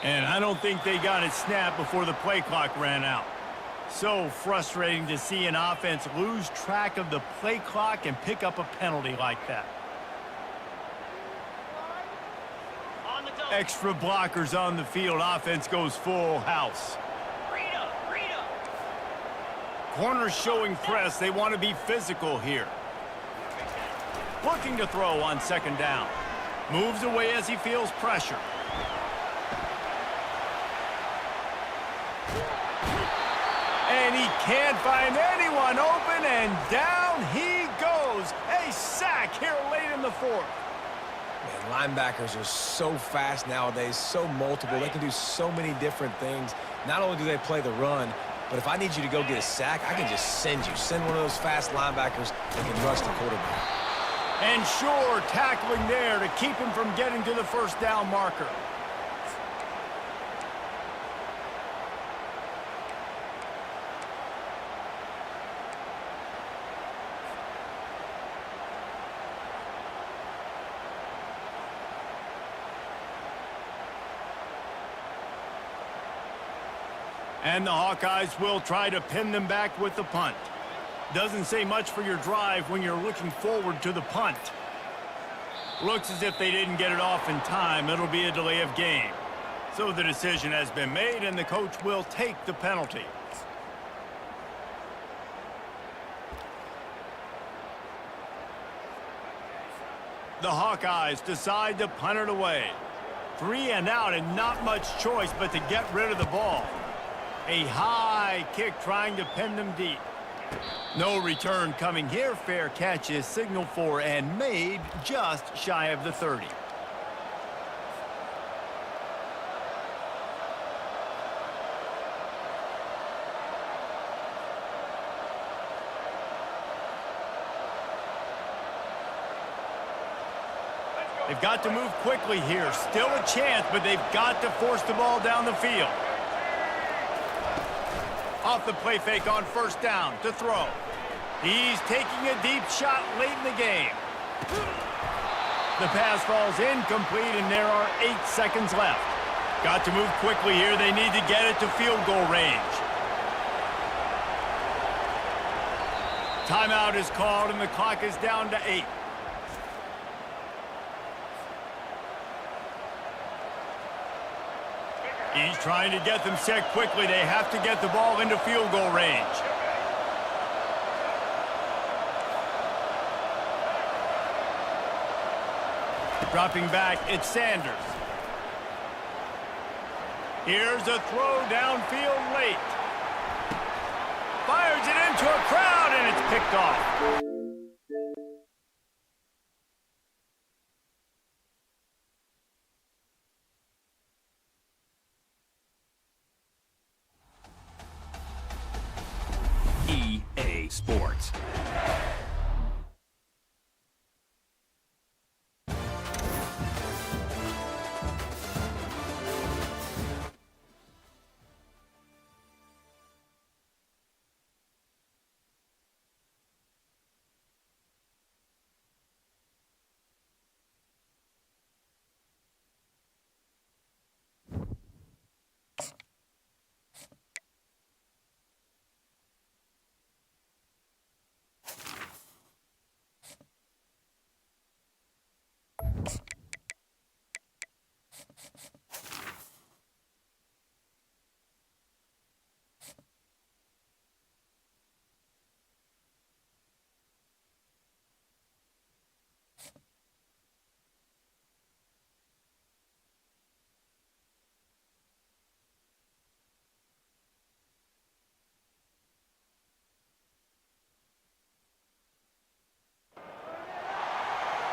And I don't think they got it snapped before the play clock ran out. So frustrating to see an offense lose track of the play clock and pick up a penalty like that. Extra blockers on the field. Offense goes full house. Corners showing press. They want to be physical here. Looking to throw on 2nd down. Moves away as he feels pressure. And he can't find anyone open, and down he goes. A sack here late in the 4th. Man, linebackers are so fast nowadays, so multiple. They can do so many different things. Not only do they play the run, but if I need you to go get a sack, I can just send you. Send one of those fast linebackers that can rush the quarterback. And sure, tackling there to keep him from getting to the 1st down marker. And the Hawkeyes will try to pin them back with the punt. Doesn't say much for your drive when you're looking forward to the punt. Looks as if they didn't get it off in time. It'll be a delay of game. So the decision has been made, and the coach will take the penalty. The Hawkeyes decide to punt it away. 3 and out, and not much choice but to get rid of the ball. A high kick trying to pin them deep. No return coming here. Fair catch is signaled for and made just shy of the 30. They've got to move quickly here. Still a chance, but they've got to force the ball down the field. Off the play fake on first down to throw. He's taking a deep shot late in the game. The pass falls incomplete, and there are 8 seconds left. Got to move quickly here. They need to get it to field goal range. Timeout is called, and the clock is down to 8. He's trying to get them set quickly. They have to get the ball into field goal range. Dropping back, it's Sanders. Here's a throw downfield late. Fires it into a crowd, and it's picked off. EA Sports.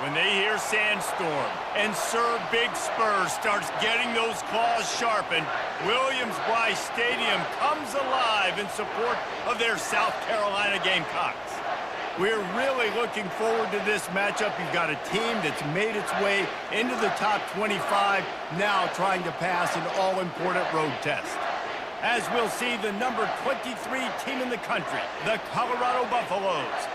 When they hear Sandstorm and Sir Big Spur starts getting those claws sharpened, Williams-Brice Stadium comes alive in support of their South Carolina Gamecocks. We're really looking forward to this matchup. You've got a team that's made its way into the top 25, now trying to pass an all-important road test. As we'll see, the number 23 team in the country, the Colorado Buffaloes,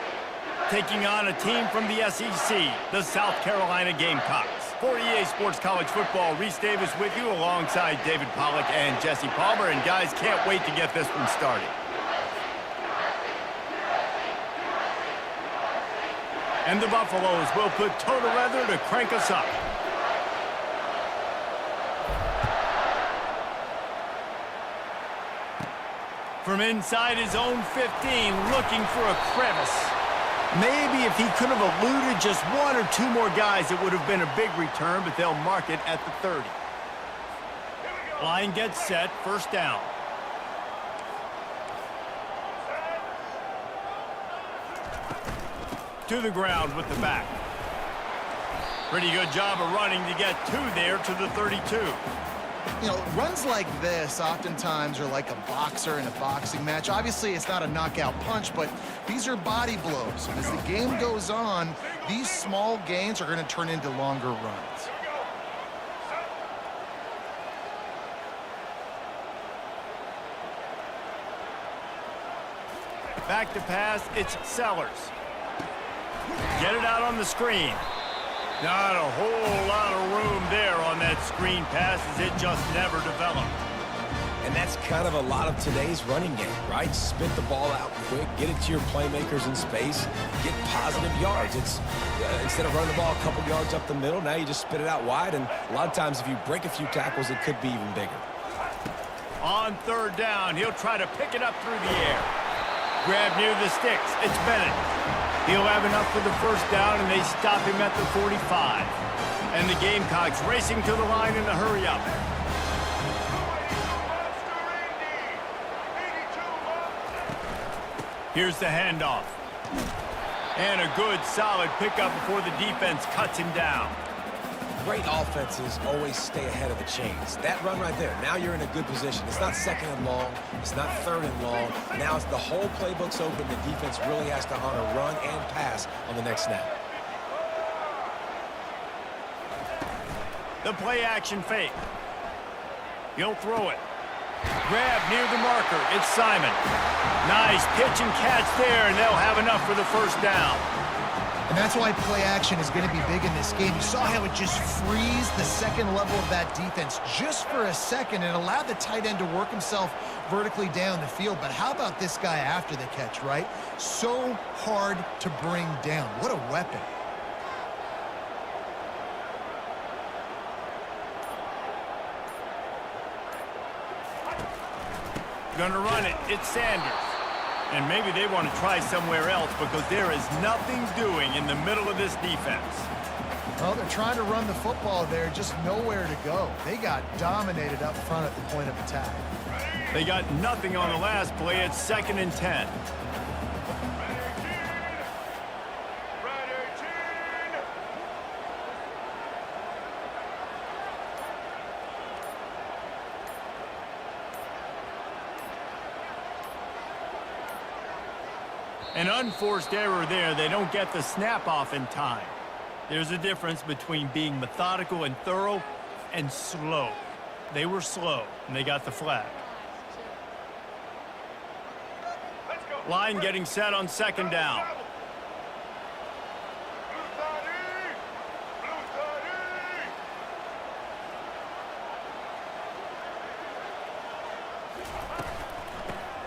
taking on a team from the SEC, the South Carolina Gamecocks. For EA Sports College Football, Reese Davis with you alongside David Pollack and Jesse Palmer. And guys, can't wait to get this one started. And the Buffaloes will put total leather to crank us up. From inside his own 15, looking for a crevice. Maybe if he could have eluded just 1 or 2 more guys, it would have been a big return, but they'll mark it at the 30. Line gets set, first down. To the ground with the back. Pretty good job of running to get 2 there to the 32. You know, runs like this oftentimes are like a boxer in a boxing match. Obviously, it's not a knockout punch, but these are body blows. And as the game goes on, these small gains are going to turn into longer runs. Back to pass, it's Sellers. Get it out on the screen. Not a whole lot of room there on that screen pass, as it just never developed. And that's kind of a lot of today's running game, right? Spit the ball out quick, get it to your playmakers in space, get positive yards. It's instead of running the ball a couple yards up the middle, now you just spit it out wide, and a lot of times if you break a few tackles, it could be even bigger. On third down, he'll try to pick it up through the air. Grab near the sticks. It's Bennett. He'll have enough for the first down, and they stop him at the 45. And the Gamecocks racing to the line in a hurry-up. Here's the handoff. And a good, solid pickup before the defense cuts him down. Great offenses always stay ahead of the chains. That run right there, now you're in a good position. It's not second and long. It's not third and long. Now it's the whole playbook's open. The defense really has to honor run and pass on the next snap. The play-action fake. He'll throw it. Grab near the marker. It's Simon. Nice pitch and catch there, and they'll have enough for the first down. And that's why play action is going to be big in this game. You saw how it just frees the second level of that defense just for a second and allowed the tight end to work himself vertically down the field. But how about this guy after the catch, right? So hard to bring down. What a weapon. Gonna run it. It's Sanders. And maybe they want to try somewhere else because there is nothing doing in the middle of this defense. Well, they're trying to run the football there, just nowhere to go. They got dominated up front at the point of attack. They got nothing on the last play. It's 2nd and 10. An unforced error there. They don't get the snap off in time. There's a difference between being methodical and thorough and slow. They were slow, and they got the flag. Line getting set on 2nd down.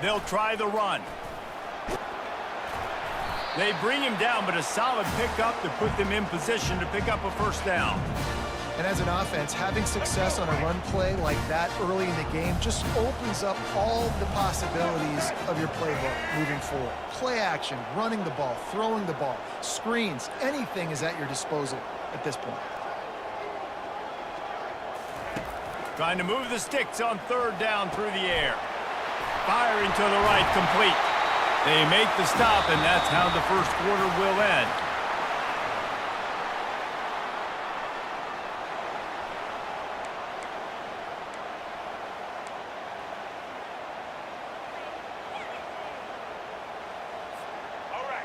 They'll try the run. They bring him down, but a solid pickup to put them in position to pick up a first down. And as an offense, having success on a run play like that early in the game just opens up all the possibilities of your playbook moving forward. Play action, running the ball, throwing the ball, screens, anything is at your disposal at this point. Trying to move the sticks on 3rd down through the air. Firing to the right, complete. They make the stop, and that's how the first quarter will end.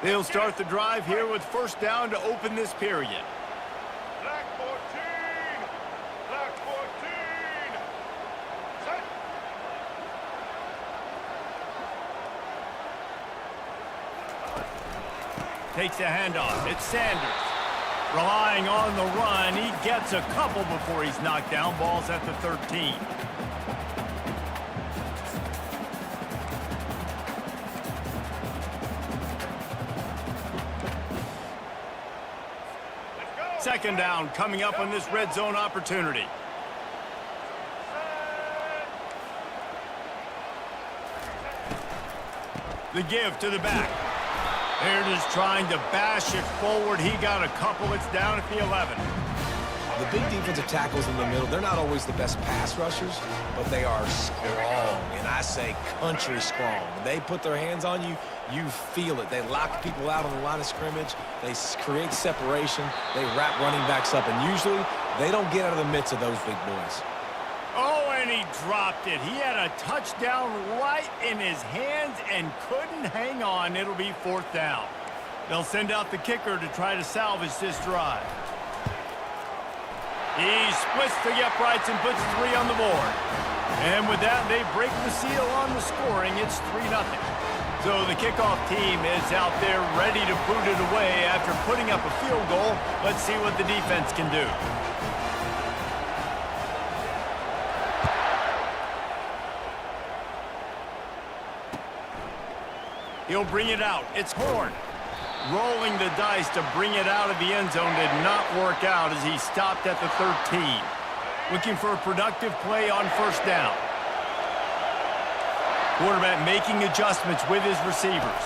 They'll start the drive here with first down to open this period. Black 14. Black 14. Set. Takes a handoff. It's Sanders. Relying on the run. He gets a couple before he's knocked down. Ball's at the 13. Second down coming up on this red zone opportunity. The give to the back. They're just trying to bash it forward. He got a couple. It's down at the 11. The big defensive tackles in the middle, they're not always the best pass rushers, but they are strong, and I say country strong. When they put their hands on you, you feel it. They lock people out on the line of scrimmage. They create separation. They wrap running backs up, and usually they don't get out of the midst of those big boys. Oh, and he dropped it. He had a touchdown right in his hands and couldn't hang on. It'll be 4th down. They'll send out the kicker to try to salvage this drive. He splits the uprights and puts 3 on the board. And with that, they break the seal on the scoring. It's 3-0. So the kickoff team is out there ready to boot it away after putting up a field goal. Let's see what the defense can do. He'll bring it out. It's Horn. Rolling the dice to bring it out of the end zone did not work out as he stopped at the 13. Looking for a productive play on first down. Quarterback making adjustments with his receivers.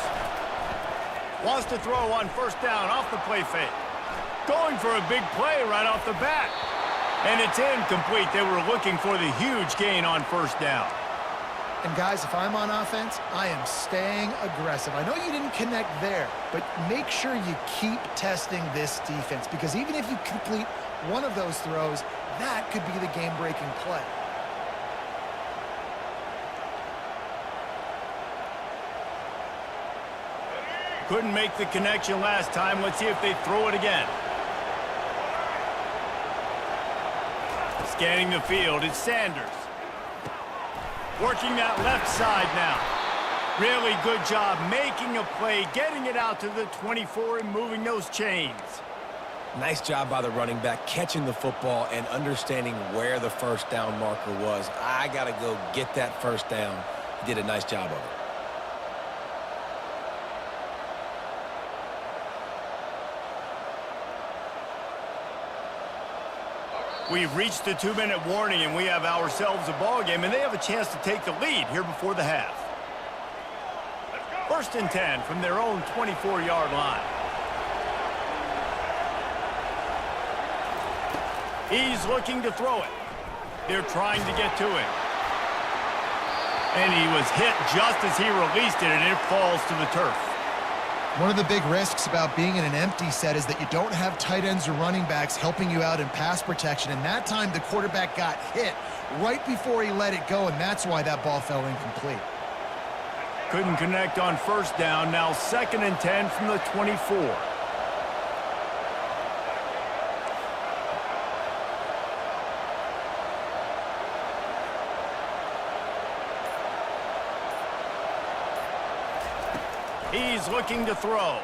Wants to throw on first down off the play fake. Going for a big play right off the bat. And it's incomplete. They were looking for the huge gain on first down. And guys, if I'm on offense, I am staying aggressive. I know you didn't connect there, but make sure you keep testing this defense, because even if you complete one of those throws, that could be the game-breaking play. Couldn't make the connection last time. Let's see if they throw it again. Scanning the field, it's Sanders. Working that left side now. Really good job making a play, getting it out to the 24 and moving those chains. Nice job by the running back, catching the football and understanding where the first down marker was. I got to go get that first down. He did a nice job of it. We've reached the 2-minute warning, and we have ourselves a ball game, and they have a chance to take the lead here before the half. First and 10 from their own 24-yard line. He's looking to throw it. They're trying to get to it. And he was hit just as he released it, and it falls to the turf. One of the big risks about being in an empty set is that you don't have tight ends or running backs helping you out in pass protection. And that time, the quarterback got hit right before he let it go, and that's why that ball fell incomplete. Couldn't connect on first down. Now 2nd and 10 from the 24. He's looking to throw.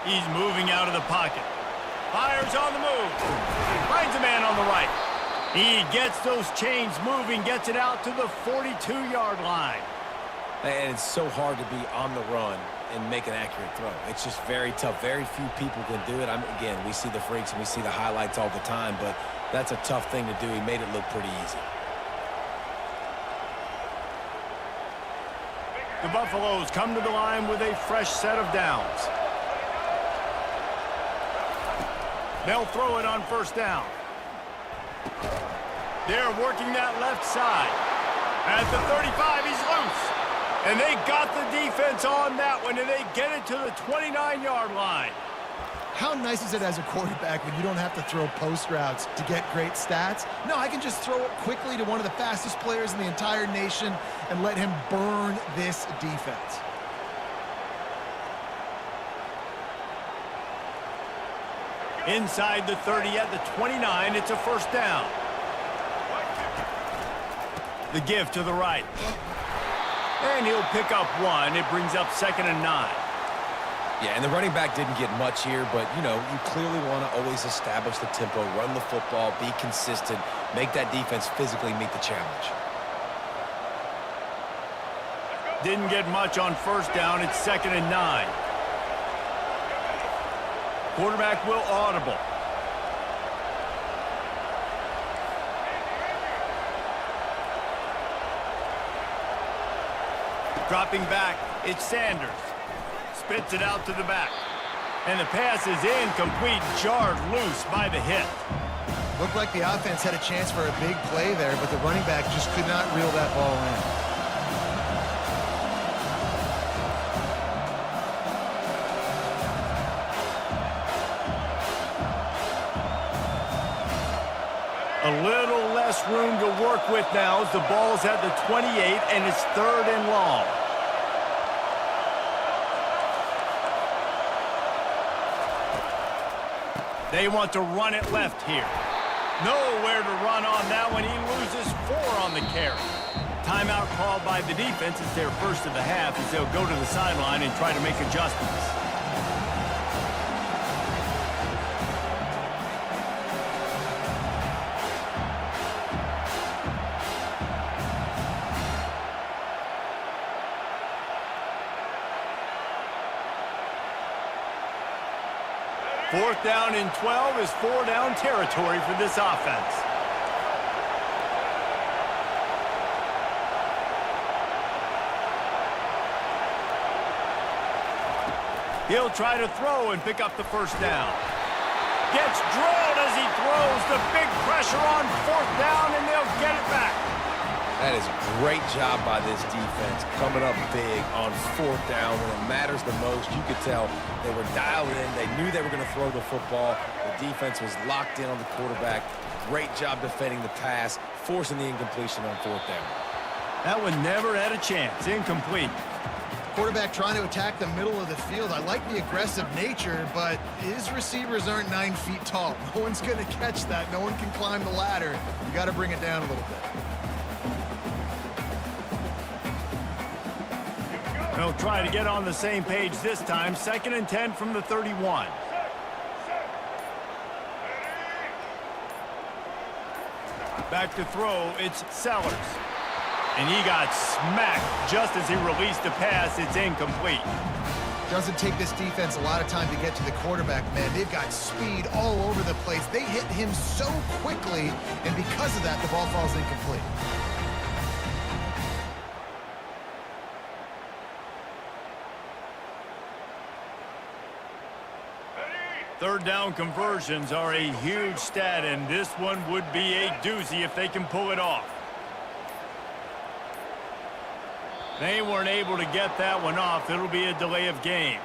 He's moving out of the pocket. Fires on the move. Finds a man on the right. He gets those chains moving, gets it out to the 42-yard line. And it's so hard to be on the run and make an accurate throw. It's just very tough. Very few people can do it. Again, we see the freaks and we see the highlights all the time, but that's a tough thing to do. He made it look pretty easy. The Buffaloes come to the line with a fresh set of downs. They'll throw it on first down. They're working that left side. At the 35, he's loose. And they got the defense on that one, and they get it to the 29-yard line. How nice is it as a quarterback when you don't have to throw post routes to get great stats? No, I can just throw it quickly to one of the fastest players in the entire nation and let him burn this defense. Inside the 30 at the 29, it's a first down. The give to the right. And he'll pick up one. It brings up 2nd and 9. Yeah, and the running back didn't get much here, but, you know, you clearly want to always establish the tempo, run the football, be consistent, make that defense physically meet the challenge. Didn't get much on first down. It's 2nd and 9. Quarterback will audible. Dropping back, it's Sanders. Spits it out to the back. And the pass is incomplete, jarred loose by the hit. Looked like the offense had a chance for a big play there, but the running back just could not reel that ball in. A little less room to work with now as the ball's at the 28 and it's 3rd and long. They want to run it left here. Nowhere to run on that one. He loses 4 on the carry. Timeout called by the defense. It's their first of the half as they'll go to the sideline and try to make adjustments. 4th down and 12 is 4-down territory for this offense. He'll try to throw and pick up the 1st down. Gets drilled as he throws. The big pressure on 4th down, and they'll get it back. That is a great job by this defense, coming up big on 4th down when it matters the most. You could tell they were dialed in. They knew they were going to throw the football. The defense was locked in on the quarterback. Great job defending the pass, forcing the incompletion on 4th down. That one never had a chance. Incomplete. Quarterback trying to attack the middle of the field. I like the aggressive nature, but his receivers aren't 9 feet tall. No one's going to catch that. No one can climb the ladder. You got to bring it down a little bit. They'll try to get on the same page this time. 2nd and 10 from the 31. Back to throw, it's Sellers. And he got smacked just as he released the pass. It's incomplete. Doesn't take this defense a lot of time to get to the quarterback, man. They've got speed all over the place. They hit him so quickly, and because of that, the ball falls incomplete. Third down conversions are a huge stat, and this one would be a doozy if they can pull it off. They weren't able to get that one off. It'll be a delay of game.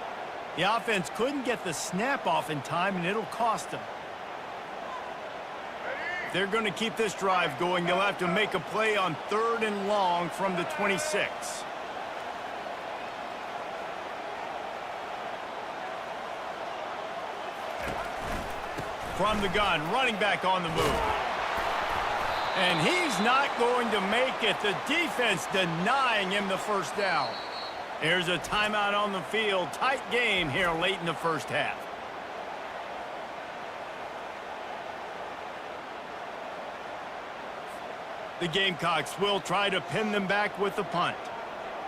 The offense couldn't get the snap off in time, and it'll cost them. If they're going to keep this drive going, they'll have to make a play on 3rd and long from the 26. From the gun, running back on the move. And he's not going to make it. The defense denying him the 1st down. There's a timeout on the field. Tight game here late in the 1st half. The Gamecocks will try to pin them back with the punt.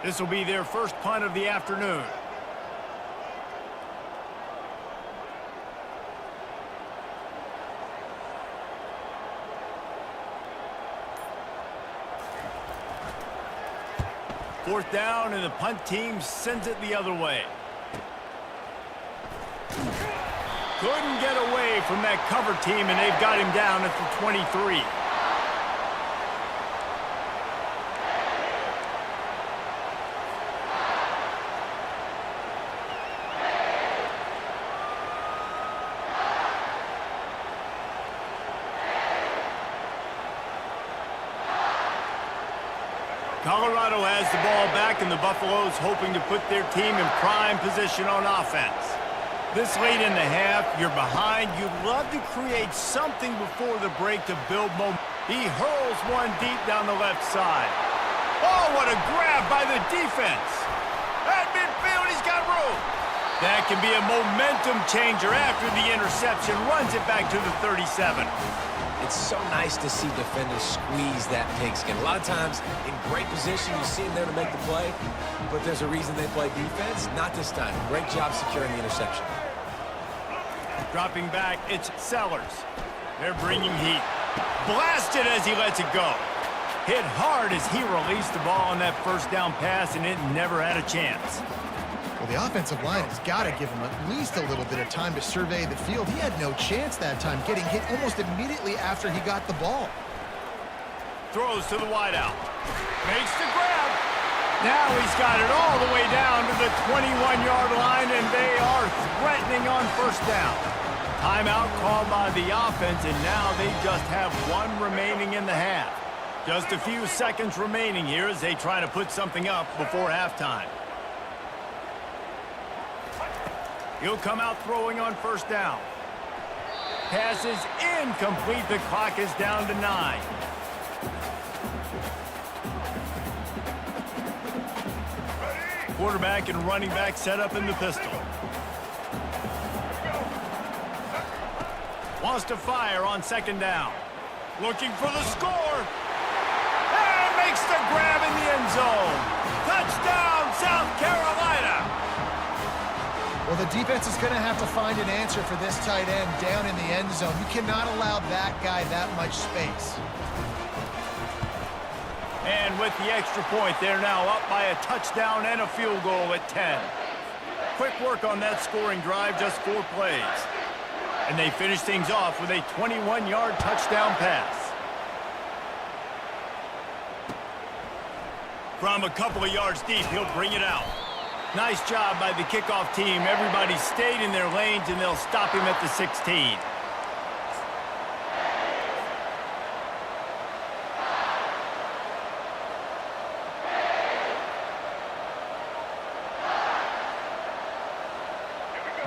This will be their first punt of the afternoon. Fourth down, and the punt team sends it the other way. Couldn't get away from that cover team, and they've got him down at the 23. Colorado has the ball back, and the Buffaloes hoping to put their team in prime position on offense. This late in the half, you're behind. You'd love to create something before the break to build momentum. He hurls one deep down the left side. Oh, what a grab by the defense. At midfield, he's got room. That can be a momentum changer after the interception. Runs it back to the 37. It's so nice to see defenders squeeze that pigskin. A lot of times, in great position, you see them there to make the play, but there's a reason they play defense. Not this time. Great job securing the interception. Dropping back, it's Sellers. They're bringing heat. Blasted as he lets it go. Hit hard as he released the ball on that 1st down pass, and it never had a chance. Well, the offensive line has got to give him at least a little bit of time to survey the field. He had no chance that time, getting hit almost immediately after he got the ball. Throws to the wideout. Makes the grab. Now he's got it all the way down to the 21-yard line, and they are threatening on 1st down. Timeout called by the offense, and now they just have one remaining in the half. Just a few seconds remaining here as they try to put something up before halftime. He'll come out throwing on 1st down. Pass is incomplete. The clock is down to 9. Quarterback and running back set up in the pistol. Wants to fire on 2nd down. Looking for the score. And makes the grab in the end zone. Touchdown, South Carolina. Well, Well, the defense is going to have to find an answer for this tight end down in the end zone. You cannot allow that guy that much space. And with the extra point, they're now up by a touchdown and a field goal at 10. Quick work on that scoring drive, just 4 plays. And they finish things off with a 21-yard touchdown pass. From a couple of yards deep, he'll bring it out. Nice job by the kickoff team. Everybody stayed in their lanes, and they'll stop him at the 16.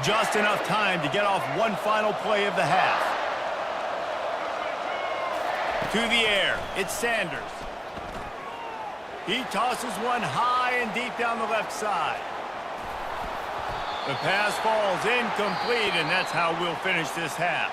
Just enough time to get off one final play of the half. To the air, it's Sanders. He tosses one high and deep down the left side. The pass falls incomplete, and that's how we'll finish this half.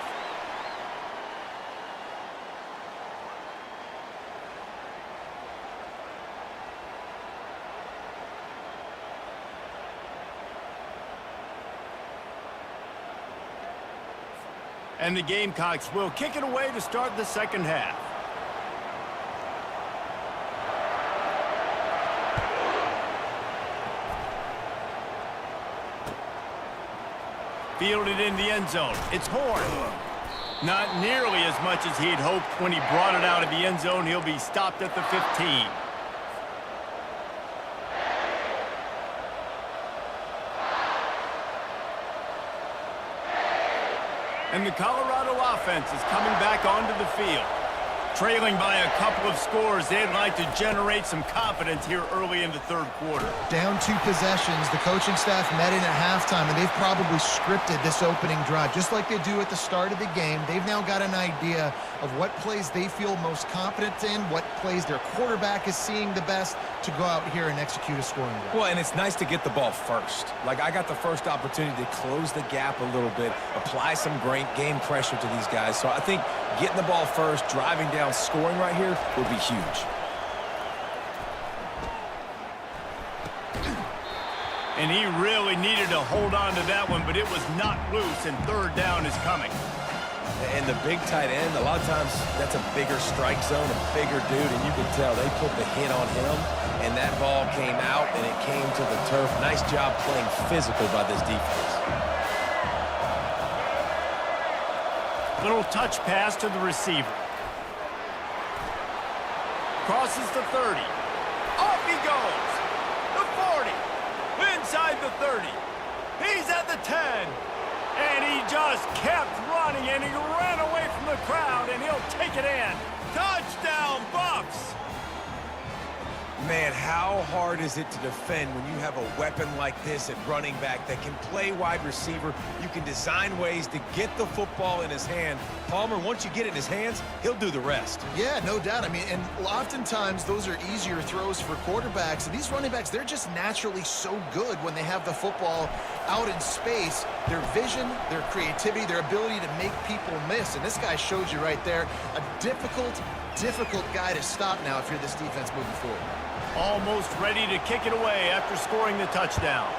And the Gamecocks will kick it away to start the second half. Fielded in the end zone. It's Horn. Not nearly as much as he'd hoped when he brought it out of the end zone. He'll be stopped at the 15. And the Colorado offense is coming back onto the field. Trailing by a couple of scores, they'd like to generate some confidence here early in the third quarter. Down 2 possessions, the coaching staff met in at halftime, and they've probably scripted this opening drive, just like they do at the start of the game. They've now got an idea of what plays they feel most confident in, what plays their quarterback is seeing the best to go out here and execute a scoring drive. Well, and it's nice to get the ball first. Like, I got the first opportunity to close the gap a little bit, apply some great game pressure to these guys. So I think getting the ball first, driving down, scoring right here would be huge. And he really needed to hold on to that one, but it was not loose, and third down is coming. And the big tight end, a lot of times that's a bigger strike zone, a bigger dude, and you can tell they put the hit on him, and that ball came out, and it came to the turf. Nice job playing physical by this defense. Little touch pass to the receiver. Crosses the 30. Off he goes. The 40. Inside the 30. He's at the 10. And he just kept running, and he ran away from the crowd, and he'll take it in. Touchdown, Buffs! Man, how hard is it to defend when you have a weapon like this at running back that can play wide receiver? You can design ways to get the football in his hand. Palmer, once you get it in his hands, he'll do the rest. Yeah, no doubt. I mean, and oftentimes those are easier throws for quarterbacks. And these running backs, they're just naturally so good when they have the football out in space. Their vision, their creativity, their ability to make people miss. And this guy showed you right there, a difficult guy to stop now if you're this defense moving forward. Almost ready to kick it away after scoring the touchdown.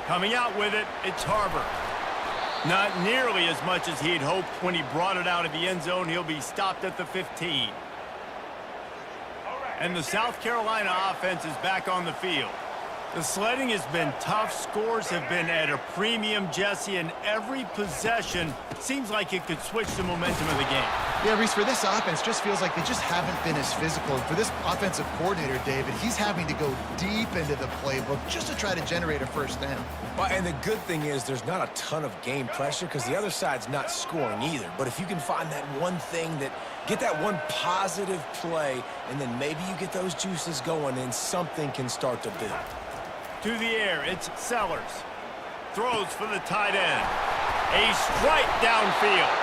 Coming out with it, it's Harbor. Not nearly as much as he'd hoped when he brought it out of the end zone. He'll be stopped at the 15. And the South Carolina offense is back on the field. The sledding has been tough. Scores have been at a premium, Jesse, and every possession seems like it could switch the momentum of the game. Yeah, Reese, for this offense, just feels like they just haven't been as physical. And for this offensive coordinator, David, he's having to go deep into the playbook just to try to generate a first down. Well, and the good thing is there's not a ton of game pressure because the other side's not scoring either. But if you can find that one thing get that one positive play, and then maybe you get those juices going and something can start to build. To the air, it's Sellers. Throws for the tight end. A strike downfield.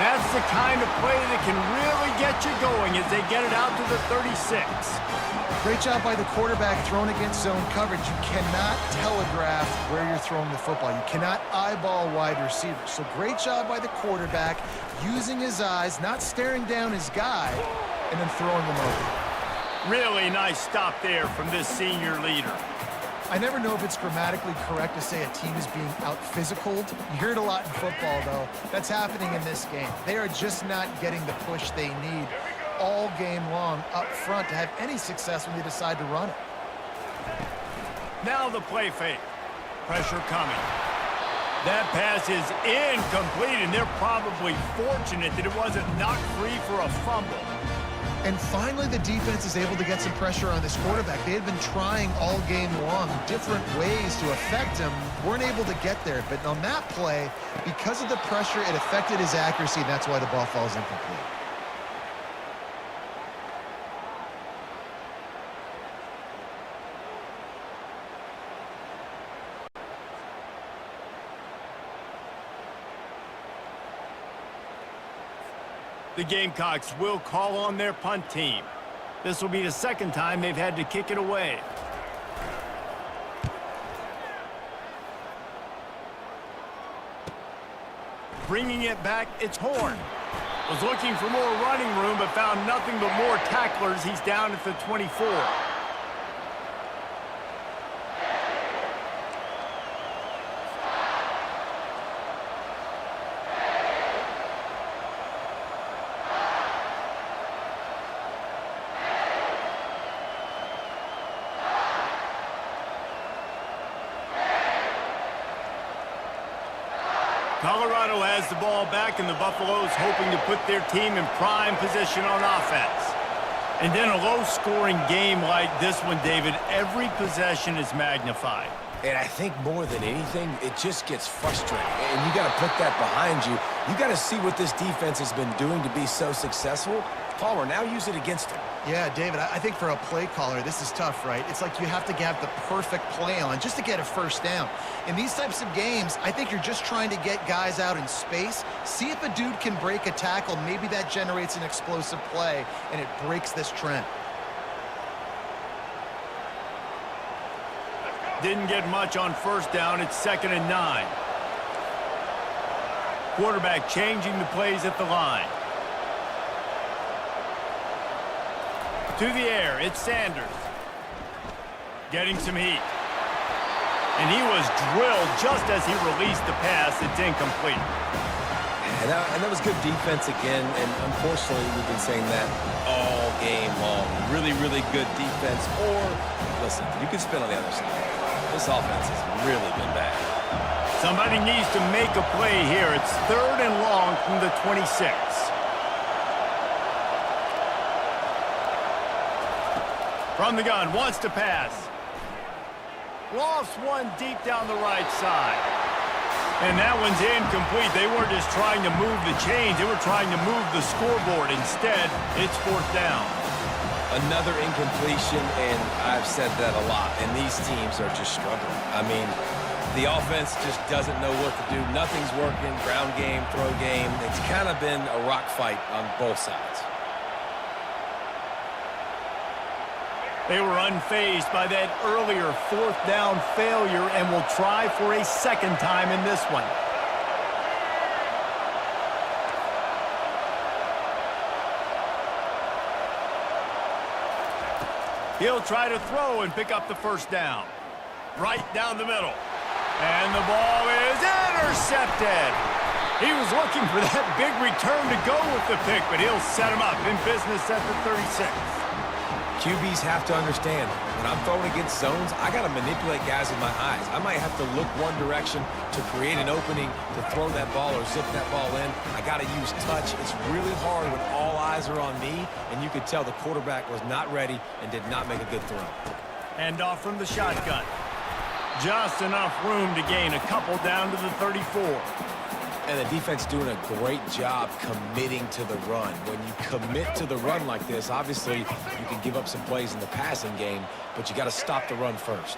That's the kind of play that can really get you going as they get it out to the 36. Great job by the quarterback thrown against zone coverage. You cannot telegraph where you're throwing the football. You cannot eyeball wide receivers. So great job by the quarterback using his eyes, not staring down his guy, and then throwing them over. Really nice stop there from this senior leader. I never know if it's grammatically correct to say a team is being out-physicaled. You hear it a lot in football, though. That's happening in this game. They are just not getting the push they need all game long up front to have any success when they decide to run it. Now the play fake. Pressure coming. That pass is incomplete, and they're probably fortunate that it wasn't knocked free for a fumble. And finally, the defense is able to get some pressure on this quarterback. They had been trying all game long different ways to affect him. Weren't able to get there. But on that play, because of the pressure, it affected his accuracy, and that's why the ball falls incomplete. The Gamecocks will call on their punt team. This will be the second time they've had to kick it away. Bringing it back, it's Horn. Was looking for more running room, but found nothing but more tacklers. He's down at the 24. Colorado has the ball back, and the Buffaloes hoping to put their team in prime position on offense. And then a low-scoring game like this one, David, every possession is magnified. And I think more than anything, it just gets frustrating. And you got to put that behind you. You got to see what this defense has been doing to be so successful. Palmer, now use it against him. Yeah, David, I think for a play caller, this is tough, right? It's like you have to have the perfect play on just to get a first down. In these types of games, I think you're just trying to get guys out in space, see if a dude can break a tackle. Maybe that generates an explosive play, and it breaks this trend. Didn't get much on first down. It's 2nd and 9. Quarterback changing the plays at the line. To the air, it's Sanders. Getting some heat. And he was drilled just as he released the pass. It's incomplete. And that was good defense again, and unfortunately, we've been saying that all game long. Really, really good defense. Or, listen, you can spin on the other side. This offense has really been bad. Somebody needs to make a play here. It's 3rd and long from the 26. From the gun, wants to pass. Lost one deep down the right side. And that one's incomplete. They weren't just trying to move the chains. They were trying to move the scoreboard. Instead, it's 4th down. Another incompletion, and I've said that a lot, and these teams are just struggling. I mean, the offense just doesn't know what to do. Nothing's working. Ground game, throw game. It's kind of been a rock fight on both sides. They were unfazed by that earlier 4th down failure and will try for a second time in this one. He'll try to throw and pick up the first down. Right down the middle. And the ball is intercepted. He was looking for that big return to go with the pick, but he'll set him up in business at the 36. QBs have to understand, when I'm throwing against zones, I got to manipulate guys with my eyes. I might have to look one direction to create an opening to throw that ball or zip that ball in. I got to use touch. It's really hard when all eyes are on me, and you could tell the quarterback was not ready and did not make a good throw. Hand off from the shotgun. Just enough room to gain a couple down to the 34. And the defense doing a great job committing to the run. When you commit to the run like this, obviously you can give up some plays in the passing game, but you got to stop the run first.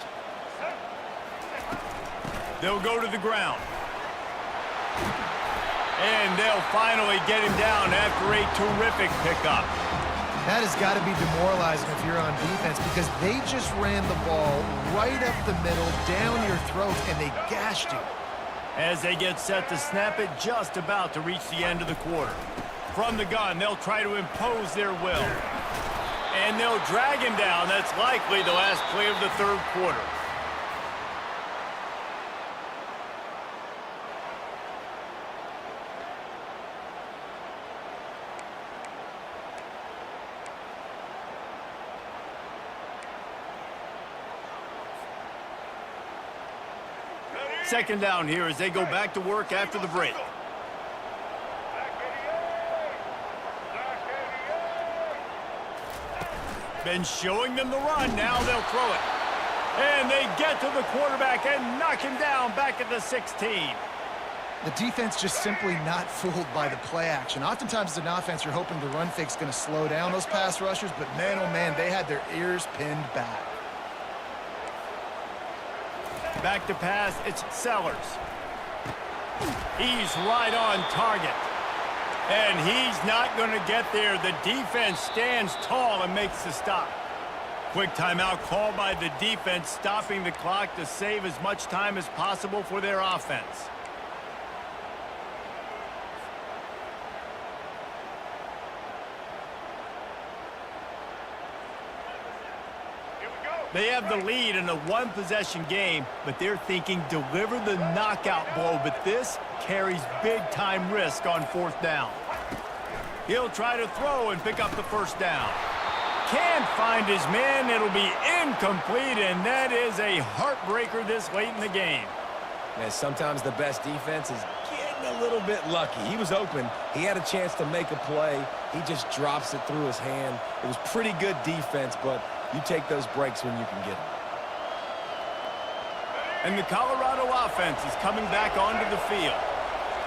They'll go to the ground. And they'll finally get him down after a terrific pickup. That has got to be demoralizing if you're on defense, because they just ran the ball right up the middle, down your throat, and they gashed you. As they get set to snap it, just about to reach the end of the quarter. From the gun, they'll try to impose their will. And they'll drag him down. That's likely the last play of the third quarter. Second down here as they go back to work after the break. Been showing them the run. Now they'll throw it. And they get to the quarterback and knock him down back at the 16. The defense just simply not fooled by the play action. Oftentimes as an offense, you're hoping the run fake's going to slow down those pass rushers, but man, oh man, they had their ears pinned back. Back to pass, it's Sellers. He's right on target. And he's not going to get there. The defense stands tall and makes the stop. Quick timeout called by the defense, stopping the clock to save as much time as possible for their offense. They have the lead in a one-possession game, but they're thinking deliver the knockout blow, but this carries big-time risk on fourth down. He'll try to throw and pick up the first down. Can't find his man. It'll be incomplete, and that is a heartbreaker this late in the game. Man, sometimes the best defense is getting a little bit lucky. He was open. He had a chance to make a play. He just drops it through his hand. It was pretty good defense, but you take those breaks when you can get them. And the Colorado offense is coming back onto the field.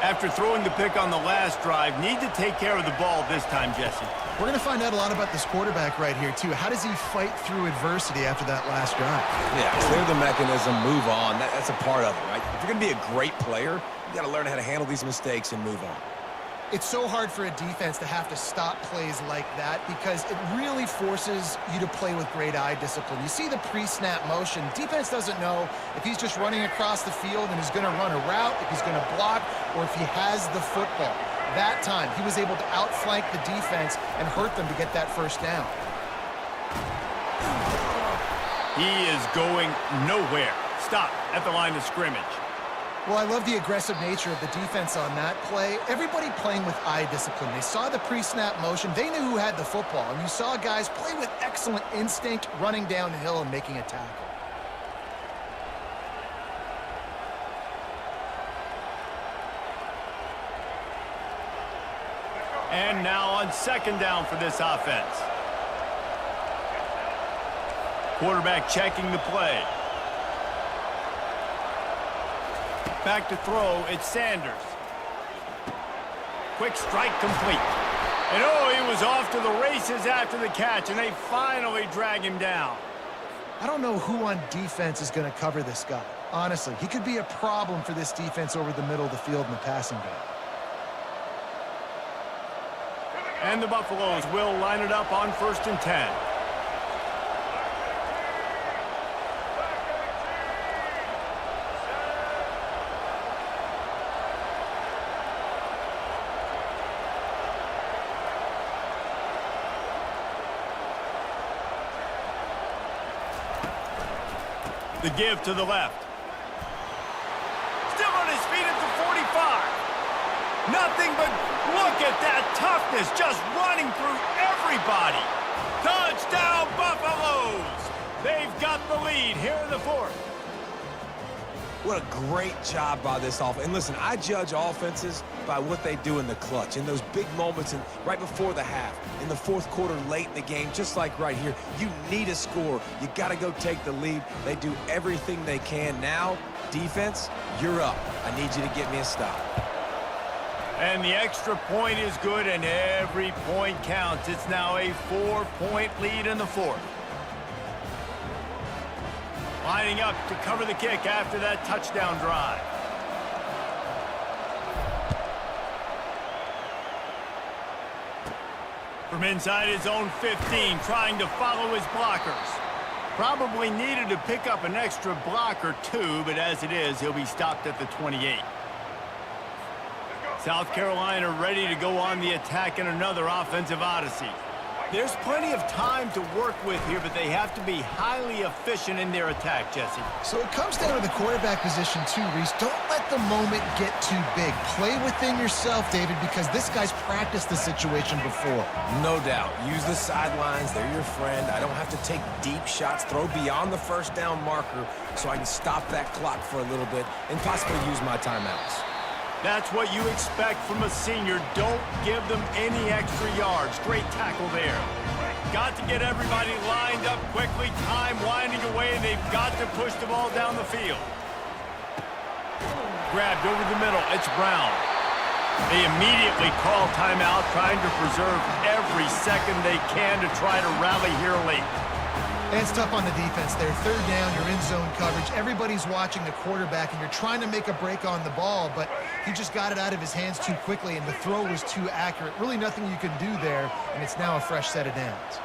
After throwing the pick on the last drive, need to take care of the ball this time, Jesse. We're going to find out a lot about this quarterback right here, too. How does he fight through adversity after that last drive? Yeah, clear the mechanism, move on. That's a part of it, right? If you're going to be a great player, you got to learn how to handle these mistakes and move on. It's so hard for a defense to have to stop plays like that because it really forces you to play with great eye discipline. You see the pre-snap motion. Defense doesn't know if he's just running across the field and is going to run a route, if he's going to block, or if he has the football. That time, he was able to outflank the defense and hurt them to get that first down. He is going nowhere. Stop at the line of scrimmage. Well, I love the aggressive nature of the defense on that play. Everybody playing with eye discipline. They saw the pre-snap motion. They knew who had the football. And you saw guys play with excellent instinct, running downhill and making a tackle. And now on second down for this offense. Quarterback checking the play. Back to throw, it's Sanders. Quick strike complete. And oh, he was off to the races after the catch, and they finally drag him down. I don't know who on defense is going to cover this guy. Honestly, he could be a problem for this defense over the middle of the field in the passing game. And the Buffaloes will line it up on 1st and 10. The give to the left. Still on his feet at the 45. Nothing but look at that toughness, just running through everybody. Touchdown, Buffaloes. They've got the lead here in the fourth. What a great job by this offense. And listen, I judge offenses by what they do in the clutch, in those big moments and right before the half, in the fourth quarter, late in the game, just like right here. You need a score. You got to go take the lead. They do everything they can. Now, defense, you're up. I need you to get me a stop. And the extra point is good, and every point counts. It's now a 4-point lead in the fourth. Lining up to cover the kick after that touchdown drive. From inside his own 15, trying to follow his blockers. Probably needed to pick up an extra block or two, but as it is, he'll be stopped at the 28. South Carolina ready to go on the attack in another offensive odyssey. There's plenty of time to work with here, but they have to be highly efficient in their attack, Jesse. So it comes down to the quarterback position too, Reese. Don't let the moment get too big. Play within yourself, David, because this guy's practiced the situation before. No doubt. Use the sidelines. They're your friend. I don't have to take deep shots, throw beyond the first down marker so I can stop that clock for a little bit and possibly use my timeouts. That's what you expect from a senior. Don't give them any extra yards. Great tackle there. Got to get everybody lined up quickly. Time winding away, and they've got to push the ball down the field. Grabbed over the middle. It's Brown. They immediately call timeout, trying to preserve every second they can to try to rally here late. And it's tough on the defense there. Third down, you're in zone coverage. Everybody's watching the quarterback, and you're trying to make a break on the ball, but he just got it out of his hands too quickly, and the throw was too accurate. Really nothing you can do there, and it's now a fresh set of downs.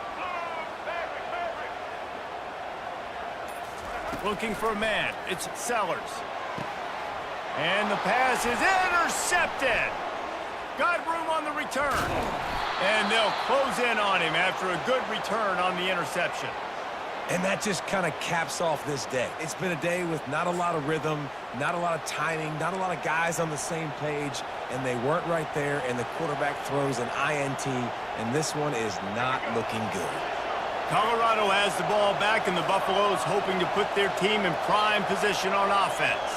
Looking for a man. It's Sellers. And the pass is intercepted. Got room on the return. And they'll close in on him after a good return on the interception. And that just kind of caps off this day. It's been a day with not a lot of rhythm, not a lot of timing, not a lot of guys on the same page, and they weren't right there, and the quarterback throws an INT, and this one is not looking good. Colorado has the ball back, and the Buffaloes hoping to put their team in prime position on offense.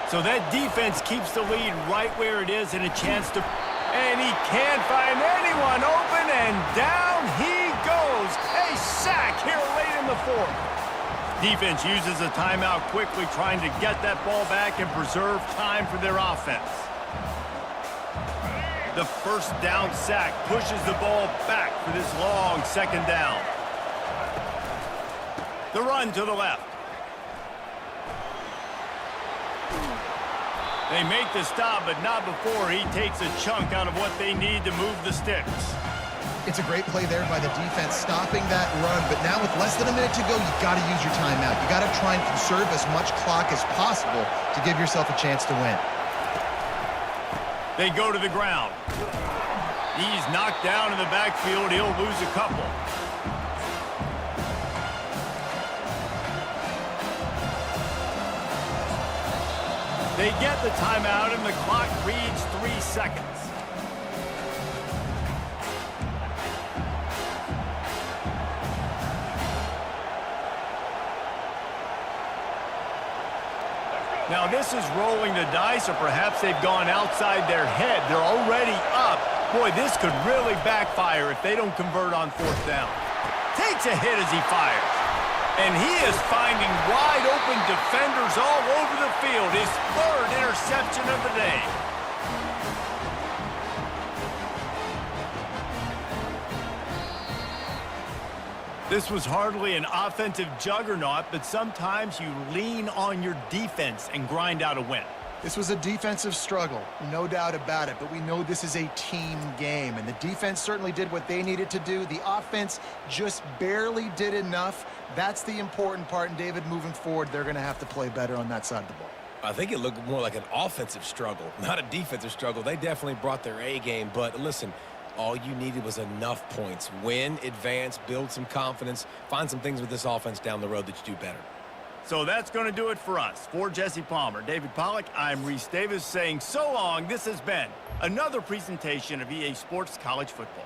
So that defense keeps the lead right where it is, and a chance to... And he can't find anyone open, and down he goes. A sack here late in the fourth. Defense uses a timeout quickly, trying to get that ball back and preserve time for their offense. The first down sack pushes the ball back for this long second down. The run to the left. They make the stop, but not before he takes a chunk out of what they need to move the sticks. It's a great play there by the defense, stopping that run, but now with less than a minute to go, you've got to use your timeout. You've got to try and conserve as much clock as possible to give yourself a chance to win. They go to the ground. He's knocked down in the backfield. He'll lose a couple. They get the timeout, and the clock reads 3 seconds. Now, this is rolling the dice, or perhaps they've gone outside their head. They're already up. Boy, this could really backfire if they don't convert on fourth down. Takes a hit as he fires. And he is finding wide-open defenders all over the field. His third interception of the day. This was hardly an offensive juggernaut, but sometimes you lean on your defense and grind out a win. This was a defensive struggle, no doubt about it, but we know this is a team game, and the defense certainly did what they needed to do. The offense just barely did enough. That's the important part, and David, moving forward, they're going to have to play better on that side of the ball. I think it looked more like an offensive struggle, not a defensive struggle. They definitely brought their A game, but listen, all you needed was enough points. Win, advance, build some confidence, find some things with this offense down the road that you do better. So that's going to do it for us. For Jesse Palmer, David Pollack, I'm Reese Davis saying so long. This has been another presentation of EA Sports College Football.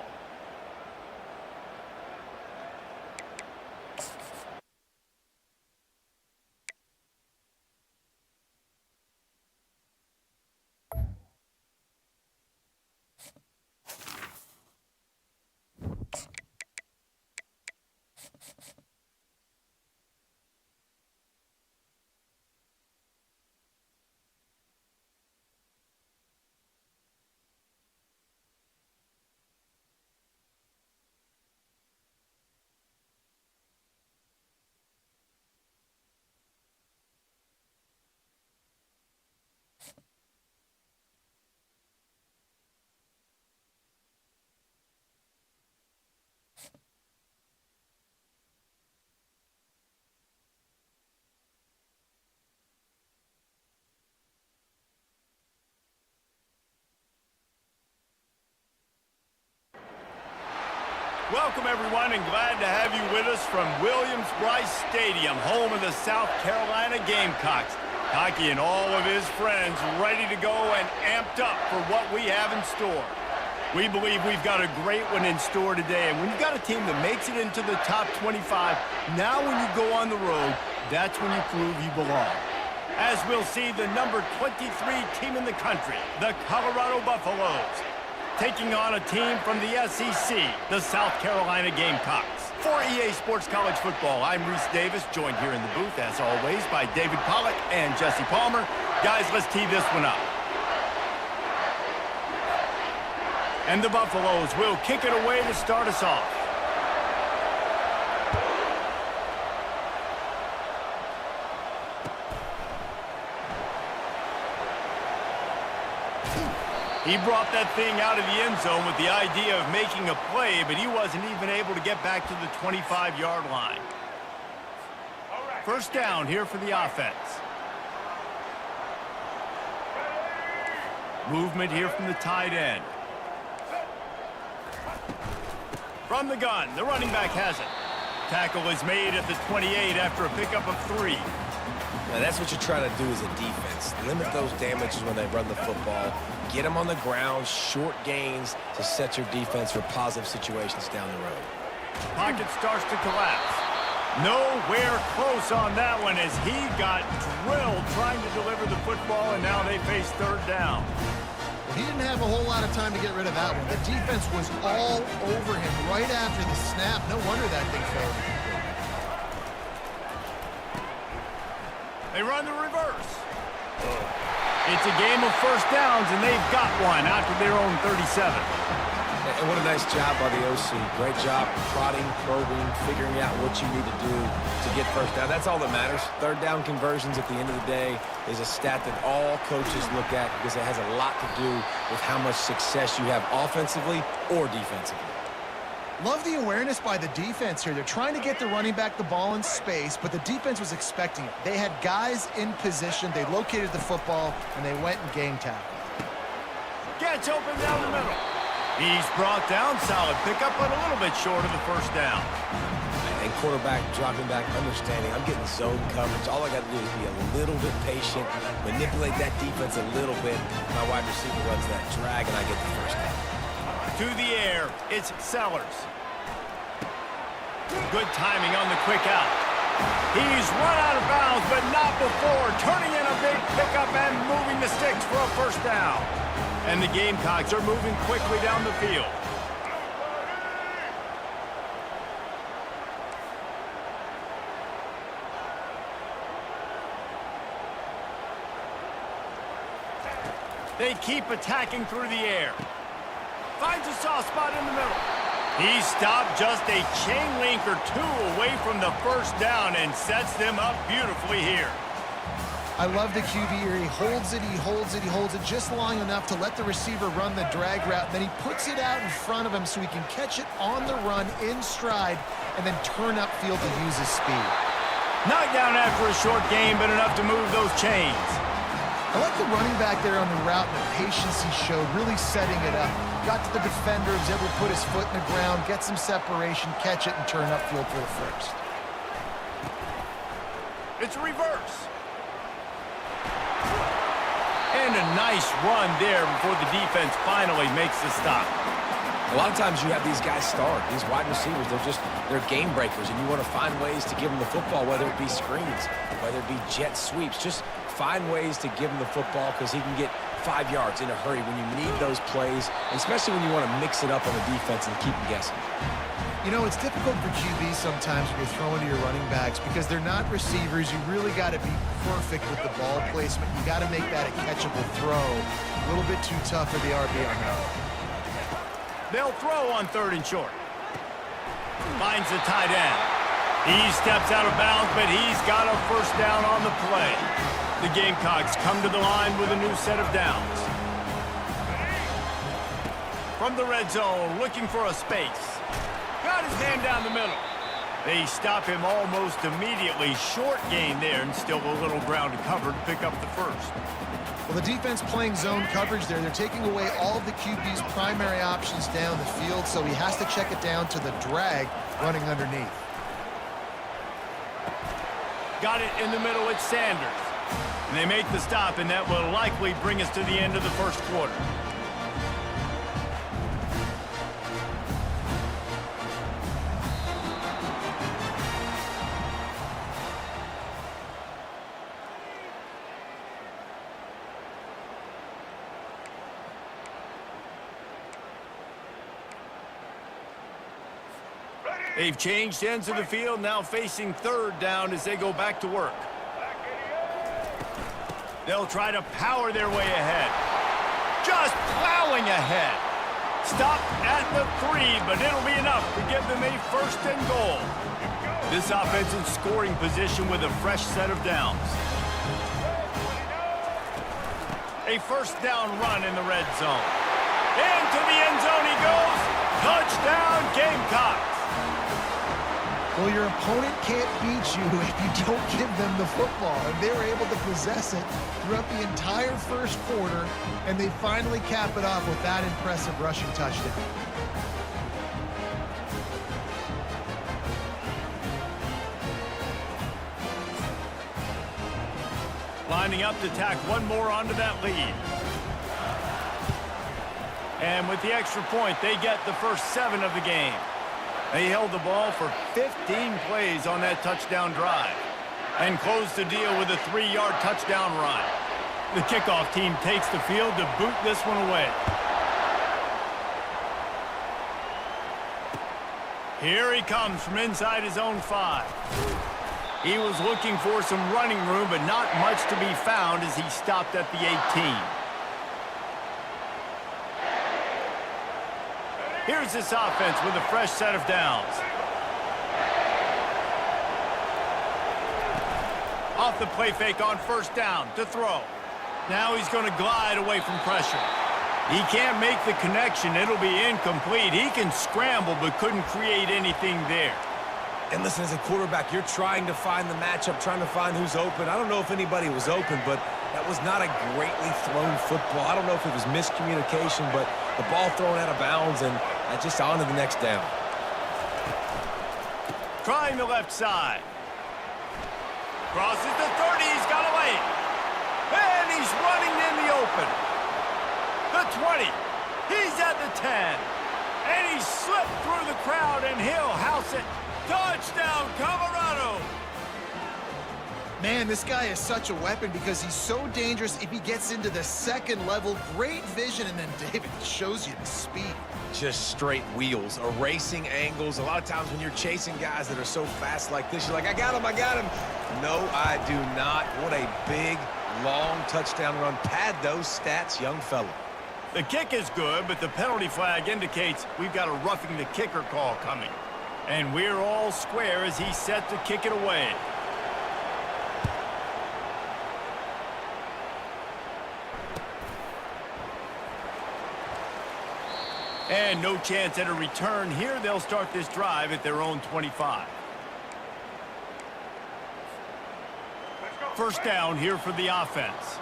Welcome, everyone, and glad to have you with us from Williams-Brice Stadium, home of the South Carolina Gamecocks. Hockey and all of his friends ready to go and amped up for what we have in store. We believe we've got a great one in store today, and when you've got a team that makes it into the top 25, now when you go on the road, that's when you prove you belong. As we'll see, the number 23 team in the country, the Colorado Buffaloes, taking on a team from the SEC, the South Carolina Gamecocks. For EA Sports College Football, I'm Reese Davis, joined here in the booth, as always, by David Pollack and Jesse Palmer. Guys, let's tee this one up. And the Buffaloes will kick it away to start us off. He brought that thing out of the end zone with the idea of making a play, but he wasn't even able to get back to the 25-yard line. First down here for the offense. Movement here from the tight end. From the gun, the running back has it. Tackle is made at the 28 after a pickup of 3. Now, that's what you try to do as a defense. Limit those damages when they run the football. Get them on the ground, short gains to set your defense for positive situations down the road. Pocket starts to collapse. Nowhere close on that one as he got drilled trying to deliver the football, and now they face third down. He didn't have a whole lot of time to get rid of that one. The defense was all over him right after the snap. No wonder that thing failed. They run the reverse. It's a game of first downs, and they've got one out to their own 37. And what a nice job by the OC. Great job prodding, probing, figuring out what you need to do to get first down. That's all that matters. Third down conversions at the end of the day is a stat that all coaches look at because it has a lot to do with how much success you have offensively or defensively. Love the awareness by the defense here. They're trying to get the running back the ball in space, but the defense was expecting it. They had guys in position. They located the football, and they went and game tackled. Gets open down the middle. He's brought down. Solid pickup, but a little bit short of the first down. And quarterback dropping back, understanding I'm getting zone coverage. All I got to do is be a little bit patient, manipulate that defense a little bit. My wide receiver runs that drag, and I get the first down. To the air, it's Sellers. Good timing on the quick out. He's run out of bounds, but not before turning in a big pickup and moving the sticks for a first down. And the Gamecocks are moving quickly down the field. They keep attacking through the air. Finds a soft spot in the middle. He stopped just a chain link or two away from the first down and sets them up beautifully here. I love the QB here. He holds it, he holds it, he holds it just long enough to let the receiver run the drag route. Then he puts it out in front of him so he can catch it on the run in stride and then turn upfield to use his speed. Knocked down after a short gain, but enough to move those chains. I like the running back there on the route and the patience he showed, really setting it up. Got to the defender, was able to put his foot in the ground, get some separation, catch it, and turn upfield for the first. It's a reverse. And a nice run there before the defense finally makes the stop. A lot of times you have these guys start, these wide receivers, they're game breakers, and you want to find ways to give them the football, whether it be screens, whether it be jet sweeps. Just find ways to give him the football because he can get 5 yards in a hurry when you need those plays, especially when you want to mix it up on the defense and keep them guessing. You know, it's difficult for QBs sometimes when you're throwing to your running backs because they're not receivers. You really got to be perfect with the ball placement. You got to make that a catchable throw. A little bit too tough for the RB on that. They'll throw on third and short. Finds the tight end. He steps out of bounds, but he's got a first down on the play. The Gamecocks come to the line with a new set of downs. From the red zone, looking for a space. Got his man down the middle. They stop him almost immediately. Short gain there, and still a little ground to cover to pick up the first. Well, the defense playing zone coverage there. They're taking away all of the QB's primary options down the field, so he has to check it down to the drag running underneath. Got it in the middle. It's Sanders. And they make the stop, and that will likely bring us to the end of the first quarter. They've changed ends of the field, now facing third down as they go back to work. They'll try to power their way ahead. Just plowing ahead. Stop at the 3, but it'll be enough to give them a first and goal. This offense in scoring position with a fresh set of downs. A first down run in the red zone. Into the end zone he goes. Touchdown, Gamecocks. Well, your opponent can't beat you if you don't give them the football. And they were able to possess it throughout the entire first quarter, and they finally cap it off with that impressive rushing touchdown. Lining up to tack one more onto that lead. And with the extra point, they get the first 7 of the game. They held the ball for 15 plays on that touchdown drive and closed the deal with a 3-yard touchdown run. The kickoff team takes the field to boot this one away. Here he comes from inside his own 5. He was looking for some running room, but not much to be found as he stopped at the 18. Here's this offense with a fresh set of downs. Off the play fake on first down to throw. Now he's going to glide away from pressure. He can't make the connection. It'll be incomplete. He can scramble but couldn't create anything there. And listen, as a quarterback, you're trying to find the matchup, trying to find who's open. I don't know if anybody was open, but that was not a greatly thrown football. I don't know if it was miscommunication, but the ball thrown out of bounds and just on to the next down. Trying the left side. Crosses the 30. He's got away. And he's running in the open. The 20. He's at the 10. And he slipped through the crowd, and he'll house it. Touchdown, Colorado! Man, this guy is such a weapon because he's so dangerous if he gets into the second level. Great vision, and then David shows you the speed. Just straight wheels, erasing angles. A lot of times when you're chasing guys that are so fast like this, you're like, I got him, I got him. No, I do not. What a big, long touchdown run. Pad those stats, young fella. The kick is good, but the penalty flag indicates we've got a roughing the kicker call coming. And we're all square as he's set to kick it away. And no chance at a return here. They'll start this drive at their own 25. First down here for the offense.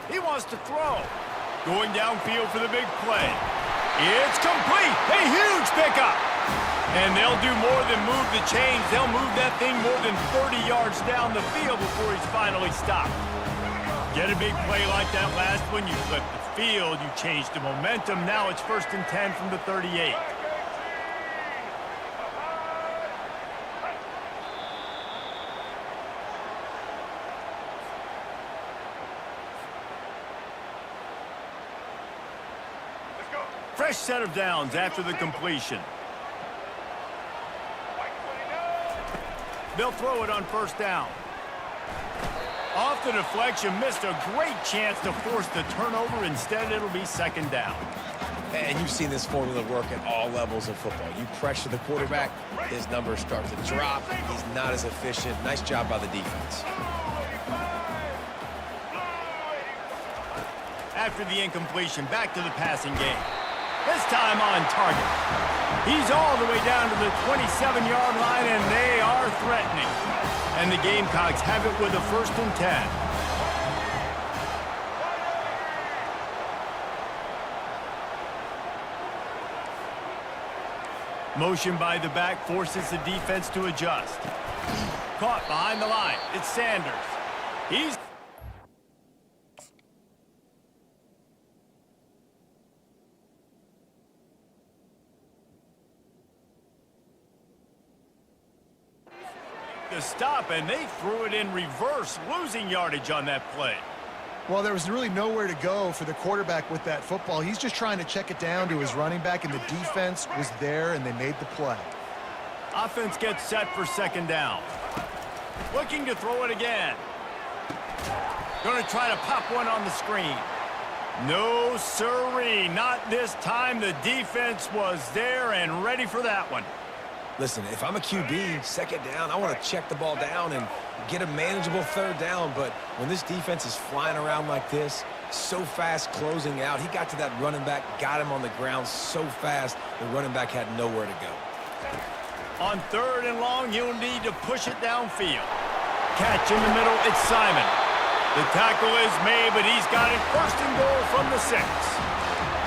He wants to throw. Going downfield for the big play. It's complete. A huge pickup. And they'll do more than move the chains. They'll move that thing more than 30 yards down the field before he's finally stopped. Get a big play like that last one, you flip the field, you change the momentum. Now it's 1st and 10 from the 38. Fresh set of downs after the completion. They'll throw it on first down. Off the deflection, missed a great chance to force the turnover. Instead, it'll be 2nd down. And you've seen this formula work at all levels of football. You pressure the quarterback, his numbers start to drop. He's not as efficient. Nice job by the defense. After the incompletion, back to the passing game. This time on target. He's all the way down to the 27-yard line, and they are threatening. And the Gamecocks have it with a 1st and 10. Motion by the back forces the defense to adjust. Caught behind the line. It's Sanders. He's... the stop, and they threw it in reverse, losing yardage on that play. Well, there was really nowhere to go for the quarterback with that football. He's just trying to check it down to his running back, and the defense was there, and they made the play. Offense gets set for 2nd down. Looking to throw it again. Going to try to pop one on the screen. No, sirree, not this time. The defense was there and ready for that one. Listen, if I'm a QB, 2nd down, I want to check the ball down and get a manageable 3rd down. But when this defense is flying around like this, so fast closing out, he got to that running back, got him on the ground so fast, the running back had nowhere to go. On 3rd and long, he'll need to push it downfield. Catch in the middle, it's Simon. The tackle is made, but he's got it 1st and goal from the 6.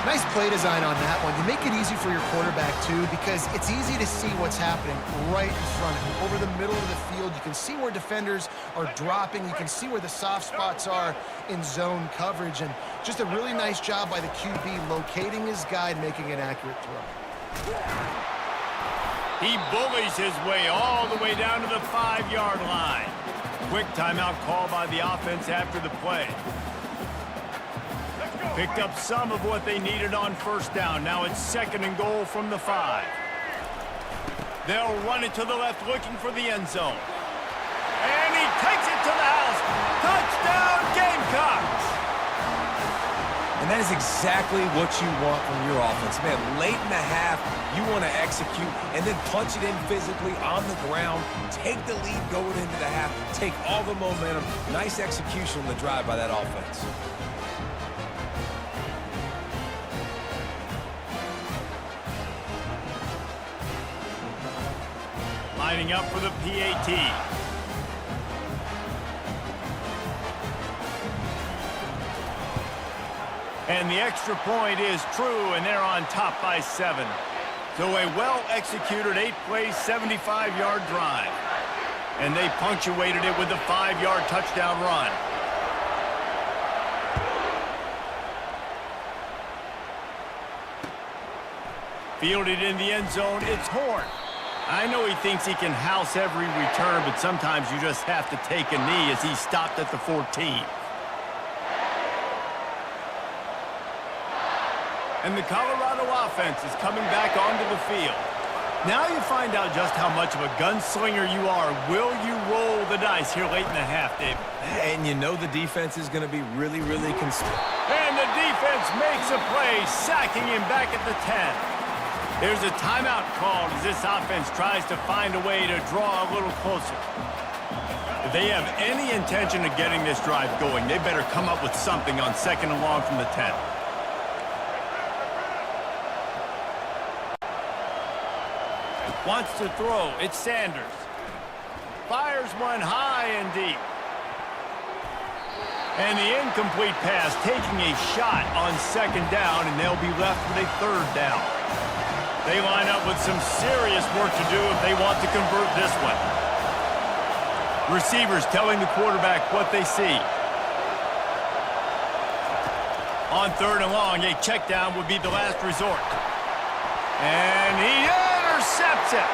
Nice play design on that one. You make it easy for your quarterback, too, because it's easy to see what's happening right in front of him. Over the middle of the field, you can see where defenders are dropping. You can see where the soft spots are in zone coverage. And just a really nice job by the QB locating his guy and making an accurate throw. He bullies his way all the way down to the 5-yard line. Quick timeout call by the offense after the play. Picked up some of what they needed on 1st down. Now it's 2nd and goal from the 5. They'll run it to the left looking for the end zone. And he takes it to the house. Touchdown, Gamecocks! And that is exactly what you want from your offense. Man, late in the half, you want to execute and then punch it in physically on the ground, take the lead going into the half, take all the momentum. Nice execution on the drive by that offense. Lining up for the PAT. And the extra point is true, and they're on top by 7. So a well-executed 8-play, 75-yard drive. And they punctuated it with a 5-yard touchdown run. Fielded in the end zone, it's Horn. I know he thinks he can house every return, but sometimes you just have to take a knee as he stopped at the 14. And the Colorado offense is coming back onto the field. Now you find out just how much of a gunslinger you are. Will you roll the dice here late in the half, David? And you know the defense is going to be really concerned. And the defense makes a play, sacking him back at the 10. There's a timeout called as this offense tries to find a way to draw a little closer. If they have any intention of getting this drive going, they better come up with something on 2nd and long from the 10. Wants to throw. It's Sanders. Fires one high and deep. And the incomplete pass taking a shot on 2nd down, and they'll be left with a 3rd down. They line up with some serious work to do if they want to convert this one. Receivers telling the quarterback what they see. On 3rd and long, a check down would be the last resort. And he intercepts it.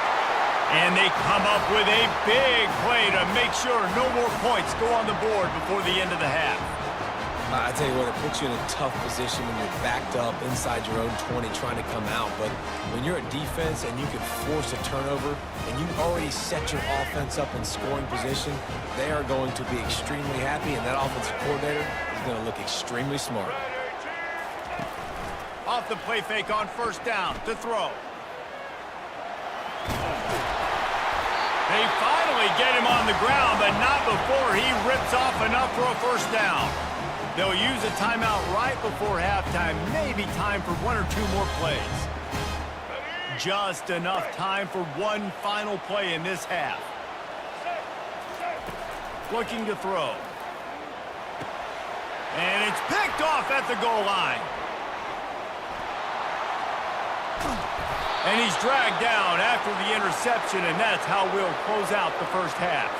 And they come up with a big play to make sure no more points go on the board before the end of the half. I tell you what, it puts you in a tough position when you're backed up inside your own 20 trying to come out. But when you're a defense and you can force a turnover and you've already set your offense up in scoring position, they are going to be extremely happy, and that offensive coordinator is going to look extremely smart. Off the play fake on 1st down to throw. They finally get him on the ground, but not before he rips off enough for a 1st down. They'll use a timeout right before halftime, maybe time for one or two more plays. Just enough time for one final play in this half. Looking to throw. And it's picked off at the goal line. And he's dragged down after the interception, and that's how we'll close out the first half.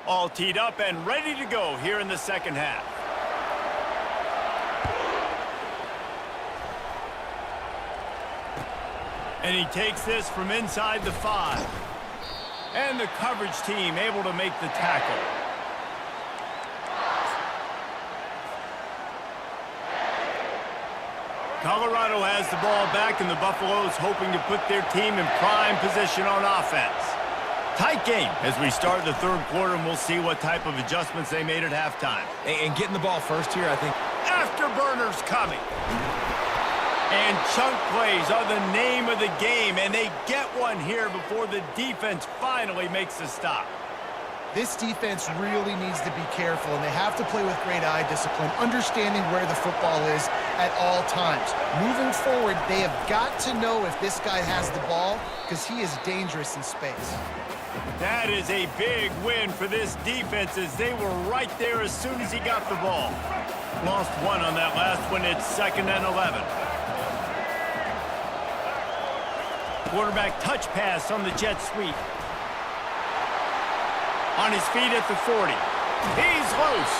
All teed up and ready to go here in the second half. And he takes this from inside the 5. And the coverage team able to make the tackle. Colorado has the ball back, and the Buffaloes hoping to put their team in prime position on offense. Tight game as we start the third quarter, and we'll see what type of adjustments they made at halftime. And getting the ball first here, I think. Afterburners coming. And chunk plays are the name of the game, and they get one here before the defense finally makes a stop. This defense really needs to be careful, and they have to play with great eye discipline, understanding where the football is at all times. Moving forward, they have got to know if this guy has the ball, because he is dangerous in space. That is a big win for this defense, as they were right there as soon as he got the ball. Lost one on that last one. It's 2nd and 11. Quarterback touch pass on the jet sweep. On his feet at the 40. He's loose.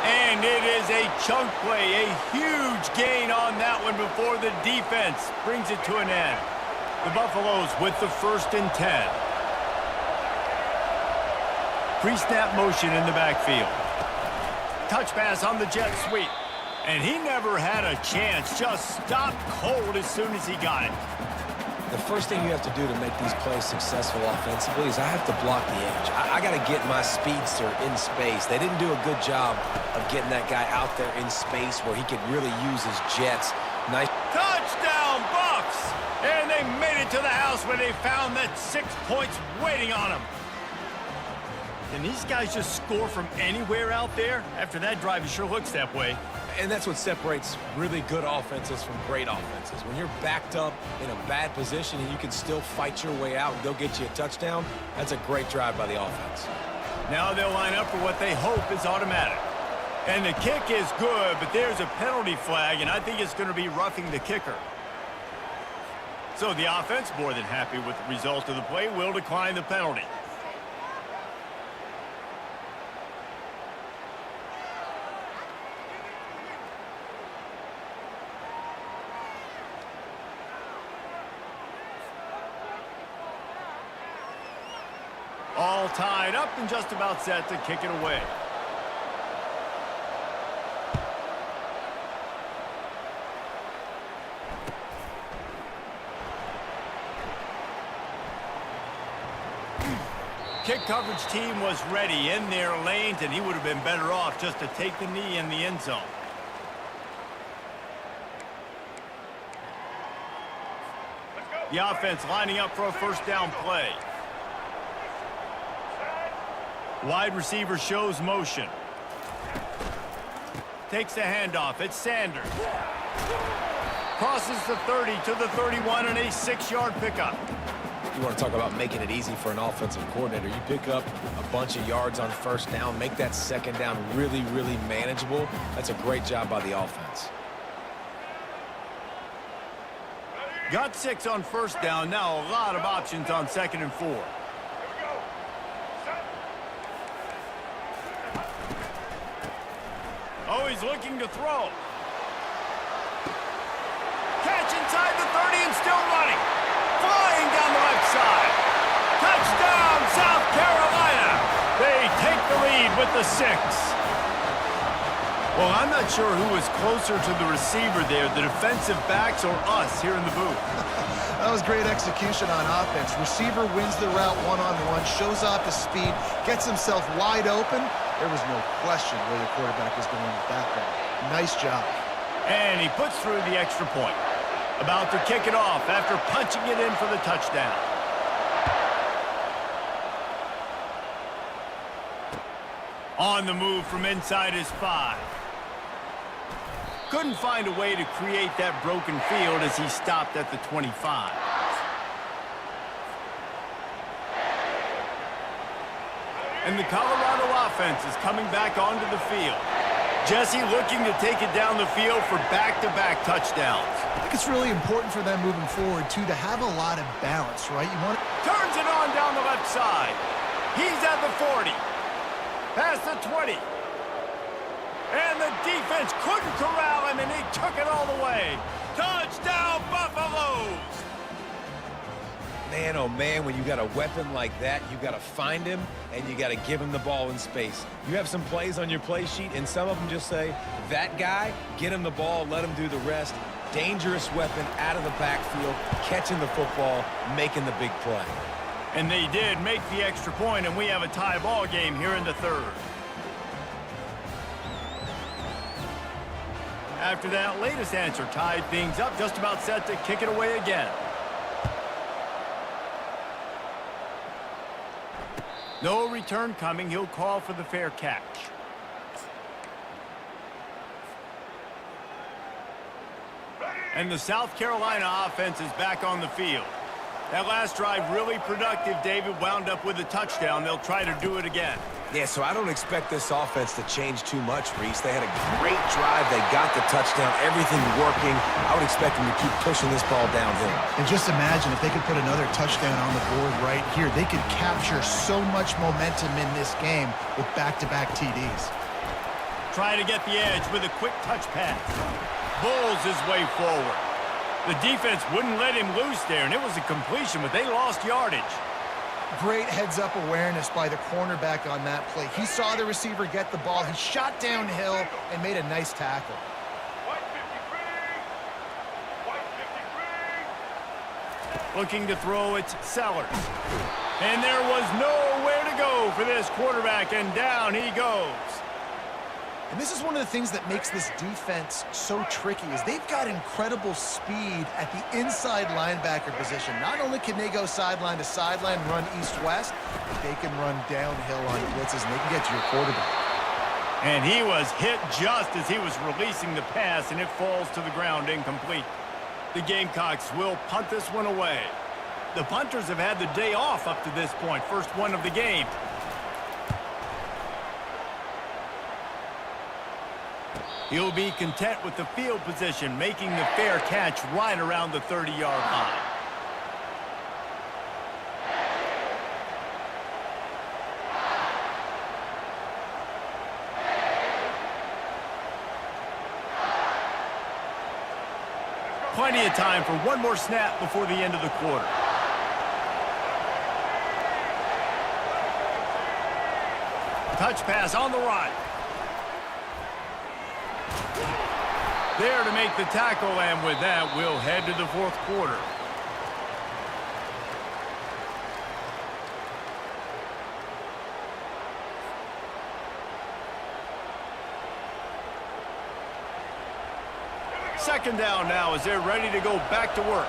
And it is a chunk play, a huge gain on that one before the defense brings it to an end. The Buffaloes with the 1st and 10. Pre-snap motion in the backfield. Touch pass on the jet sweep. And he never had a chance, just stopped cold as soon as he got it. The first thing you have to do to make these plays successful offensively is I have to block the edge. I got to get my speedster in space. They didn't do a good job of getting that guy out there in space where he could really use his jets. Nice. Touchdown, Bucks! And they made it to the house when they found that 6 points waiting on them. Can these guys just score from anywhere out there? After that drive, it sure looks that way. And that's what separates really good offenses from great offenses. When you're backed up in a bad position and you can still fight your way out and go get you a touchdown, that's a great drive by the offense. Now they'll line up for what they hope is automatic. And the kick is good, but there's a penalty flag, and I think it's going to be roughing the kicker. So the offense, more than happy with the result of the play, will decline the penalty. All tied up and just about set to kick it away. Kick coverage team was ready in their lanes, and he would have been better off just to take the knee in the end zone. The offense lining up for a first down play. Wide receiver shows motion. Takes the handoff. It's Sanders. Crosses the 30 to the 31 and a 6-yard pickup. You want to talk about making it easy for an offensive coordinator. You pick up a bunch of yards on first down, make that second down really, really manageable. That's a great job by the offense. Got 6 on first down. Now a lot of options on 2nd and 4. Oh, he's looking to throw. Catch inside the 30 and still running. Flying down the left side. Touchdown, South Carolina. They take the lead with the 6. Well, I'm not sure who was closer to the receiver there, the defensive backs or us here in the booth. That was great execution on offense. Receiver wins the route one-on-one, shows off his speed, gets himself wide open. There was no question where the quarterback was going with that ball. Nice job. And he puts through the extra point. About to kick it off after punching it in for the touchdown. On the move from inside his 5. Couldn't find a way to create that broken field as he stopped at the 25. And the Colorado offense is coming back onto the field. Jesse looking to take it down the field for back-to-back touchdowns. I think it's really important for them moving forward, too, to have a lot of balance, right? Turns it on down the left side. He's at the 40. Past the 20. And the defense couldn't corral him, and he took it all the way. Touchdown, Buffaloes! Man, oh man, when you got a weapon like that, you got to find him, and you got to give him the ball in space. You have some plays on your play sheet, and some of them just say, that guy, get him the ball, let him do the rest. Dangerous weapon out of the backfield, catching the football, making the big play. And they did make the extra point, and we have a tie ball game here in the third. After that latest answer tied things up, just about set to kick it away again. No return coming. He'll call for the fair catch. And the South Carolina offense is back on the field. That last drive really productive. David wound up with a touchdown. They'll try to do it again. Yeah, so I don't expect this offense to change too much, Reese. They had a great drive. They got the touchdown. Everything working. I would expect them to keep pushing this ball downhill. And just imagine if they could put another touchdown on the board right here. They could capture so much momentum in this game with back-to-back TDs. Try to get the edge with a quick touch pass. Bulls his way forward. The defense wouldn't let him loose there, and it was a completion, but they lost yardage. Great heads-up awareness by the cornerback on that play. He saw the receiver get the ball. He shot downhill and made a nice tackle. White 53. Looking to throw, it's Sellers. And there was nowhere to go for this quarterback, and down he goes. And this is one of the things that makes this defense so tricky is they've got incredible speed at the inside linebacker position. Not only can they go sideline to sideline, run east-west, but they can run downhill on blitzes, and they can get to your quarterback. And he was hit just as he was releasing the pass, and it falls to the ground incomplete. The Gamecocks will punt this one away. The punters have had the day off up to this point, first one of the game. He'll be content with the field position, making the fair catch right around the 30-yard line. Plenty of time for one more snap before the end of the quarter. Touch pass on the right. There to make the tackle, and with that, we'll head to the fourth quarter. Second down now as they're ready to go back to work.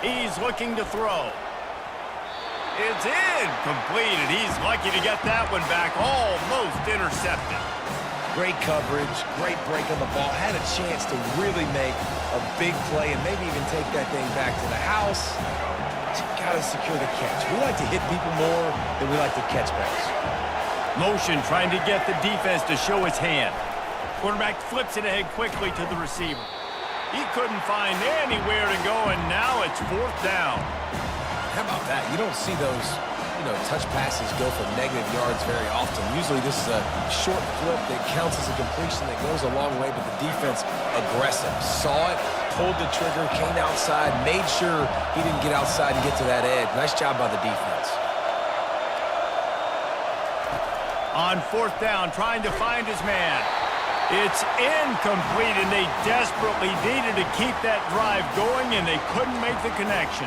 He's looking to throw. It's incomplete, and he's lucky to get that one back, almost intercepted. Great coverage, great break on the ball. Had a chance to really make a big play and maybe even take that thing back to the house. But you got to secure the catch. We like to hit people more than we like to catch balls. Motion trying to get the defense to show his hand. Quarterback flips it ahead quickly to the receiver. He couldn't find anywhere to go, and now it's fourth down. How about that? You don't see those, touch passes go for negative yards very often. Usually this is a short flip that counts as a completion that goes a long way, but the defense aggressive. Saw it, pulled the trigger, came outside, made sure he didn't get outside and get to that edge. Nice job by the defense. On fourth down, trying to find his man. It's incomplete, and they desperately needed to keep that drive going, and they couldn't make the connection.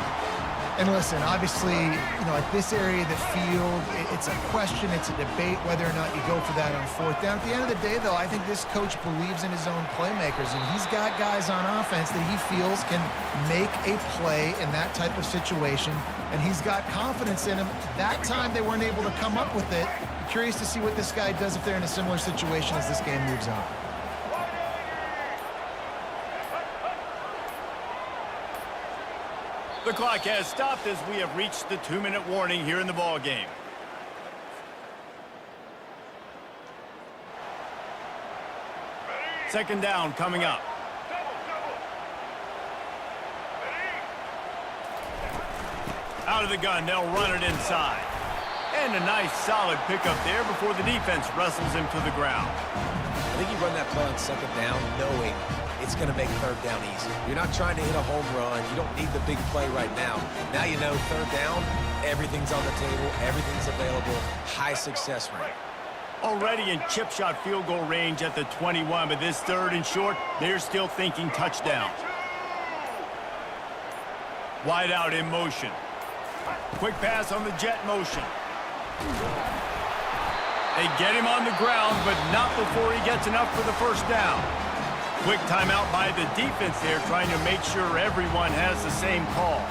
And listen, obviously, at this area of the field, it's a question, it's a debate whether or not you go for that on fourth down. At the end of the day, though, I think this coach believes in his own playmakers, and he's got guys on offense that he feels can make a play in that type of situation, and he's got confidence in him. That time, they weren't able to come up with it. Curious to see what this guy does if they're in a similar situation as this game moves on. The clock has stopped as we have reached the 2-minute warning here in the ball game. Second down coming up. Out of the gun, they'll run it inside. And a nice solid pickup there before the defense wrestles him to the ground. I think you run that play on second down knowing it's going to make third down easy. You're not trying to hit a home run. You don't need the big play right now. Now you know third down, everything's on the table, everything's available, high success rate. Already in chip shot field goal range at the 21, but this third and short, they're still thinking touchdown. Wide out in motion. Quick pass on the jet motion. They get him on the ground, but not before he gets enough for the first down. Quick timeout by the defense there, trying to make sure everyone has the same call.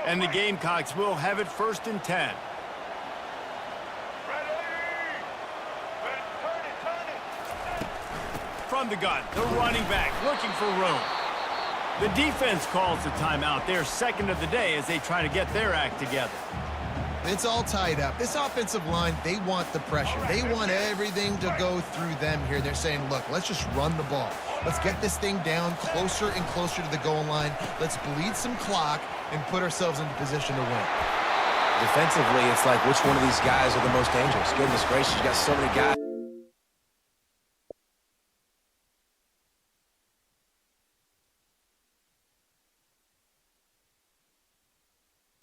And the Gamecocks will have it 1st and 10. From the gun, the running back looking for room. The defense calls the timeout, their second of the day, as they try to get their act together. It's all tied up. This offensive line, they want the pressure. They want everything to go through them here. They're saying, look, let's just run the ball. Let's get this thing down closer and closer to the goal line. Let's bleed some clock and put ourselves into position to win. Defensively, it's like which one of these guys are the most dangerous? Goodness gracious, you got so many guys.